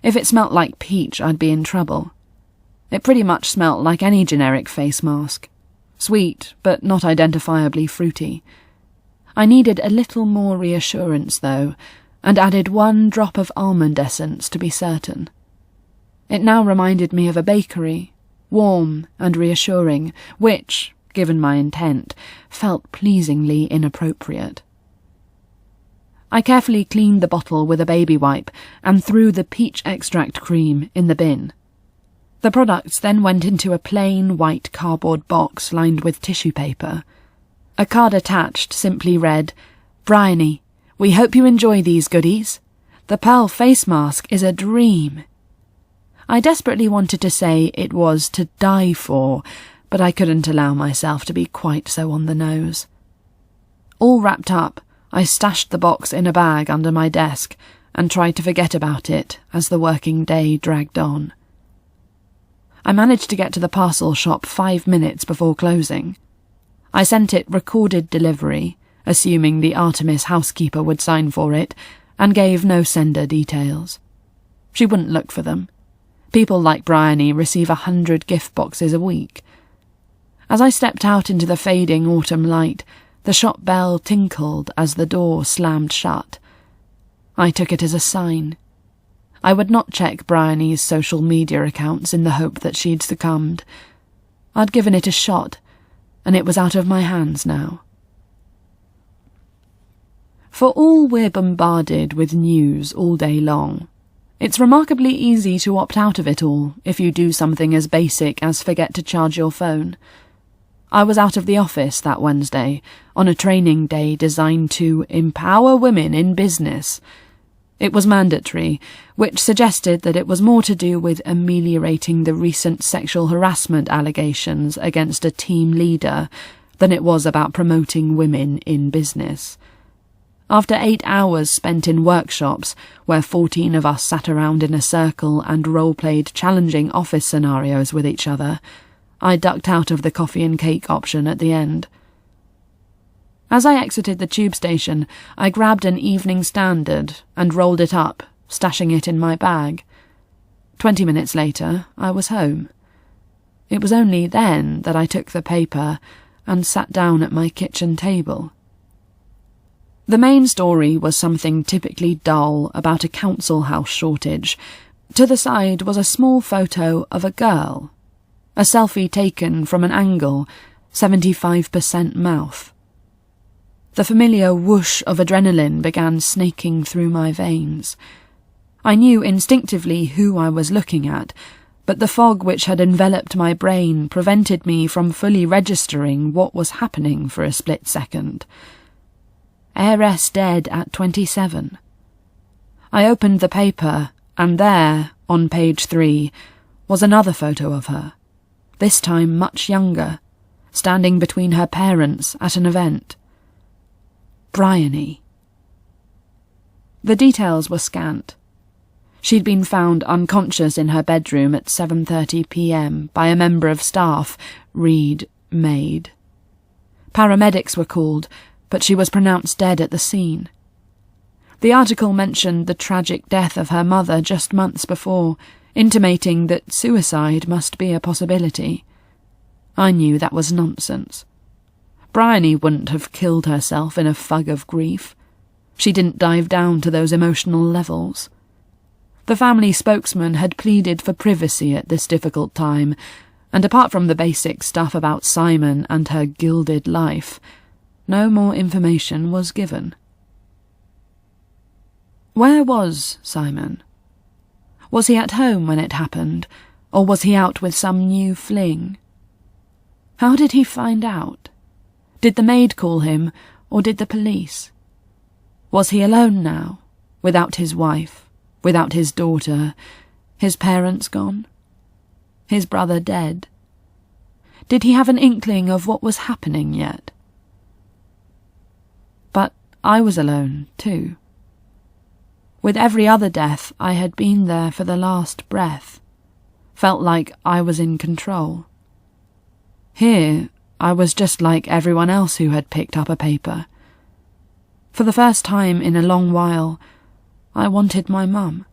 If it smelt like peach, I'd be in trouble. It pretty much smelt like any generic face mask. Sweet, but not identifiably fruity. I needed a little more reassurance, though, and added 1 drop of almond essence to be certain. It now reminded me of a bakery, warm and reassuring, which, given my intent, felt pleasingly inappropriate. I carefully cleaned the bottle with a baby wipe and threw the peach extract cream in the bin. The products then went into a plain white cardboard box lined with tissue paper. A card attached simply read, "Bryony, we hope you enjoy these goodies. The pearl face mask is a dream." I desperately wanted to say it was to die for, but I couldn't allow myself to be quite so on the nose. All wrapped up, I stashed the box in a bag under my desk and tried to forget about it as the working day dragged on. I managed to get to the parcel shop 5 minutes before closing. I sent it recorded delivery, assuming the Artemis housekeeper would sign for it, and gave no sender details. She wouldn't look for them. People like Bryony receive 100 gift boxes a week. As I stepped out into the fading autumn light, the shop bell tinkled as the door slammed shut. I took it as a sign. I would not check Bryony's social media accounts in the hope that she'd succumbed. I'd given it a shot, and it was out of my hands now. For all we're bombarded with news all day long, it's remarkably easy to opt out of it all if you do something as basic as forget to charge your phone. I was out of the office that Wednesday, on a training day designed to empower women in business. It was mandatory, which suggested that it was more to do with ameliorating the recent sexual harassment allegations against a team leader than it was about promoting women in business. After 8 hours spent in workshops, where 14 of us sat around in a circle and role-played challenging office scenarios with each other, I ducked out of the coffee and cake option at the end. As I exited the tube station, I grabbed an Evening Standard and rolled it up, stashing it in my bag. 20 minutes later, I was home. It was only then that I took the paper and sat down at my kitchen table. The main story was something typically dull about a council house shortage. To the side was a small photo of a girl. A selfie taken from an angle, 75% mouth. The familiar whoosh of adrenaline began snaking through my veins. I knew instinctively who I was looking at, but the fog which had enveloped my brain prevented me from fully registering what was happening for a split second. Heiress dead at 27. I opened the paper, and there, on page 3, was another photo of her, this time much younger, standing between her parents at an event. Bryony. The details were scant. She'd been found unconscious in her bedroom at 7:30 p.m. by a member of staff, Reed Maid. Paramedics were called, but she was pronounced dead at the scene. The article mentioned the tragic death of her mother just months before, intimating that suicide must be a possibility. I knew that was nonsense. Bryony wouldn't have killed herself in a fug of grief. She didn't dive down to those emotional levels. The family spokesman had pleaded for privacy at this difficult time, and apart from the basic stuff about Simon and her gilded life, no more information was given. Where was Simon? Was he at home when it happened, or was he out with some new fling? How did he find out? Did the maid call him, or did the police? Was he alone now, without his wife, without his daughter, his parents gone? His brother dead? Did he have an inkling of what was happening yet? But I was alone, too. With every other death, I had been there for the last breath, felt like I was in control. Here, I was just like everyone else who had picked up a paper. For the first time in a long while, I wanted my mum.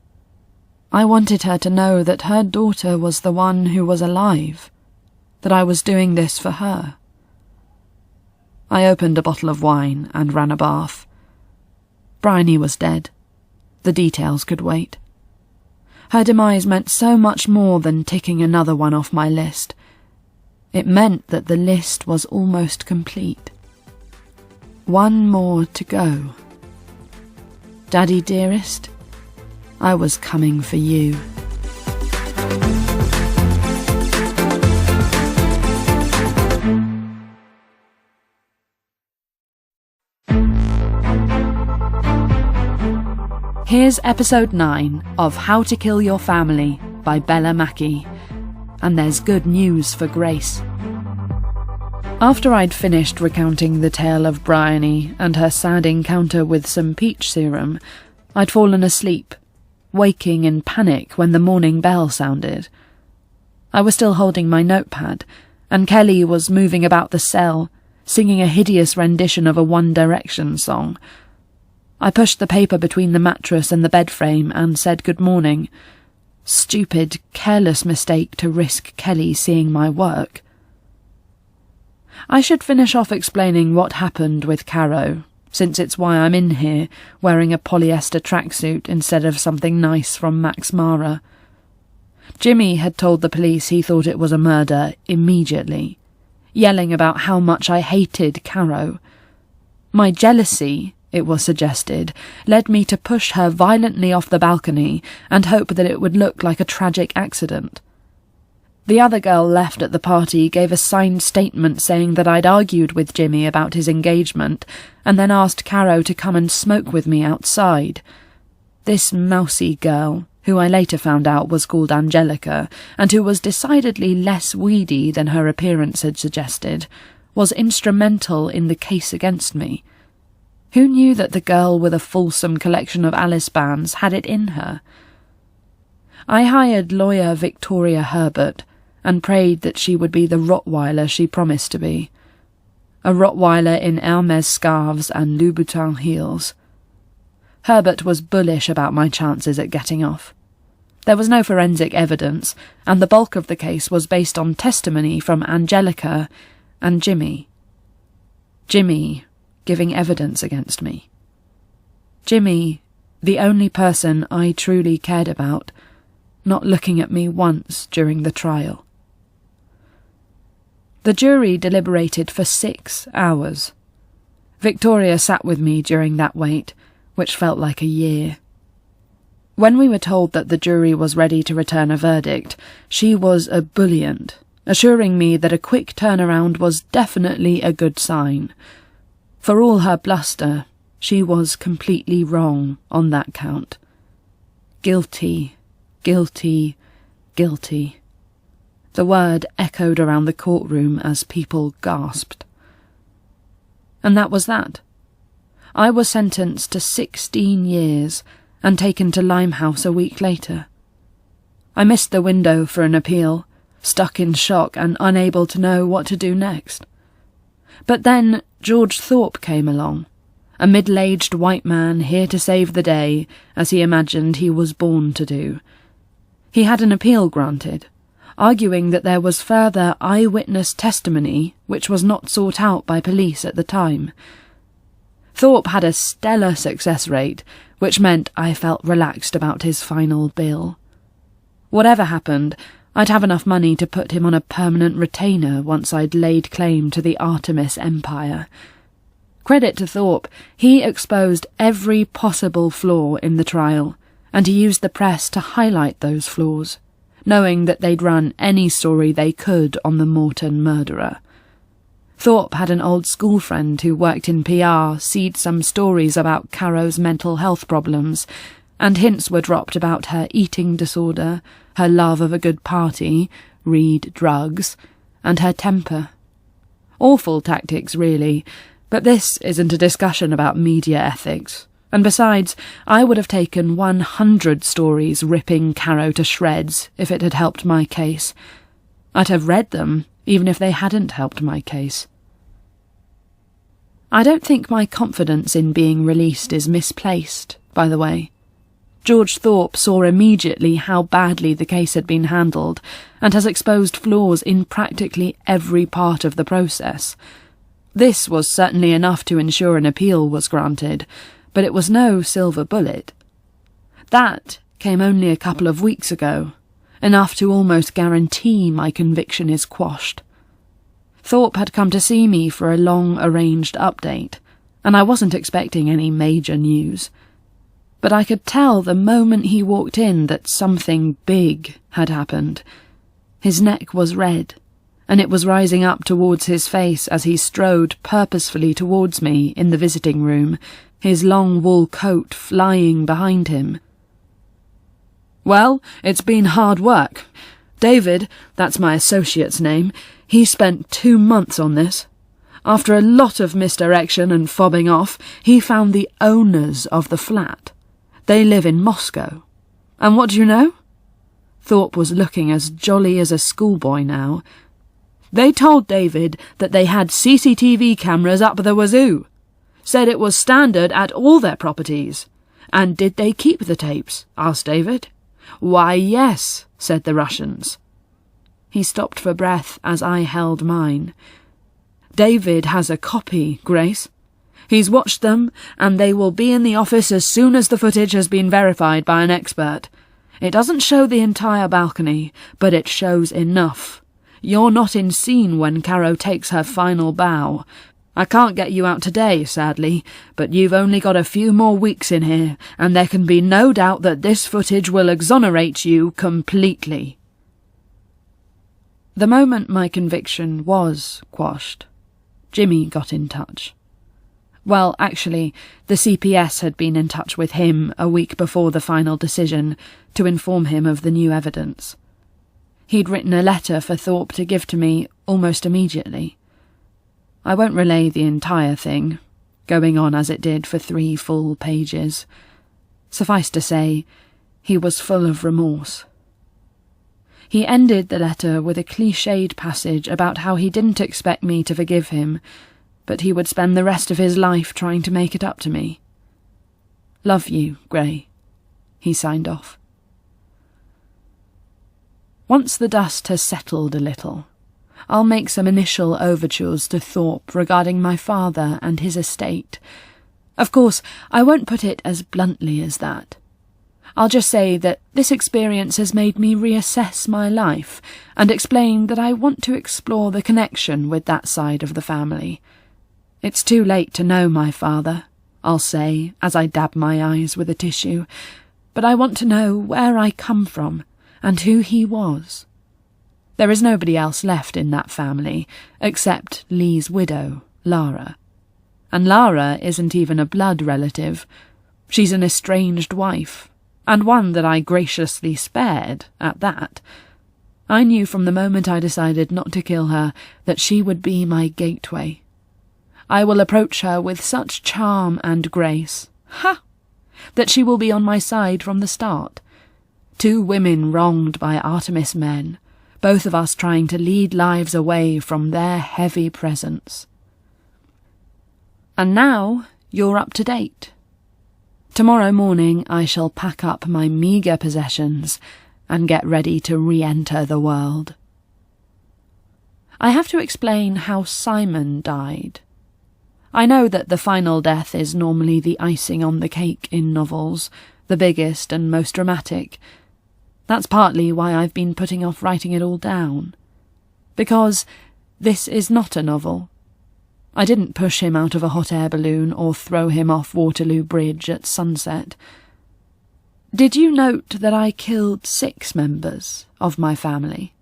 I wanted her to know that her daughter was the one who was alive, that I was doing this for her. I opened a bottle of wine and ran a bath. Bryony was dead. The details could wait. Her demise meant so much more than ticking another one off my list. It meant that the list was almost complete. One more to go. Daddy dearest, I was coming for you. Here's episode 9 of How to Kill Your Family by Bella Mackie, and there's good news for Grace. After I'd finished recounting the tale of Bryony and her sad encounter with some peach serum, I'd fallen asleep, waking in panic when the morning bell sounded. I was still holding my notepad, and Kelly was moving about the cell, singing a hideous rendition of a One Direction song. I pushed the paper between the mattress and the bed frame and said good morning. Stupid, careless mistake to risk Kelly seeing my work. I should finish off explaining what happened with Caro, since it's why I'm in here, wearing a polyester tracksuit instead of something nice from Max Mara. Jimmy had told the police he thought it was a murder immediately, yelling about how much I hated Caro. My jealousy, it was suggested, led me to push her violently off the balcony and hope that it would look like a tragic accident. The other girl left at the party gave a signed statement saying that I'd argued with Jimmy about his engagement and then asked Caro to come and smoke with me outside. This mousy girl, who I later found out was called Angelica, and who was decidedly less weedy than her appearance had suggested, was instrumental in the case against me. Who knew that the girl with a fulsome collection of Alice bands had it in her? I hired lawyer Victoria Herbert and prayed that she would be the Rottweiler she promised to be. A Rottweiler in Hermes scarves and Louboutin heels. Herbert was bullish about my chances at getting off. There was no forensic evidence, and the bulk of the case was based on testimony from Angelica and Jimmy. Jimmy giving evidence against me. Jimmy, the only person I truly cared about, not looking at me once during the trial. The jury deliberated for 6 hours. Victoria sat with me during that wait, which felt like a year. When we were told that the jury was ready to return a verdict, she was ebullient, assuring me that a quick turnaround was definitely a good sign. For all her bluster, she was completely wrong on that count. Guilty, guilty, guilty. The word echoed around the courtroom as people gasped. And that was that. I was sentenced to 16 years and taken to Limehouse a week later. I missed the window for an appeal, stuck in shock and unable to know what to do next. But then George Thorpe came along, a middle-aged white man here to save the day, as he imagined he was born to do. He had an appeal granted, arguing that there was further eyewitness testimony which was not sought out by police at the time. Thorpe had a stellar success rate, which meant I felt relaxed about his final bill. Whatever happened, I'd have enough money to put him on a permanent retainer once I'd laid claim to the Artemis Empire. Credit to Thorpe, he exposed every possible flaw in the trial, and he used the press to highlight those flaws, knowing that they'd run any story they could on the Morton murderer. Thorpe had an old school friend who worked in PR seed some stories about Caro's mental health problems, and hints were dropped about her eating disorder, her love of a good party, read drugs, and her temper. Awful tactics, really, but this isn't a discussion about media ethics. And besides, I would have taken 100 stories ripping Caro to shreds if it had helped my case. I'd have read them, even if they hadn't helped my case. I don't think my confidence in being released is misplaced, by the way. George Thorpe saw immediately how badly the case had been handled, and has exposed flaws in practically every part of the process. This was certainly enough to ensure an appeal was granted, but it was no silver bullet. That came only a couple of weeks ago, enough to almost guarantee my conviction is quashed. Thorpe had come to see me for a long-arranged update, and I wasn't expecting any major news. But I could tell the moment he walked in that something big had happened. His neck was red, and it was rising up towards his face as he strode purposefully towards me in the visiting room, his long wool coat flying behind him. Well, it's been hard work. David, that's my associate's name, he spent 2 months on this. After a lot of misdirection and fobbing off, he found the owners of the flat. They live in Moscow. And what do you know? Thorpe was looking as jolly as a schoolboy now. They told David that they had CCTV cameras up the wazoo. Said it was standard at all their properties. And did they keep the tapes? Asked David. Why, yes, said the Russians. He stopped for breath as I held mine. David has a copy, Grace. He's watched them, and they will be in the office as soon as the footage has been verified by an expert. It doesn't show the entire balcony, but it shows enough. You're not in scene when Caro takes her final bow. I can't get you out today, sadly, but you've only got a few more weeks in here, and there can be no doubt that this footage will exonerate you completely. The moment my conviction was quashed, Jimmy got in touch. Well, actually, the CPS had been in touch with him a week before the final decision to inform him of the new evidence. He'd written a letter for Thorpe to give to me almost immediately. I won't relay the entire thing, going on as it did for 3 full pages. Suffice to say, he was full of remorse. He ended the letter with a cliched passage about how he didn't expect me to forgive him, but he would spend the rest of his life trying to make it up to me. Love you, Gray, he signed off. Once the dust has settled a little, I'll make some initial overtures to Thorpe regarding my father and his estate. Of course, I won't put it as bluntly as that. I'll just say that this experience has made me reassess my life and explain that I want to explore the connection with that side of the family. It's too late to know my father, I'll say as I dab my eyes with a tissue, but I want to know where I come from and who he was. There is nobody else left in that family except Lee's widow, Lara. And Lara isn't even a blood relative. She's an estranged wife, and one that I graciously spared, at that. I knew from the moment I decided not to kill her that she would be my gateway. I will approach her with such charm and grace, that she will be on my side from the start. 2 women wronged by Artemis men, both of us trying to lead lives away from their heavy presence. And now you're up to date. Tomorrow morning I shall pack up my meagre possessions and get ready to re-enter the world. I have to explain how Simon died. I know that the final death is normally the icing on the cake in novels, the biggest and most dramatic. That's partly why I've been putting off writing it all down. Because this is not a novel. I didn't push him out of a hot air balloon or throw him off Waterloo Bridge at sunset. Did you note that I killed 6 members of my family?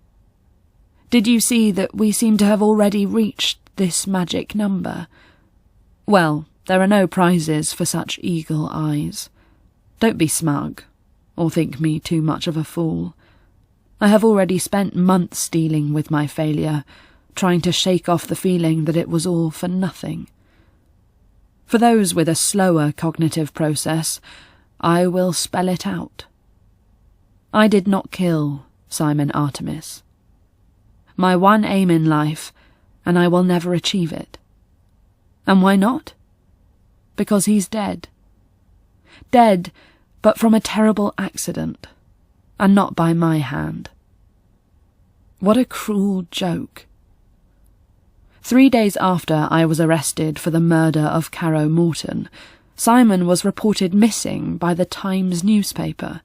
Did you see that we seem to have already reached this magic number? Well, there are no prizes for such eagle eyes. Don't be smug, or think me too much of a fool. I have already spent months dealing with my failure, trying to shake off the feeling that it was all for nothing. For those with a slower cognitive process, I will spell it out. I did not kill Simon Artemis. My one aim in life, and I will never achieve it. And why not? Because he's dead. Dead, but from a terrible accident, and not by my hand. What a cruel joke. 3 days after I was arrested for the murder of Caro Morton, Simon was reported missing by the Times newspaper.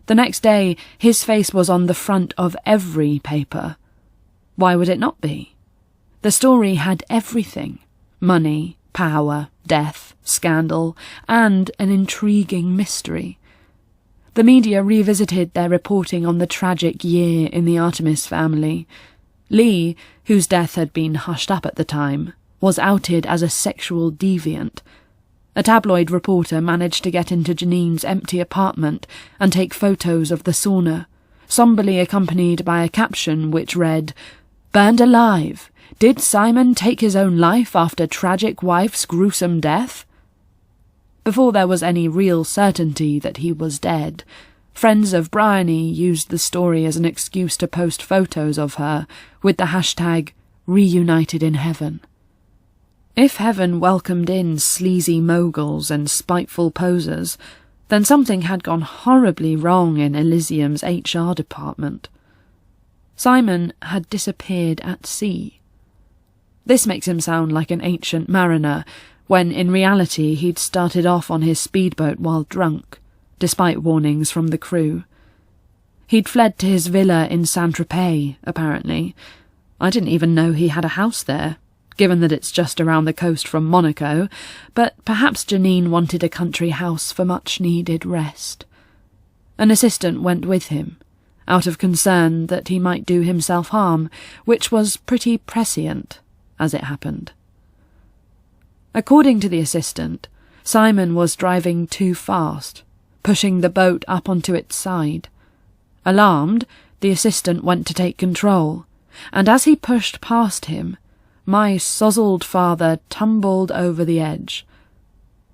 The next day, his face was on the front of every paper. Why would it not be? The story had everything: money, power, death, scandal, and an intriguing mystery. The media revisited their reporting on the tragic year in the Artemis family. Lee, whose death had been hushed up at the time, was outed as a sexual deviant. A tabloid reporter managed to get into Janine's empty apartment and take photos of the sauna, somberly accompanied by a caption which read, "Burned alive. Did Simon take his own life after tragic wife's gruesome death?" Before there was any real certainty that he was dead, friends of Bryony used the story as an excuse to post photos of her with the hashtag reunited in heaven. If heaven welcomed in sleazy moguls and spiteful posers, then something had gone horribly wrong in Elysium's HR department. Simon had disappeared at sea. This makes him sound like an ancient mariner, when in reality he'd started off on his speedboat while drunk, despite warnings from the crew. He'd fled to his villa in Saint-Tropez, apparently. I didn't even know he had a house there, given that it's just around the coast from Monaco, but perhaps Janine wanted a country house for much-needed rest. An assistant went with him, out of concern that he might do himself harm, which was pretty prescient, as it happened. According to the assistant, Simon was driving too fast, pushing the boat up onto its side. Alarmed, the assistant went to take control, and as he pushed past him, my sozzled father tumbled over the edge.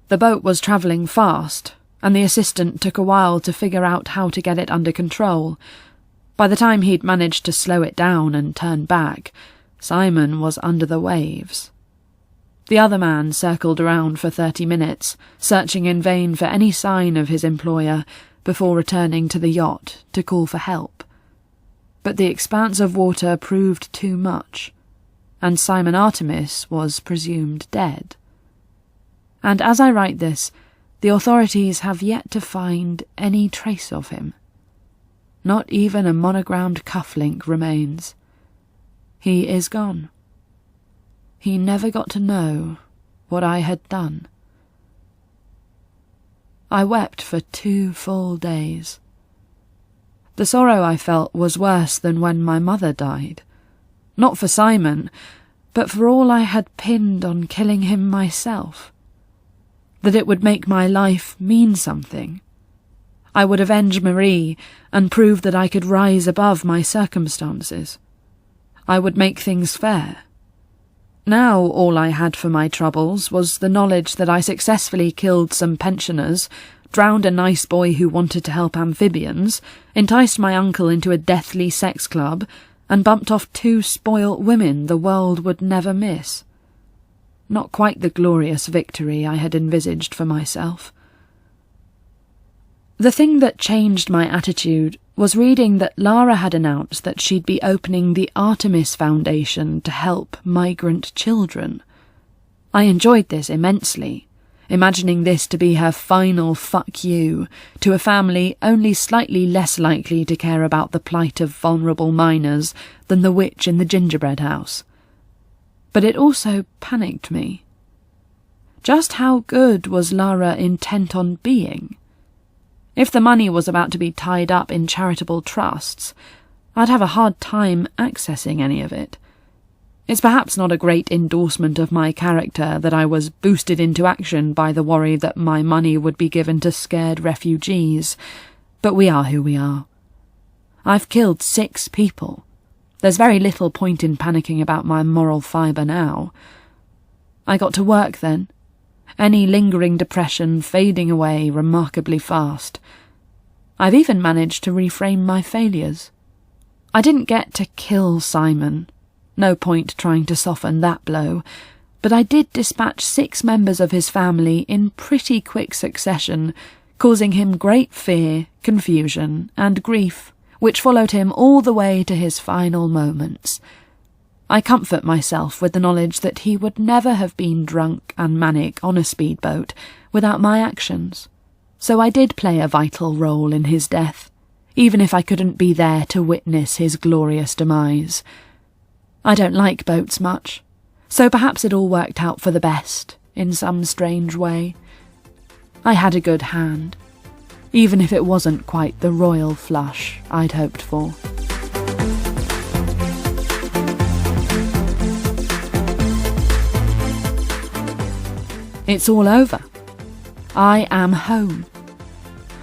The boat was travelling fast, and the assistant took a while to figure out how to get it under control. By the time he'd managed to slow it down and turn back, Simon was under the waves. The other man circled around for 30 minutes, searching in vain for any sign of his employer, before returning to the yacht to call for help. But the expanse of water proved too much, and Simon Artemis was presumed dead. And as I write this, the authorities have yet to find any trace of him. Not even a monogrammed cufflink remains. He is gone. He never got to know what I had done. I wept for 2 full days. The sorrow I felt was worse than when my mother died. Not for Simon, but for all I had pinned on killing him myself. That it would make my life mean something. I would avenge Marie and prove that I could rise above my circumstances. I would make things fair. Now all I had for my troubles was the knowledge that I successfully killed some pensioners, drowned a nice boy who wanted to help amphibians, enticed my uncle into a deathly sex club, and bumped off 2 spoilt women the world would never miss. Not quite the glorious victory I had envisaged for myself. The thing that changed my attitude was reading that Lara had announced that she'd be opening the Artemis Foundation to help migrant children. I enjoyed this immensely, imagining this to be her final fuck you to a family only slightly less likely to care about the plight of vulnerable minors than the witch in the gingerbread house. But it also panicked me. Just how good was Lara intent on being? If the money was about to be tied up in charitable trusts, I'd have a hard time accessing any of it. It's perhaps not a great endorsement of my character that I was boosted into action by the worry that my money would be given to scared refugees, but we are who we are. I've killed 6 people. There's very little point in panicking about my moral fibre now. I got to work then, any lingering depression fading away remarkably fast. I've even managed to reframe my failures. I didn't get to kill Simon. No point trying to soften that blow, but I did dispatch 6 members of his family in pretty quick succession, causing him great fear, confusion, and grief, which followed him all the way to his final moments. I comfort myself with the knowledge that he would never have been drunk and manic on a speedboat without my actions, so I did play a vital role in his death, even if I couldn't be there to witness his glorious demise. I don't like boats much, so perhaps it all worked out for the best, in some strange way. I had a good hand, even if it wasn't quite the royal flush I'd hoped for. It's all over, I am home.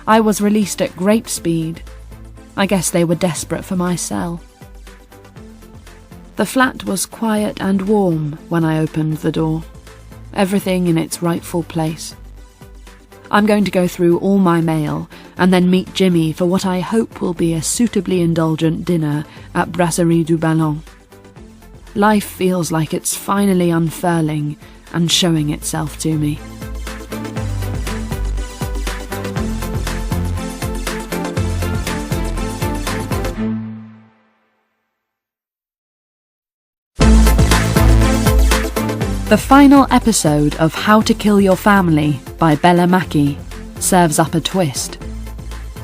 I was released at grape speed. I guess they were desperate for my cell. The flat was quiet and warm when I opened the door. Everything in its rightful place. I'm going to go through all my mail and then meet Jimmy for what I hope will be a suitably indulgent dinner at Brasserie du Ballon. Life feels like it's finally unfurling and showing itself to me. The final episode of How to Kill Your Family by Bella Mackie serves up a twist.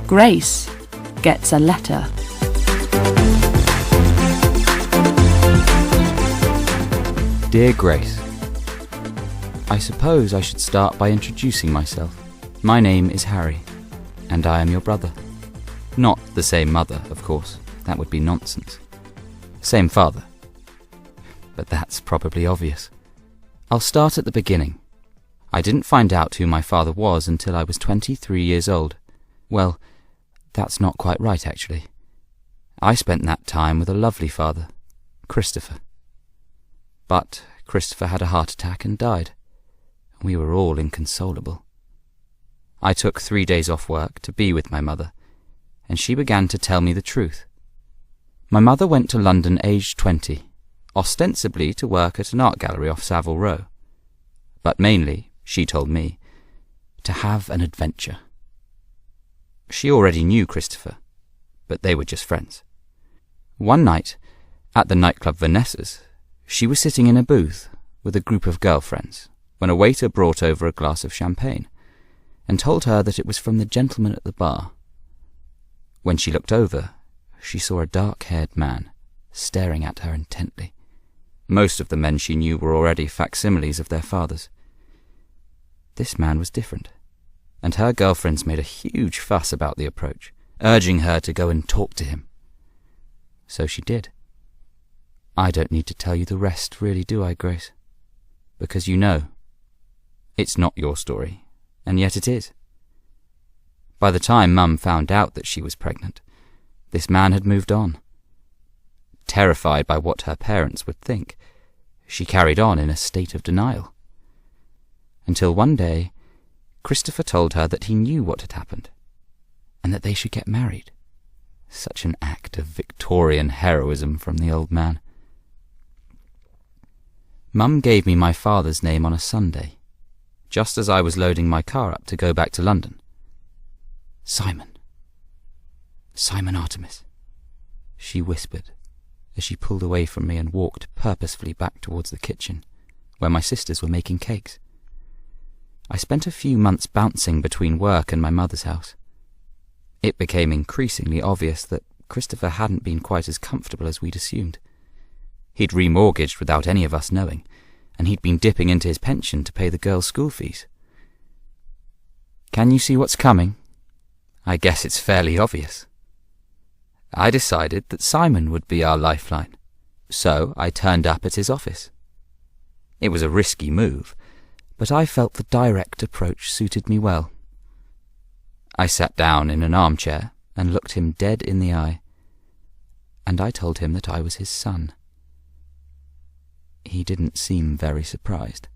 Grace gets a letter. Dear Grace, I suppose I should start by introducing myself. My name is Harry, and I am your brother. Not the same mother, of course. That would be nonsense. Same father. But that's probably obvious. I'll start at the beginning. I didn't find out who my father was until I was 23 years old. Well, that's not quite right, actually. I spent that time with a lovely father, Christopher. But Christopher had a heart attack and died. We were all inconsolable. I took 3 days off work to be with my mother, and she began to tell me the truth. My mother went to London aged 20, ostensibly to work at an art gallery off Savile Row, but mainly, she told me, to have an adventure. She already knew Christopher, but they were just friends. One night, at the nightclub Vanessa's, she was sitting in a booth with a group of girlfriends when a waiter brought over a glass of champagne and told her that it was from the gentleman at the bar. When she looked over, she saw a dark-haired man staring at her intently. Most of the men she knew were already facsimiles of their fathers. This man was different, and her girlfriends made a huge fuss about the approach, urging her to go and talk to him. So she did. I don't need to tell you the rest, really, do I, Grace? Because you know. It's not your story, and yet it is. By the time Mum found out that she was pregnant, this man had moved on. Terrified by what her parents would think, she carried on in a state of denial. Until one day, Christopher told her that he knew what had happened, and that they should get married. Such an act of Victorian heroism from the old man. Mum gave me my father's name on a Sunday, just as I was loading my car up to go back to London. Simon Artemis, she whispered, as she pulled away from me and walked purposefully back towards the kitchen, where my sisters were making cakes. I spent a few months bouncing between work and my mother's house. It became increasingly obvious that Christopher hadn't been quite as comfortable as we'd assumed. He'd remortgaged without any of us knowing, and he'd been dipping into his pension to pay the girls' school fees. Can you see what's coming? I guess it's fairly obvious. I decided that Simon would be our lifeline, so I turned up at his office. It was a risky move, but I felt the direct approach suited me well. I sat down in an armchair and looked him dead in the eye, and I told him that I was his son. He didn't seem very surprised.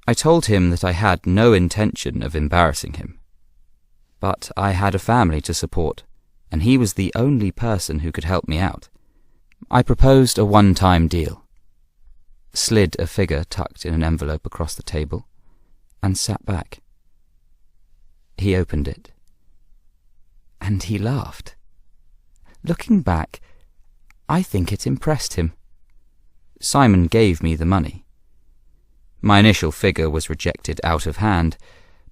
I told him that I had no intention of embarrassing him, but I had a family to support, and he was the only person who could help me out. I proposed a one-time deal, slid a figure tucked in an envelope across the table, and sat back. He opened it, and he laughed. Looking back, I think it impressed him. Simon gave me the money. My initial figure was rejected out of hand,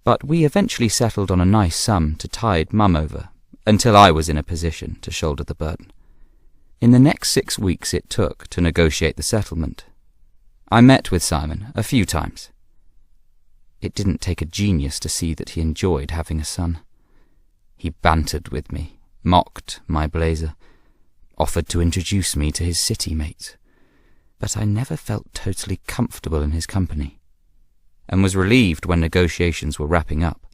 but we eventually settled on a nice sum to tide Mum over, until I was in a position to shoulder the burden. In the next 6 weeks it took to negotiate the settlement, I met with Simon a few times. It didn't take a genius to see that he enjoyed having a son. He bantered with me, mocked my blazer, offered to introduce me to his city mates, but I never felt totally comfortable in his company. and was relieved when negotiations were wrapping up.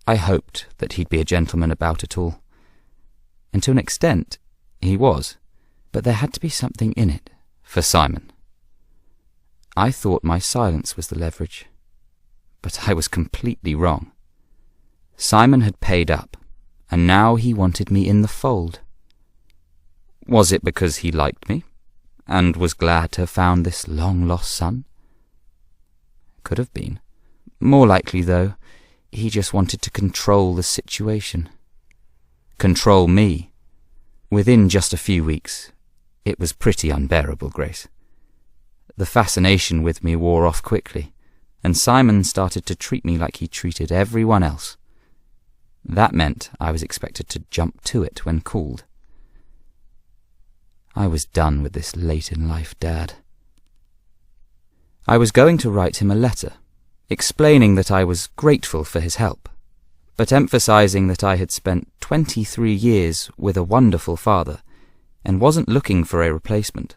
I hoped that he'd be a gentleman about it all. And to an extent, he was. But there had to be something in it for Simon. I thought my silence was the leverage, but I was completely wrong. Simon had paid up, and now he wanted me in the fold. Was it because he liked me, and was glad to have found this long-lost son? Could have been. More likely, though, he just wanted to control the situation. Control me. Within just a few weeks, it was pretty unbearable, Grace. The fascination with me wore off quickly, and Simon started to treat me like he treated everyone else. That meant I was expected to jump to it when called. I was done with this late-in-life dad. I was going to write him a letter, explaining that I was grateful for his help, but emphasizing that I had spent 23 years with a wonderful father and wasn't looking for a replacement.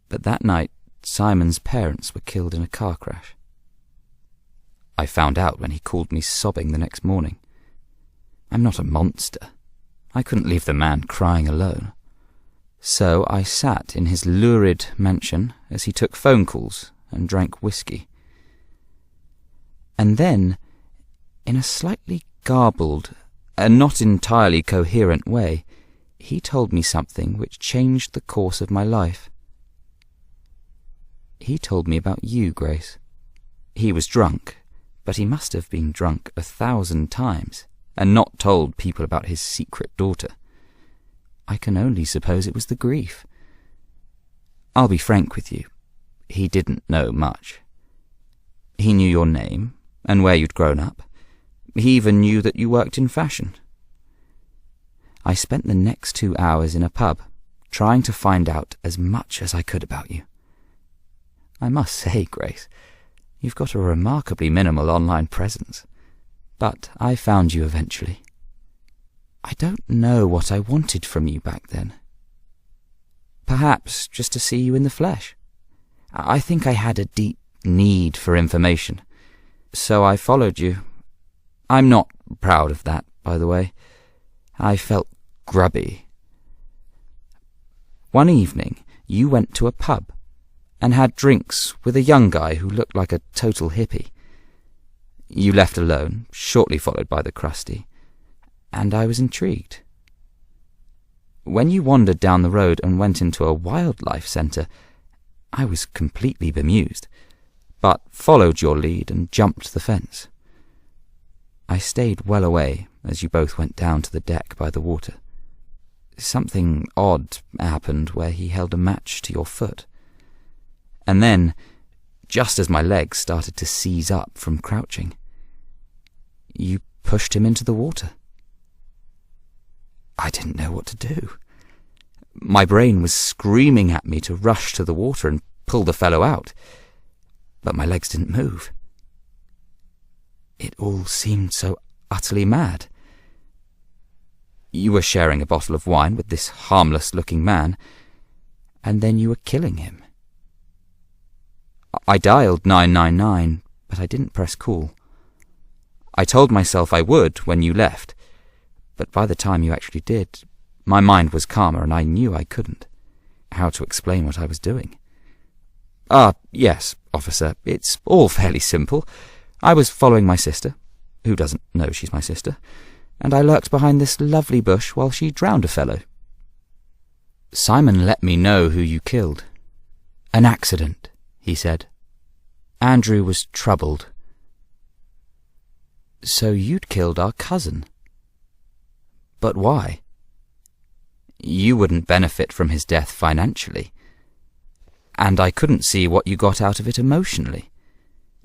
But that night, Simon's parents were killed in a car crash. I found out when he called me sobbing the next morning. I'm not a monster. I couldn't leave the man crying alone. So I sat in his lurid mansion as he took phone calls and drank whiskey. And then, in a slightly garbled and not entirely coherent way, he told me something which changed the course of my life. He told me about you, Grace. He was drunk, but he must have been drunk 1,000 times and not told people about his secret daughter. I can only suppose it was the grief. I'll be frank with you. He didn't know much. He knew your name and where you'd grown up. He even knew that you worked in fashion. I spent the next 2 hours in a pub, trying to find out as much as I could about you. I must say, Grace, you've got a remarkably minimal online presence. But I found you eventually. I don't know what I wanted from you back then. Perhaps just to see you in the flesh. I think I had a deep need for information, so I followed you. I'm not proud of that, by the way. I felt grubby. One evening, you went to a pub and had drinks with a young guy who looked like a total hippie. You left alone, shortly followed by the crusty, and I was intrigued. When you wandered down the road and went into a wildlife centre, I was completely bemused, but followed your lead and jumped the fence. I stayed well away as you both went down to the deck by the water. Something odd happened where he held a match to your foot. And then, just as my legs started to seize up from crouching, you pushed him into the water. I didn't know what to do. My brain was screaming at me to rush to the water and pull the fellow out, but my legs didn't move. It all seemed so utterly mad. You were sharing a bottle of wine with this harmless-looking man, and then you were killing him. I dialed 999, but I didn't press call. I told myself I would when you left, but by the time you actually did, my mind was calmer and I knew I couldn't. How to explain what I was doing? Yes, officer, it's all fairly simple. I was following my sister, who doesn't know she's my sister, and I lurked behind this lovely bush while she drowned a fellow. Simon let me know who you killed. An accident, he said. Andrew was troubled. So you'd killed our cousin. But why? You wouldn't benefit from his death financially, and I couldn't see what you got out of it emotionally.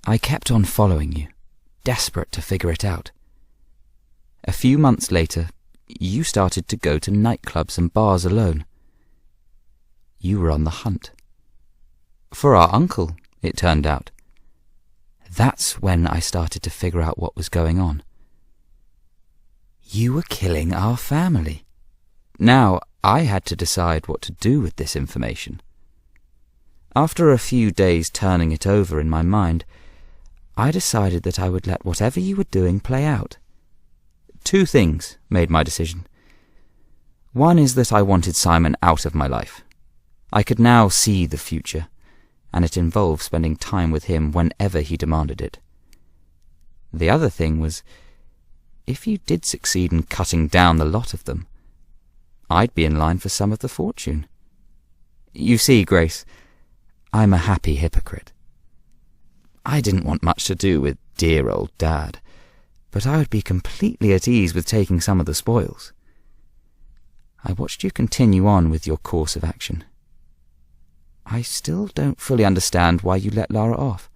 I kept on following you, desperate to figure it out. A few months later, you started to go to nightclubs and bars alone. You were on the hunt. For our uncle, it turned out. That's when I started to figure out what was going on. You were killing our family. Now I had to decide what to do with this information. After a few days turning it over in my mind, I decided that I would let whatever you were doing play out. 2 things made my decision. One is that I wanted Simon out of my life. I could now see the future, and it involved spending time with him whenever he demanded it. The other thing was, if you did succeed in cutting down the lot of them, I'd be in line for some of the fortune. You see, Grace, I'm a happy hypocrite. I didn't want much to do with dear old Dad, but I would be completely at ease with taking some of the spoils. I watched you continue on with your course of action. I still don't fully understand why you let Lara off.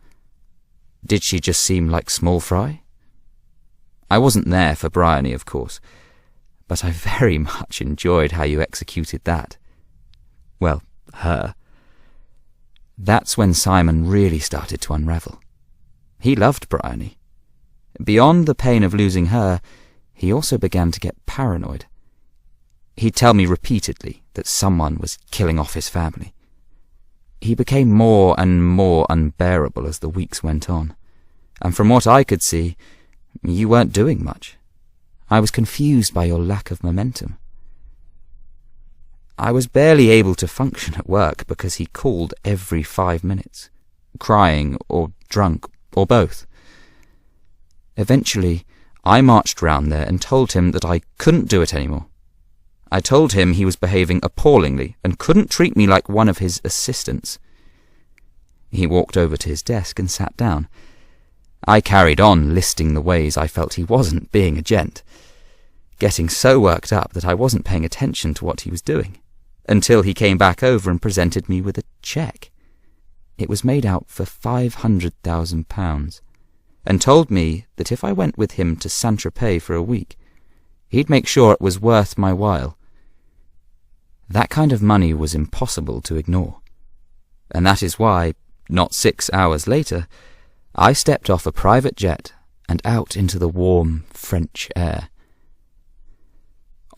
Did she just seem like small fry? I wasn't there for Bryony, of course, but I very much enjoyed how you executed that. Well, her. That's when Simon really started to unravel. He loved Bryony. Beyond the pain of losing her, he also began to get paranoid. He'd tell me repeatedly that someone was killing off his family. He became more and more unbearable as the weeks went on, and from what I could see, you weren't doing much. I was confused by your lack of momentum. I was barely able to function at work because he called every 5 minutes, crying or drunk or both. Eventually, I marched round there and told him that I couldn't do it anymore. I told him he was behaving appallingly and couldn't treat me like one of his assistants. He walked over to his desk and sat down. I carried on listing the ways I felt he wasn't being a gent, getting so worked up that I wasn't paying attention to what he was doing, until he came back over and presented me with a cheque. It was made out for £500,000, and told me that if I went with him to Saint-Tropez for a week, he'd make sure it was worth my while. That kind of money was impossible to ignore, and that is why, not 6 hours later, I stepped off a private jet and out into the warm French air.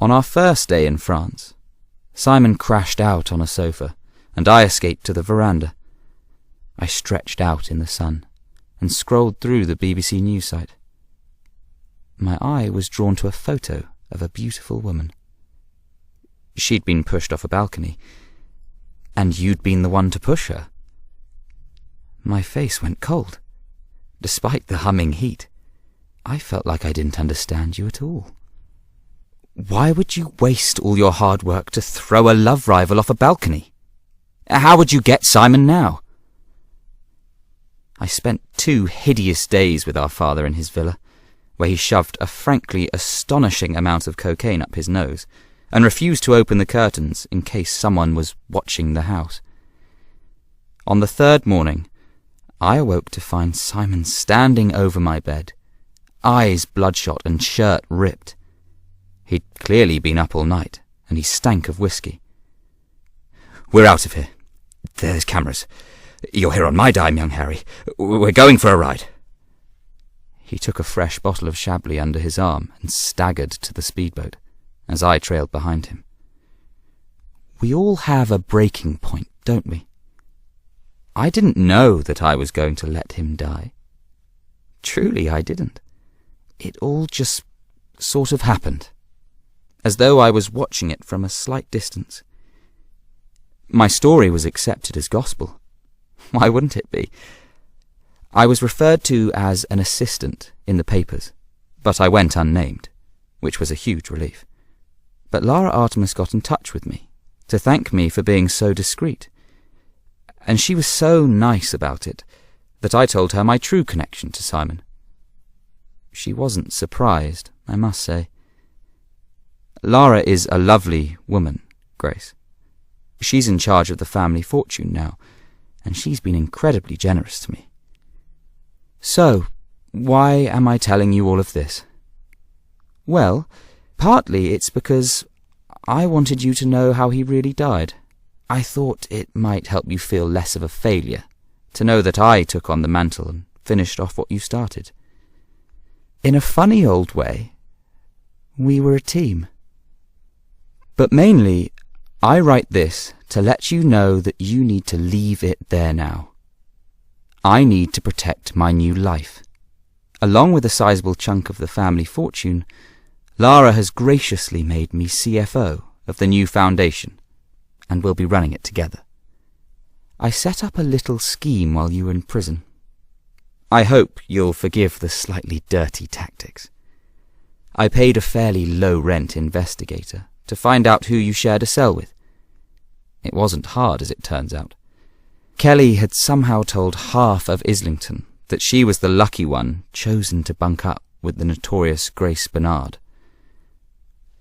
On our first day in France, Simon crashed out on a sofa, and I escaped to the veranda. I stretched out in the sun and scrolled through the BBC News site. My eye was drawn to a photo of a beautiful woman. She'd been pushed off a balcony, and you'd been the one to push her. My face went cold. Despite the humming heat, I felt like I didn't understand you at all. Why would you waste all your hard work to throw a love rival off a balcony? How would you get Simon now? I spent 2 hideous days with our father in his villa, where he shoved a frankly astonishing amount of cocaine up his nose, and refused to open the curtains in case someone was watching the house. On the 3rd morning, I awoke to find Simon standing over my bed, eyes bloodshot and shirt ripped. He'd clearly been up all night, and he stank of whiskey. "We're out of here. There's cameras. You're here on my dime, young Harry. We're going for a ride." He took a fresh bottle of Chablis under his arm and staggered to the speedboat, as I trailed behind him. We all have a breaking point, don't we? I didn't know that I was going to let him die. Truly, I didn't. It all just sort of happened, as though I was watching it from a slight distance. My story was accepted as gospel. Why wouldn't it be? I was referred to as an assistant in the papers, but I went unnamed, which was a huge relief. But Lara Artemis got in touch with me to thank me for being so discreet, and she was so nice about it that I told her my true connection to Simon. She wasn't surprised, I must say. Lara is a lovely woman, Grace. She's in charge of the family fortune now, and she's been incredibly generous to me. So, why am I telling you all of this? Well, partly it's because I wanted you to know how he really died. I thought it might help you feel less of a failure, to know that I took on the mantle and finished off what you started. In a funny old way, we were a team. But mainly, I write this to let you know that you need to leave it there now. I need to protect my new life. Along with a sizable chunk of the family fortune, Lara has graciously made me CFO of the new foundation, and we'll be running it together. I set up a little scheme while you were in prison. I hope you'll forgive the slightly dirty tactics. I paid a fairly low-rent investigator to find out who you shared a cell with. It wasn't hard, as it turns out. Kelly had somehow told half of Islington that she was the lucky one chosen to bunk up with the notorious Grace Bernard.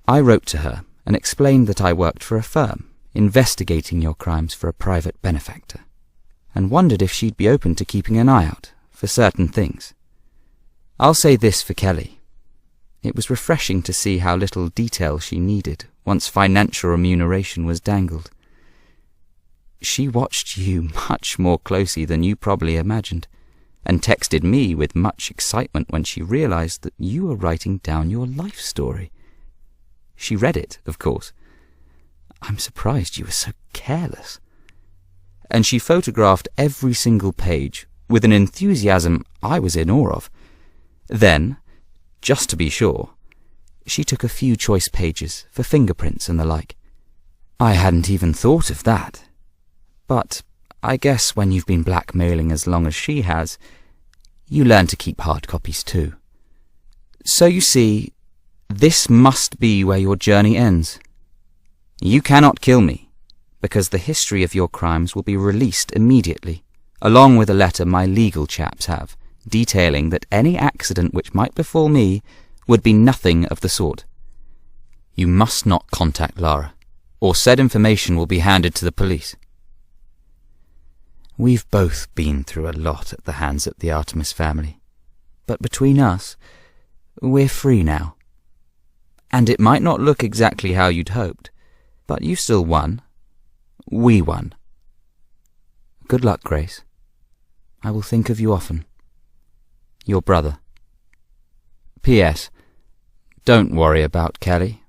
I wrote to her and explained that I worked for a firm investigating your crimes for a private benefactor, and wondered if she'd be open to keeping an eye out for certain things. I'll say this for Kelly. It was refreshing to see how little detail she needed once financial remuneration was dangled. She watched you much more closely than you probably imagined, and texted me with much excitement when she realized that you were writing down your life story. She read it, of course. I'm surprised you were so careless. And she photographed every single page with an enthusiasm I was in awe of. Then, just to be sure, she took a few choice pages for fingerprints and the like. I hadn't even thought of that. But I guess when you've been blackmailing as long as she has, you learn to keep hard copies too. So you see, this must be where your journey ends. You cannot kill me, because the history of your crimes will be released immediately, along with a letter my legal chaps have, detailing that any accident which might befall me would be nothing of the sort. You must not contact Lara, or said information will be handed to the police. We've both been through a lot at the hands of the Artemis family, but between us, we're free now. And it might not look exactly how you'd hoped, but you still won. We won. Good luck, Grace. I will think of you often. Your brother. P.S. Don't worry about Kelly.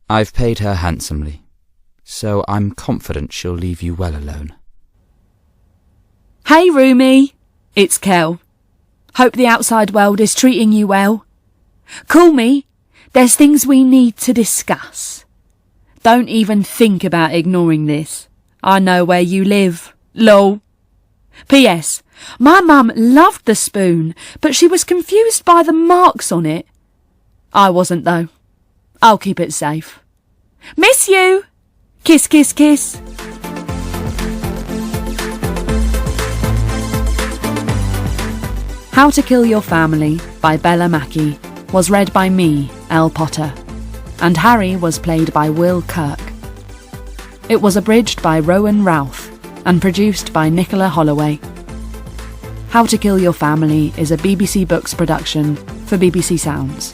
I've paid her handsomely, so I'm confident she'll leave you well alone. Hey, Roomie. It's Kel. Hope the outside world is treating you well. Call me. There's things we need to discuss. Don't even think about ignoring this. I know where you live. Lol. P.S. My mum loved the spoon, but she was confused by the marks on it. I wasn't, though. I'll keep it safe. Miss you. Kiss, kiss, kiss. How to Kill Your Family by Bella Mackie was read by me, Ell Potter, and Harry was played by Will Kirk. It was abridged by Rowan Routh and produced by Nicola Holloway. How to Kill Your Family is a BBC Books production for BBC Sounds.